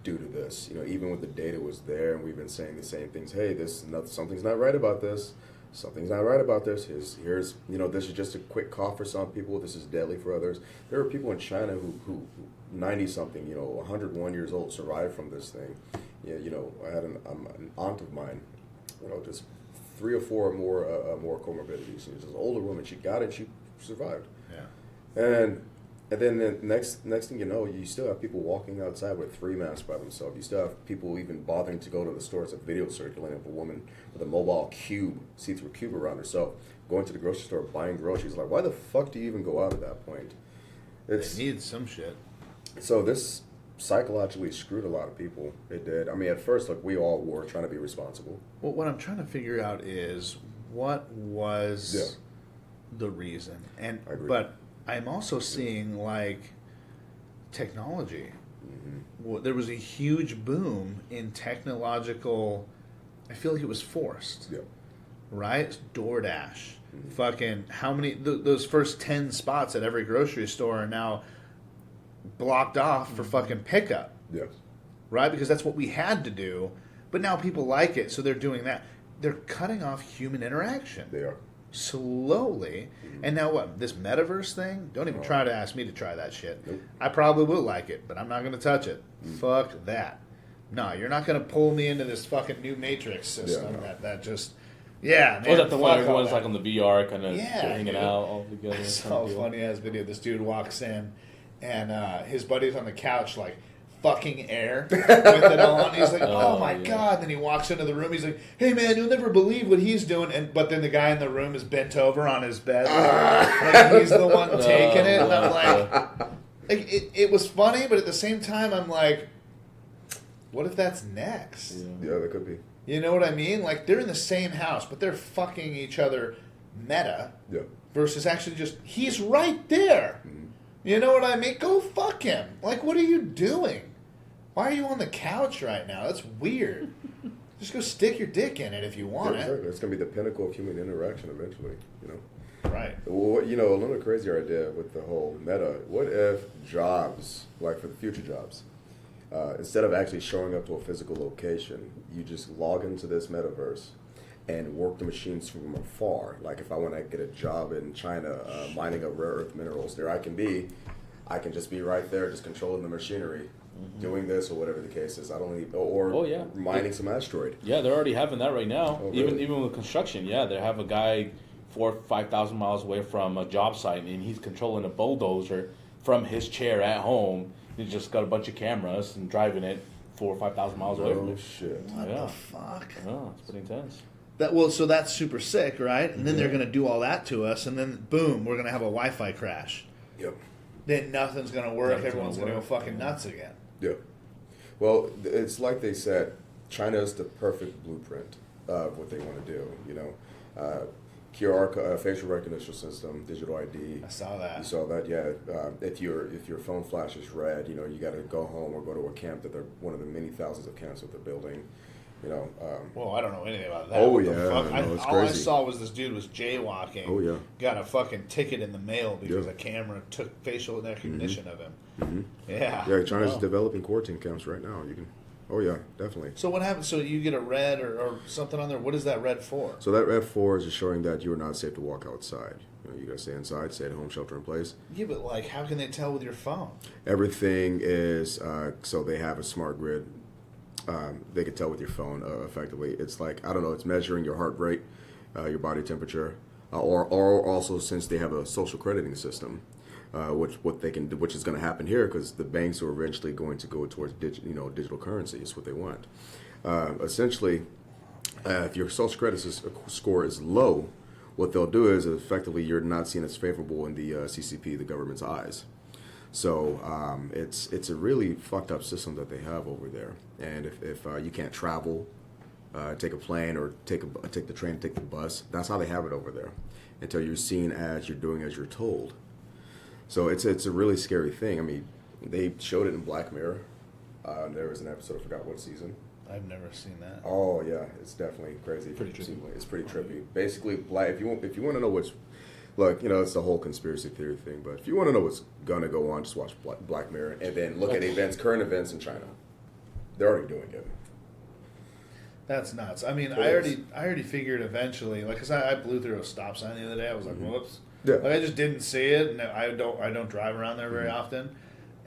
Speaker 3: due to this. You know, even when the data was there and we've been saying the same things, hey, something's not right about this. Something's not right about this. Here's you know, this is just a quick cough for some people. This is deadly for others. There are people in China who 90-something, you know, 101 years old, survived from this thing. Yeah, you know, I had an aunt of mine, you know, just 3 or 4 more comorbidities. She's an older woman. She got it. She survived.
Speaker 1: Yeah.
Speaker 3: And then the next thing you know, you still have people walking outside with 3 masks by themselves. You still have people even bothering to go to the store. It's a video circulating of a woman with a mobile cube, see-through cube around herself, going to the grocery store, buying groceries. Like, why the fuck do you even go out at that point?
Speaker 1: They need some shit.
Speaker 3: So this psychologically screwed a lot of people. It did. I mean, at first, like, we all were trying to be responsible.
Speaker 1: Well, what I'm trying to figure out is what was the reason. And
Speaker 3: I agree.
Speaker 1: But I'm also seeing, like, technology. Well, there was a huge boom in technological... I feel like it was forced.
Speaker 3: Yeah.
Speaker 1: Right? DoorDash. Fucking how many... those first 10 spots at every grocery store are now blocked off for fucking pickup.
Speaker 3: Yes.
Speaker 1: Right? Because that's what we had to do. But now people like it, so they're doing that. They're cutting off human interaction.
Speaker 3: They are.
Speaker 1: Slowly. And now what? This metaverse thing? Don't even try to ask me to try that shit.
Speaker 3: Nope.
Speaker 1: I probably will like it, but I'm not going to touch it. Fuck that. No, you're not going to pull me into this fucking new Matrix system that just... Yeah, man.
Speaker 2: Was that the one
Speaker 1: fuck
Speaker 2: everyone's
Speaker 1: all
Speaker 2: like
Speaker 1: that.
Speaker 2: on the VR kind of hanging
Speaker 1: dude.
Speaker 2: out all together?
Speaker 1: I saw a funny ass video. This dude walks in, and his buddy's on the couch, like fucking air with it on. He's like, "Oh my god!" Then he walks into the room. He's like, "Hey man, you'll never believe what he's doing." But then the guy in the room is bent over on his bed, like he's the one taking it. And I'm like it was funny, but at the same time, I'm like, what if that's next?
Speaker 3: Yeah, that could be.
Speaker 1: You know what I mean? Like, they're in the same house, but they're fucking each other meta versus actually just, he's right there. You know what I mean? Go fuck him. Like, what are you doing? Why are you on the couch right now? That's weird. Just go stick your dick in it if you want it.
Speaker 3: Exactly. It's going to be the pinnacle of human interaction eventually, you know?
Speaker 1: Right.
Speaker 3: Well, you know, a little crazier idea with the whole meta. What if jobs, like for the future jobs, instead of actually showing up to a physical location, you just log into this metaverse, and work the machines from afar. Like if I want to get a job in China mining up rare earth minerals, there I can just be right there, just controlling the machinery, doing this or whatever the case is. I don't need, or mining some asteroid.
Speaker 2: Yeah, they're already having that right now.
Speaker 3: Oh, really?
Speaker 2: Even with construction, yeah, they have a guy 4,000 or 5,000 miles away from a job site, and he's controlling a bulldozer from his chair at home. He's just got a bunch of cameras and driving it 4,000 or 5,000 miles away from
Speaker 3: Oh
Speaker 2: him.
Speaker 3: shit!
Speaker 1: What
Speaker 2: Yeah.
Speaker 1: the fuck?
Speaker 2: Oh, it's pretty intense.
Speaker 1: So that's super sick, right? And then they're going to do all that to us, and then boom, we're going to have a Wi-Fi crash.
Speaker 3: Yep.
Speaker 1: Then nothing's going to work.
Speaker 2: Nothing's
Speaker 1: Everyone's going
Speaker 2: gonna
Speaker 1: to go
Speaker 2: work.
Speaker 1: fucking nuts again.
Speaker 3: Yeah. Well, it's like they said, China is the perfect blueprint of what they want to do. You know, QR facial recognition system, digital ID.
Speaker 1: I saw that.
Speaker 3: You saw that, yeah. If your phone flashes red, you know you got to go home or go to a camp that they're one of the many thousands of camps that they're building. You know.
Speaker 1: Well, I don't know anything about that.
Speaker 3: Oh,
Speaker 1: What the
Speaker 3: yeah,
Speaker 1: fuck?
Speaker 3: no, it's
Speaker 1: all I
Speaker 3: crazy.
Speaker 1: saw was this dude was jaywalking.
Speaker 3: Oh, yeah.
Speaker 1: Got a fucking ticket in the mail because
Speaker 3: Yeah.
Speaker 1: a camera took facial recognition of him.
Speaker 3: Mhm.
Speaker 1: Yeah.
Speaker 3: Yeah, China's
Speaker 2: Wow.
Speaker 3: developing quarantine camps right now. You can. Oh yeah, definitely.
Speaker 1: So what happens? So you get a red or something on there. What is that red for?
Speaker 3: So that red 4 is just showing that you are not safe to walk outside. You know, you gotta stay inside, stay at home, shelter in place.
Speaker 1: Yeah, but like, how can they tell with your phone?
Speaker 3: Everything is so they have a smart grid. They can tell with your phone effectively. It's like I don't know. It's measuring your heart rate, your body temperature, or also since they have a social crediting system, which is going to happen here because the banks are eventually going to go towards digital currency. Is what they want. Essentially, if your social credit score is low, what they'll do is effectively you're not seen as favorable in the CCP, the government's eyes. So it's a really fucked up system that they have over there. And if you can't travel, take a plane or take the train, take the bus, that's how they have it over there. Until you're seen as you're doing as you're told. So it's a really scary thing. I mean, they showed it in Black Mirror. There was an episode, I forgot what season.
Speaker 1: I've never seen that.
Speaker 3: Oh yeah, it's definitely crazy.
Speaker 2: Pretty trippy.
Speaker 3: It's pretty trippy. Basically, if you want to know what's look, it's the whole conspiracy theory thing. But if you want to know what's gonna go on, just watch Black Mirror and then look at current events in China. They're already doing it.
Speaker 1: That's nuts. I mean,
Speaker 3: It
Speaker 1: I already figured eventually, like, cause I blew through a stop sign the other day. I was like, whoops.
Speaker 3: Yeah.
Speaker 1: Like I just didn't see it, and I don't drive around there very often.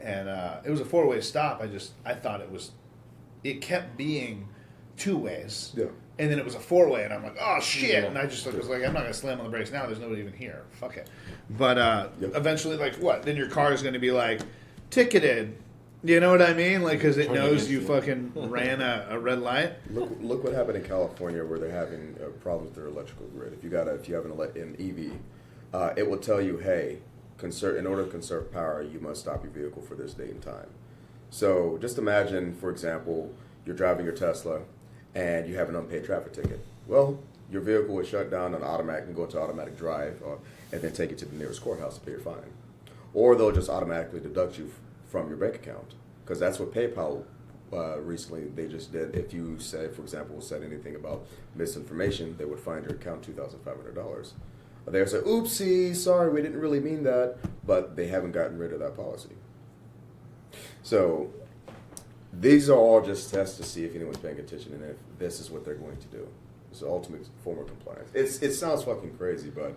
Speaker 1: And it was a 4-way stop. I thought it kept being 2 ways.
Speaker 3: Yeah.
Speaker 1: And then it was a 4-way, and I'm like, oh shit!
Speaker 2: Yeah.
Speaker 1: And I just was like, I'm not gonna slam on the brakes now. There's nobody even here. Fuck it. But
Speaker 3: Yep.
Speaker 1: eventually, like, what? Then your car is gonna be like ticketed. You know what I mean? Like, because it
Speaker 2: Turn
Speaker 1: knows
Speaker 2: against
Speaker 1: you
Speaker 2: you.
Speaker 1: fucking ran a red light.
Speaker 3: Look what happened in California where they're having problems with their electrical grid. If you have an EV, it will tell you, hey, in order to conserve power, you must stop your vehicle for this date and time. So just imagine, for example, you're driving your Tesla and you have an unpaid traffic ticket. Well, your vehicle is shut down on automatic and go into automatic drive, and then take you to the nearest courthouse to pay your fine. Or they'll just automatically deduct you from your bank account, because that's what PayPal recently they just did. If you said, for example, said anything about misinformation, they would find your account $2,500. They'll say, "Oopsie, sorry, we didn't really mean that," but they haven't gotten rid of that policy. So these are all just tests to see if anyone's paying attention and if this is what they're going to do. It's the ultimate form of compliance. It sounds fucking crazy, but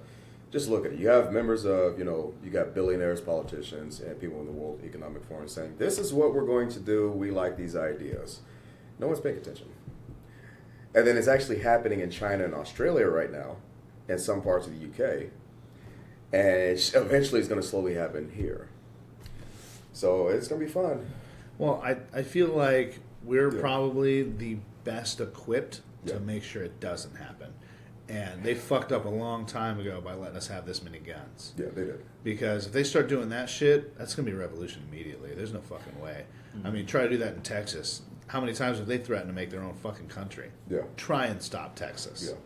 Speaker 3: just look at it. You have members of, you got billionaires, politicians, and people in the World Economic Forum saying, this is what we're going to do. We like these ideas. No one's paying attention. And then it's actually happening in China and Australia right now, and some parts of the UK. And eventually it's going to slowly happen here. So it's going to be fun.
Speaker 1: Well, I feel like we're
Speaker 3: Yeah.
Speaker 1: probably the best equipped
Speaker 3: Yeah.
Speaker 1: to make sure it doesn't happen. And they fucked up a long time ago by letting us have this many guns.
Speaker 3: Yeah, they did.
Speaker 1: Because if they start doing that shit, that's going to be a revolution immediately. There's no fucking way. I mean, try to do that in Texas. How many times have they threatened to make their own fucking country?
Speaker 3: Yeah.
Speaker 1: Try and stop Texas.
Speaker 3: Yeah.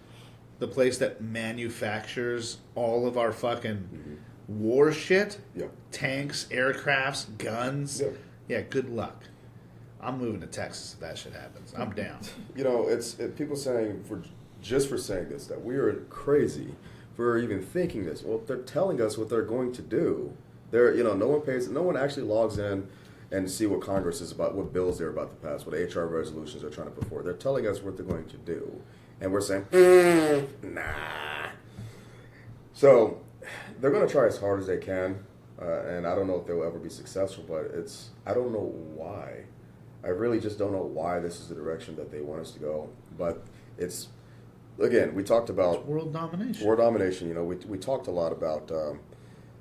Speaker 1: The place that manufactures all of our fucking war shit.
Speaker 3: Yeah.
Speaker 1: Tanks, aircrafts, guns.
Speaker 3: Yeah.
Speaker 1: Yeah, good luck. I'm moving to Texas if that shit happens. I'm down.
Speaker 3: It's people saying for saying this that we are crazy for even thinking this. Well, they're telling us what they're going to do. No one actually logs in and see what Congress is about, what bills they're about to pass, what HR resolutions they're trying to put forward. They're telling us what they're going to do, And we're saying, nah. So they're going to try as hard as they can. And I don't know if they'll ever be successful, but I don't know why. I really just don't know why this is the direction that they want us to go. But again, we talked about...
Speaker 1: It's world domination.
Speaker 3: World domination, you know, we talked a lot about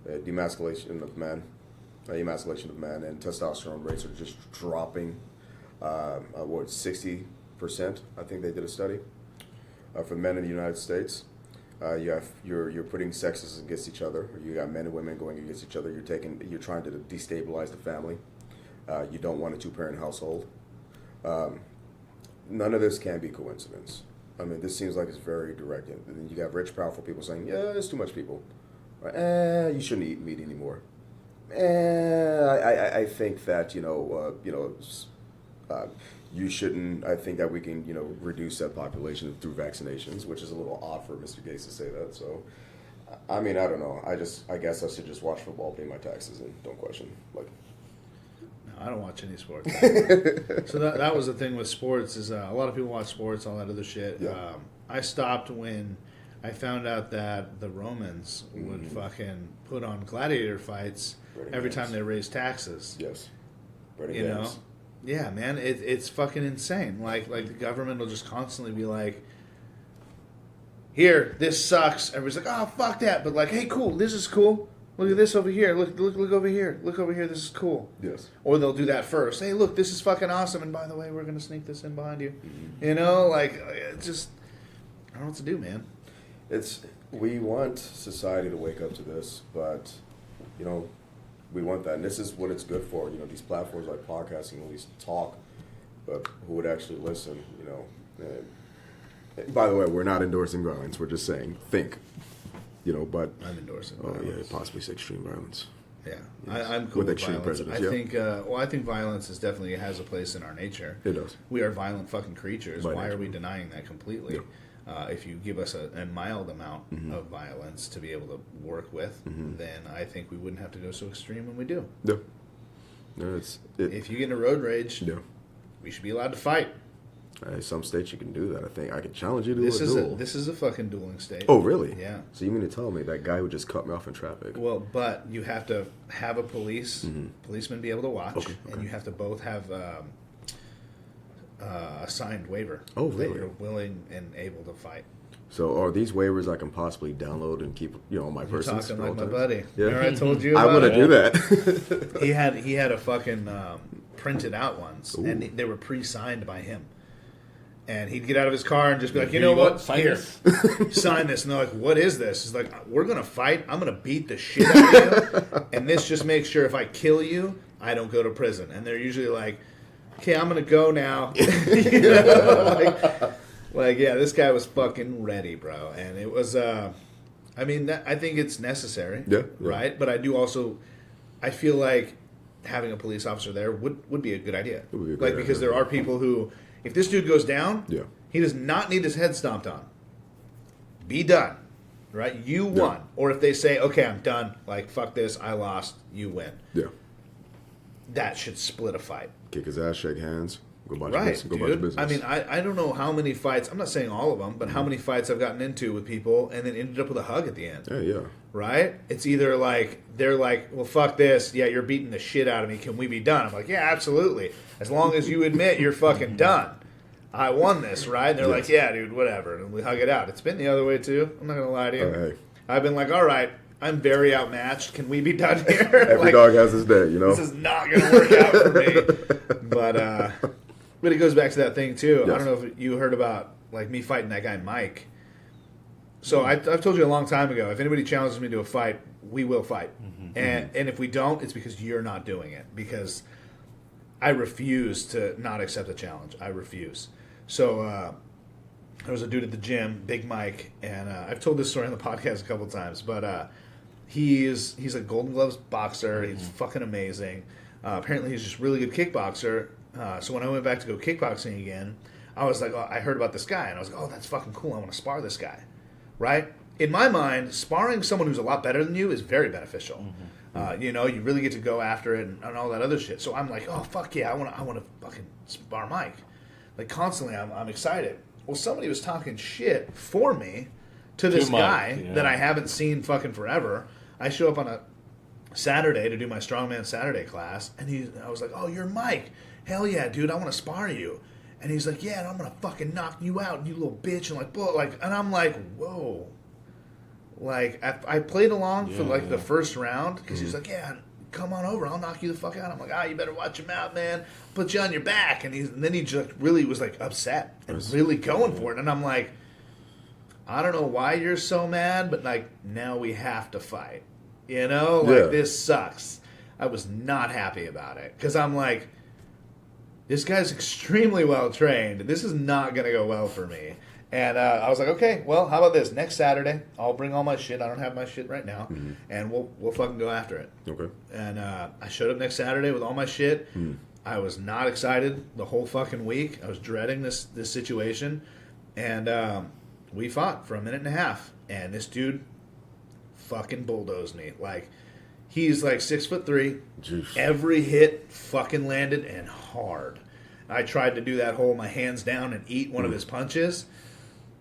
Speaker 3: demasculation of men, emasculation of men, and testosterone rates are just dropping, 60%, I think they did a study, for men in the United States. You're putting sexes against each other. You got men and women going against each other. You're trying to destabilize the family. You don't want a two-parent household. None of this can be coincidence. I mean, this seems like it's very direct. And then you got rich, powerful people saying, "Yeah, it's too much people. You shouldn't eat meat anymore." I think that you shouldn't. I think that we can reduce that population through vaccinations, which is a little odd for Mr. Gates to say that. So, I mean, I don't know. I guess I should just watch football, pay my taxes, and don't question. Like,
Speaker 1: no, I don't watch any sports. So that was the thing with sports is a lot of people watch sports, all that other shit.
Speaker 3: Yeah.
Speaker 1: I stopped when I found out that the Romans would fucking put on gladiator fights every time they raised taxes.
Speaker 3: Yes.
Speaker 1: You know? Yeah, man, it's fucking insane. Like the government will just constantly be like, "Here, this sucks." Everybody's like, "Oh, fuck that!" But like, "Hey, cool, this is cool. Look at this over here. Look over here. Look over here. This is cool."
Speaker 3: Yes.
Speaker 1: Or they'll do that first. "Hey, look, this is fucking awesome. And by the way, we're gonna sneak this in behind you." You know, like it's just I don't know what to do, man.
Speaker 3: We want society to wake up to this, but we want that, and this is what it's good for. These platforms like podcasting, at least talk, but who would actually listen? And by the way, we're not endorsing violence. We're just saying think. But
Speaker 1: I'm endorsing violence.
Speaker 3: Oh yeah, possibly extreme violence.
Speaker 1: Yeah,
Speaker 3: Yes.
Speaker 1: I'm cool with
Speaker 3: extreme
Speaker 1: violence.
Speaker 3: prejudice.
Speaker 1: I think violence is definitely has a place in our nature.
Speaker 3: It does.
Speaker 1: We are violent fucking creatures.
Speaker 3: By
Speaker 1: Why
Speaker 3: nature.
Speaker 1: are we denying that completely?
Speaker 3: Yeah.
Speaker 1: If you give us a mild amount of violence to be able to work with, then I think we wouldn't have to go so extreme when we do.
Speaker 3: No. No,
Speaker 1: If you get in a road rage,
Speaker 3: no.
Speaker 1: we should be allowed to fight.
Speaker 3: Some states you can do that. I think I could challenge you to
Speaker 1: This
Speaker 3: do a
Speaker 1: is
Speaker 3: duel.
Speaker 1: this is a fucking dueling state.
Speaker 3: Oh, really?
Speaker 1: Yeah.
Speaker 3: So you mean to tell me that guy who just cut me off in traffic?
Speaker 1: Well, but you have to have a policeman be able to watch,
Speaker 3: Okay.
Speaker 1: and you have to both have a signed waiver.
Speaker 3: Oh,
Speaker 1: that
Speaker 3: really?
Speaker 1: you're willing and able to fight.
Speaker 3: So are these waivers I can possibly download and keep, on my
Speaker 1: You're
Speaker 3: person?
Speaker 1: talking like my buddy.
Speaker 3: Yeah.
Speaker 1: Remember I told you
Speaker 3: I
Speaker 1: about
Speaker 3: want to
Speaker 1: it?
Speaker 3: do that.
Speaker 1: He had a fucking printed out ones,
Speaker 3: Ooh.
Speaker 1: and they were pre-signed by him. And he'd get out of his car and just be like, you
Speaker 2: Here
Speaker 1: know
Speaker 2: you go,
Speaker 1: what?
Speaker 2: sign
Speaker 1: Here,
Speaker 2: this."
Speaker 1: sign this. And they're like, what is this? He's like, we're going to fight. I'm going to beat the shit out of you. And this just makes sure if I kill you, I don't go to prison. And they're usually like, okay, I'm going to go now. Yeah, this guy was fucking ready, bro. And it was, I think it's necessary.
Speaker 3: Yeah.
Speaker 1: Right? But I feel like having a police officer there would be a good idea.
Speaker 3: It would be a great
Speaker 1: Because
Speaker 3: idea.
Speaker 1: there are people who, if this dude goes down,
Speaker 3: Yeah.
Speaker 1: he does not need his head stomped on. Be done. Right? You won. Or if they say, okay, I'm done. Like, fuck this. I lost. You win.
Speaker 3: Yeah.
Speaker 1: That should split a fight.
Speaker 3: Kick his ass, shake hands, go about your
Speaker 1: Right,
Speaker 3: business. Go about your
Speaker 1: dude.
Speaker 3: business.
Speaker 1: I mean, I don't know how many fights. I'm not saying all of them, but how many fights I've gotten into with people and then ended up with a hug at the end.
Speaker 3: yeah.
Speaker 1: Right? It's either like, they're like, well, fuck this. Yeah, you're beating the shit out of me. Can we be done? I'm like, yeah, absolutely. As long as you admit you're fucking done. I won this, right? And they're like, yeah, dude, whatever. And we hug it out. It's been the other way, too. I'm not going to lie to you.
Speaker 3: Hey.
Speaker 1: I've been like, all right, I'm very outmatched. Can we be done here?
Speaker 3: Every dog has his day,
Speaker 1: This is not going to work out for me. But it goes back to that thing, too.
Speaker 3: Yes.
Speaker 1: I don't know if you heard about like me fighting that guy, Mike. So I've told you a long time ago, if anybody challenges me to a fight, we will fight. And if we don't, it's because you're not doing it. Because I refuse to not accept a challenge. I refuse. So there was a dude at the gym, Big Mike, and I've told this story on the podcast a couple times, but he's a Golden Gloves boxer. He's fucking amazing. Apparently he's just really good kickboxer. So when I went back to go kickboxing again, I was like, oh, I heard about this guy, and I was like, oh, that's fucking cool. I want to spar this guy, right? In my mind, sparring someone who's a lot better than you is very beneficial. You really get to go after it and all that other shit. So I'm like, oh fuck yeah, I want to fucking spar Mike. Like constantly, I'm excited. well, somebody was talking shit for me to this
Speaker 2: Mike,
Speaker 1: guy that I haven't seen fucking forever. I show up on a Saturday to do my Strongman Saturday class, and I was like, oh, you're Mike. Hell yeah, dude, I want to spar you. And he's like, yeah, and I'm going to fucking knock you out, you little bitch. And and I'm like, whoa. Like, I played along for like the first round because he's like, yeah, come on over, I'll knock you the fuck out. I'm like, you better watch your mouth, man. Put you on your back. And then he just really was like upset and really going for it. And I'm like, I don't know why you're so mad, but like now we have to fight. You know, like this sucks. I was not happy about it because I'm like, this guy's extremely well trained. This is not going to go well for me. And I was like, okay, well, how about this? Next Saturday, I'll bring all my shit. I don't have my shit right now, and we'll fucking go after it. Okay. And I showed up next Saturday with all my shit. I was not excited the whole fucking week. I was dreading this situation, and we fought for a minute and a half. And this dude fucking bulldozed me. Like, he's like 6'3". Jeez. Every hit fucking landed and hard. I tried to do that whole my hands down and eat one of his punches.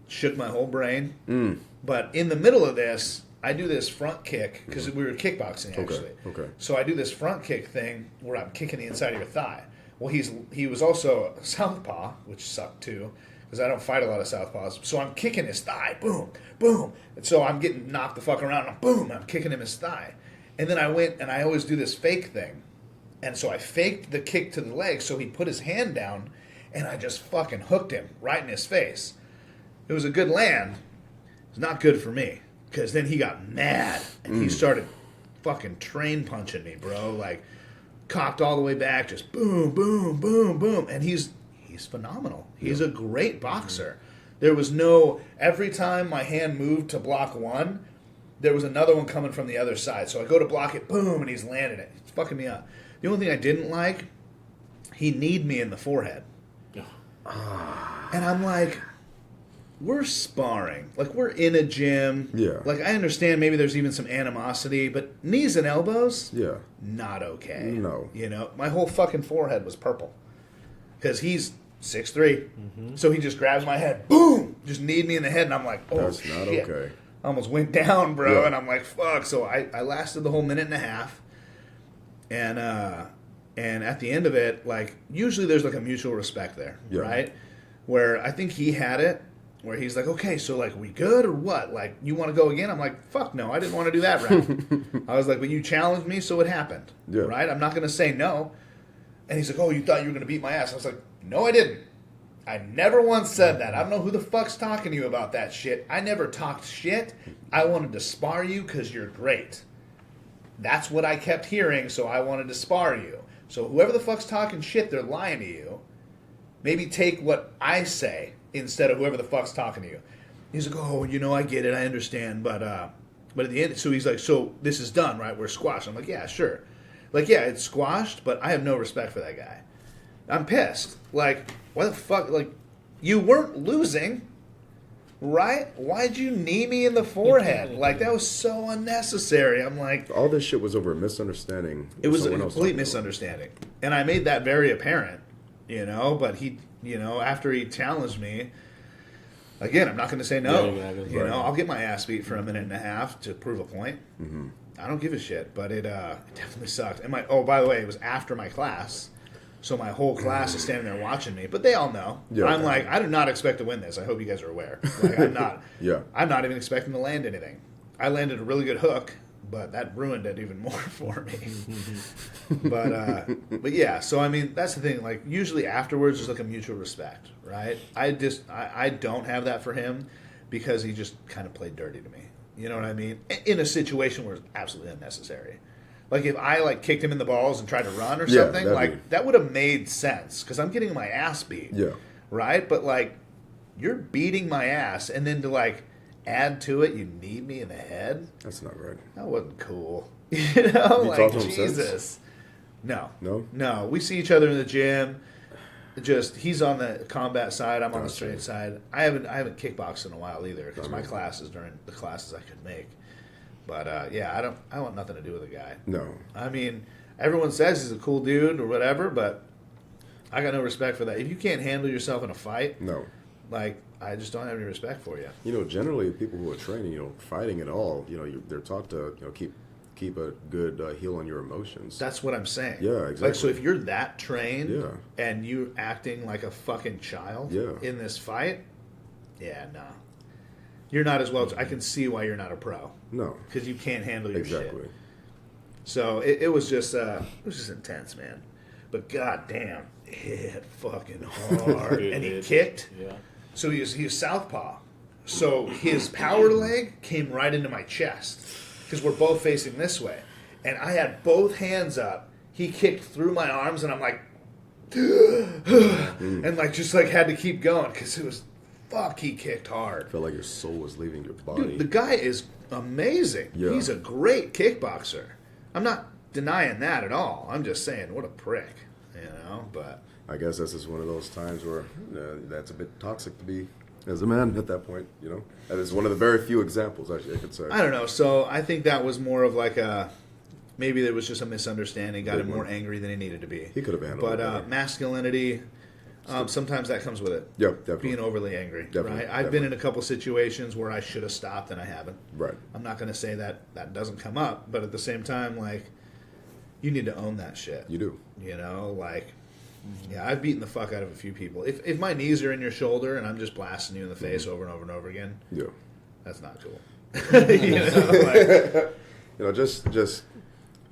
Speaker 1: Shook my whole brain. But in the middle of this, I do this front kick because we were kickboxing actually. Okay. So I do this front kick thing where I'm kicking the inside of your thigh. Well, he was also a southpaw, which sucked too because I don't fight a lot of southpaws. So I'm kicking his thigh, boom, boom. And so I'm getting knocked the fuck around, and boom, I'm kicking him his thigh. And then I went and I always do this fake thing. And so I faked the kick to the leg, so he put his hand down, and I just fucking hooked him right in his face. It was a good land. It's not good for me, because then he got mad, and he started fucking train punching me, bro. Like, cocked all the way back, just boom, boom, boom, boom. And he's phenomenal. He's a great boxer. There was every time my hand moved to block one, there was another one coming from the other side. So I go to block it, boom, and he's landing it. It's fucking me up. The only thing I didn't like, he kneed me in the forehead. And I'm like, we're sparring. Like, we're in a gym. Yeah. Like, I understand maybe there's even some animosity, but knees and elbows? Yeah. Not okay. No. You know, my whole fucking forehead was purple. Because he's 6'3". So he just grabs my head, boom! Just kneed me in the head, and I'm like, oh, that's not shit. Okay. I almost went down, bro, and I'm like, fuck. So I lasted the whole minute and a half. And at the end of it, like, usually there's like a mutual respect there, right? Where I think he had it, where he's like, okay, so like, we good or what? Like, you want to go again? I'm like, fuck no, I didn't want to do that round. I was like, but you challenged me, so it happened, right? I'm not going to say no. And he's like, oh, you thought you were going to beat my ass. I was like, no, I didn't. I never once said that. I don't know who the fuck's talking to you about that shit. I never talked shit. I wanted to spar you because you're great. That's what I kept hearing, so I wanted to spar you. So whoever the fuck's talking shit, they're lying to you. Maybe take what I say instead of whoever the fuck's talking to you. He's like, oh, you know, I get it, I understand, but at the end, so he's like, so this is done, right? We're squashed. I'm like, yeah, sure. Like, yeah, it's squashed, but I have no respect for that guy. I'm pissed. Like, why the fuck? Like, you weren't losing, right? Why'd you knee me in the forehead? Like, that was so unnecessary. I'm like...
Speaker 3: All this shit was over a misunderstanding.
Speaker 1: It was a complete misunderstanding. And I made that very apparent, you know? But he, you know, after he challenged me, again, I'm not going to say no. You know, I'll get my ass beat for a minute and a half to prove a point. I don't give a shit, but it definitely sucked. And by the way, it was after my class. So my whole class is standing there watching me, but they all know. Yeah, I'm like, I do not expect to win this. I hope you guys are aware. Like, I'm not. I'm not even expecting to land anything. I landed a really good hook, but that ruined it even more for me. But yeah. So I mean, that's the thing. Like, usually afterwards, there's like a mutual respect, right? I don't have that for him because he just kind of played dirty to me. You know what I mean? In a situation where it's absolutely unnecessary. Like, if I, like, kicked him in the balls and tried to run or something, like, that would have made sense. Because I'm getting my ass beat. Yeah. Right? But, like, you're beating my ass. And then to, like, add to it, you knee me in the head?
Speaker 3: That's not right.
Speaker 1: That wasn't cool. You know?
Speaker 3: You
Speaker 1: like, Jesus. No. No. We see each other in the gym. Just, he's on the combat side. I'm on the straight side. I haven't kickboxed in a while either. Because my classes during the classes I could make. But, yeah, I want nothing to do with the guy. No. I mean, everyone says he's a cool dude or whatever, but I got no respect for that. If you can't handle yourself in a fight, like, I just don't have any respect for you.
Speaker 3: You know, generally people who are training, fighting at all, they're taught to, keep a good heel on your emotions.
Speaker 1: That's what I'm saying.
Speaker 3: Yeah, exactly.
Speaker 1: Like, so if you're that trained
Speaker 3: Yeah.
Speaker 1: and you're acting like a fucking child
Speaker 3: Yeah.
Speaker 1: in this fight, nah. You're not as well. I can see why you're not a pro.
Speaker 3: No.
Speaker 1: Because you can't handle your
Speaker 3: Exactly.
Speaker 1: shit. So it was just intense, man. But goddamn, it hit fucking hard. And he kicked.
Speaker 2: Yeah.
Speaker 1: So he was southpaw. So his power leg came right into my chest because we're both facing this way, and I had both hands up. He kicked through my arms, and I'm like, and just had to keep going because it was. Fuck, he kicked hard.
Speaker 3: Felt like your soul was leaving your body.
Speaker 1: Dude, the guy is amazing.
Speaker 3: Yeah.
Speaker 1: He's a great kickboxer. I'm not denying that at all. I'm just saying, what a prick, but...
Speaker 3: I guess this is one of those times where that's a bit toxic to be as a man at that point, That is one of the very few examples, actually, I could say.
Speaker 1: I don't know. So I think that was more of like a... Maybe there was just a misunderstanding, got him more angry than he needed to be.
Speaker 3: He could have handled it better.
Speaker 1: But masculinity... sometimes that comes with it.
Speaker 3: Yeah, definitely.
Speaker 1: Being overly angry,
Speaker 3: Definitely,
Speaker 1: right? I've been in a couple situations where I should have stopped and I haven't.
Speaker 3: Right.
Speaker 1: I'm not going to say that doesn't come up, but at the same time, you need to own that shit.
Speaker 3: You do.
Speaker 1: I've beaten the fuck out of a few people. If my knees are in your shoulder and I'm just blasting you in the face over and over and over again,
Speaker 3: Yeah.
Speaker 1: that's not cool.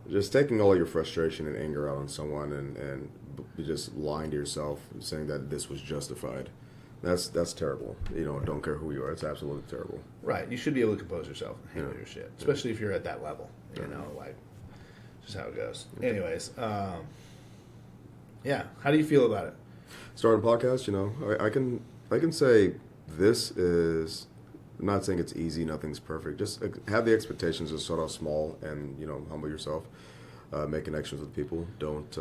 Speaker 3: Just taking all your frustration and anger out on someone and just lying to yourself and saying that this was justified. That's terrible. Don't care who you are. It's absolutely terrible.
Speaker 1: Right. You should be able to compose yourself and handle your shit, especially if you're at that level. Just how it goes. Anyways, how do you feel about it?
Speaker 3: Starting a podcast, I can say this is. I'm not saying it's easy. Nothing's perfect. Just have the expectations to start off small and humble yourself. Make connections with people. Don't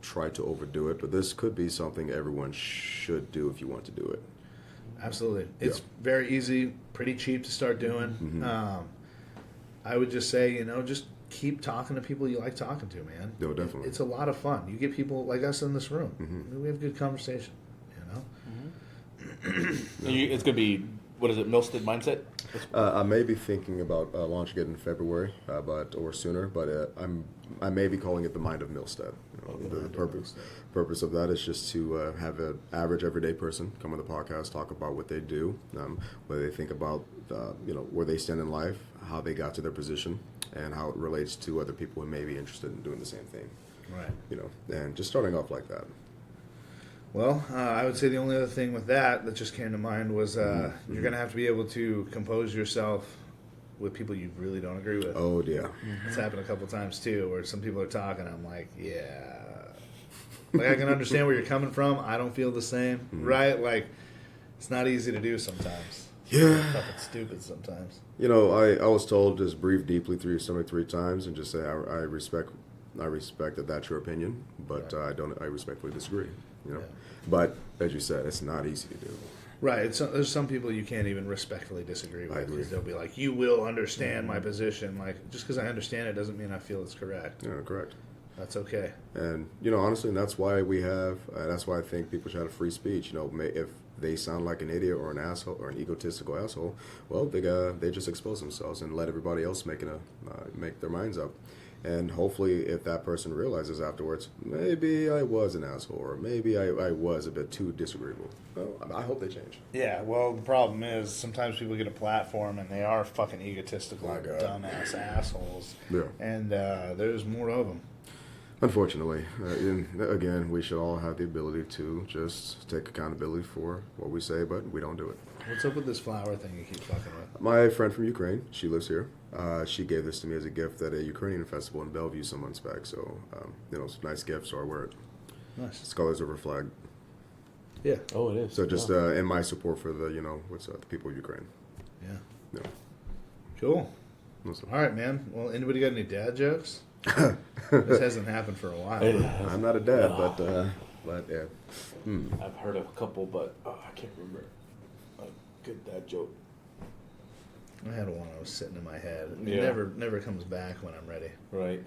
Speaker 3: try to overdo it. But this could be something everyone should do if you want to do it.
Speaker 1: Absolutely. It's very easy, pretty cheap to start doing. Mm-hmm. I would just say, just keep talking to people you like talking to, man.
Speaker 3: No, definitely.
Speaker 1: It's a lot of fun. You get people like us in this room.
Speaker 3: Mm-hmm.
Speaker 1: We have good conversation,
Speaker 2: Mm-hmm. It's going to be, what is it, Milstead Mindset?
Speaker 3: I may be thinking about launching it in February, or sooner. But I may be calling it the Mind of Milstead. The purpose of that is just to have an average everyday person come on the podcast, talk about what they do, what they think about, where they stand in life, how they got to their position, and how it relates to other people who may be interested in doing the same thing.
Speaker 1: Right.
Speaker 3: And just starting off like that.
Speaker 1: Well, I would say the only other thing with that just came to mind was you're going to have to be able to compose yourself with people you really don't agree with.
Speaker 3: Oh, yeah.
Speaker 1: It's happened a couple times, too, where some people are talking, I'm like, I can understand where you're coming from. I don't feel the same, right? It's not easy to do sometimes.
Speaker 3: Yeah.
Speaker 1: It's fucking stupid sometimes.
Speaker 3: I was told just breathe deeply through your stomach 3 times and just say, I respect that that's your opinion, but I respectfully disagree.
Speaker 1: Yeah.
Speaker 3: But as you said, it's not easy to do.
Speaker 1: Right. There's some people you can't even respectfully disagree with because they'll be like, you will understand my position. Just because I understand it doesn't mean I feel it's correct.
Speaker 3: Yeah, correct.
Speaker 1: That's okay.
Speaker 3: And, honestly, and that's why that's why I think people should have free speech. If they sound like an idiot or an asshole or an egotistical asshole, well, they just expose themselves and let everybody else make their minds up. And hopefully if that person realizes afterwards, maybe I was an asshole or maybe I was a bit too disagreeable. Well, I hope they change.
Speaker 1: Yeah, well, the problem is sometimes people get a platform and they are fucking egotistical, dumbass assholes.
Speaker 3: Yeah.
Speaker 1: And there's more of them.
Speaker 3: Unfortunately. Again, we should all have the ability to just take accountability for what we say, but we don't do it.
Speaker 1: What's up with this flower thing you keep fucking with?
Speaker 3: My friend from Ukraine, she lives here. She gave this to me as a gift at a Ukrainian festival in Bellevue some months back. So, it's a nice gift, so I wear it.
Speaker 1: Nice.
Speaker 3: It's colors over flag.
Speaker 1: Yeah.
Speaker 2: Oh, it is.
Speaker 3: So just in my support for the, the people of Ukraine.
Speaker 1: Yeah.
Speaker 3: Yeah.
Speaker 1: Cool.
Speaker 3: Awesome.
Speaker 1: All right, man. Well, anybody got any dad jokes? This hasn't happened for a while.
Speaker 3: I'm not a dad, but yeah.
Speaker 2: I've heard of a couple, but I can't remember a good dad joke.
Speaker 1: I had one that was sitting in my head. It
Speaker 2: Yeah.
Speaker 1: never comes back when I'm ready.
Speaker 2: Right.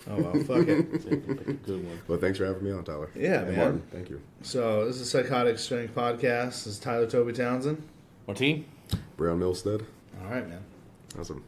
Speaker 1: Oh, well, fuck it.
Speaker 2: Pick a good one.
Speaker 3: Well, thanks for having me on, Tyler.
Speaker 1: Yeah,
Speaker 3: And
Speaker 1: man.
Speaker 3: Martin, thank you.
Speaker 1: So, this is Psychotic Strength Podcast. This is Tyler Toby Townsend.
Speaker 2: Martine?
Speaker 3: Brion Milstead.
Speaker 1: All right, man.
Speaker 3: Awesome.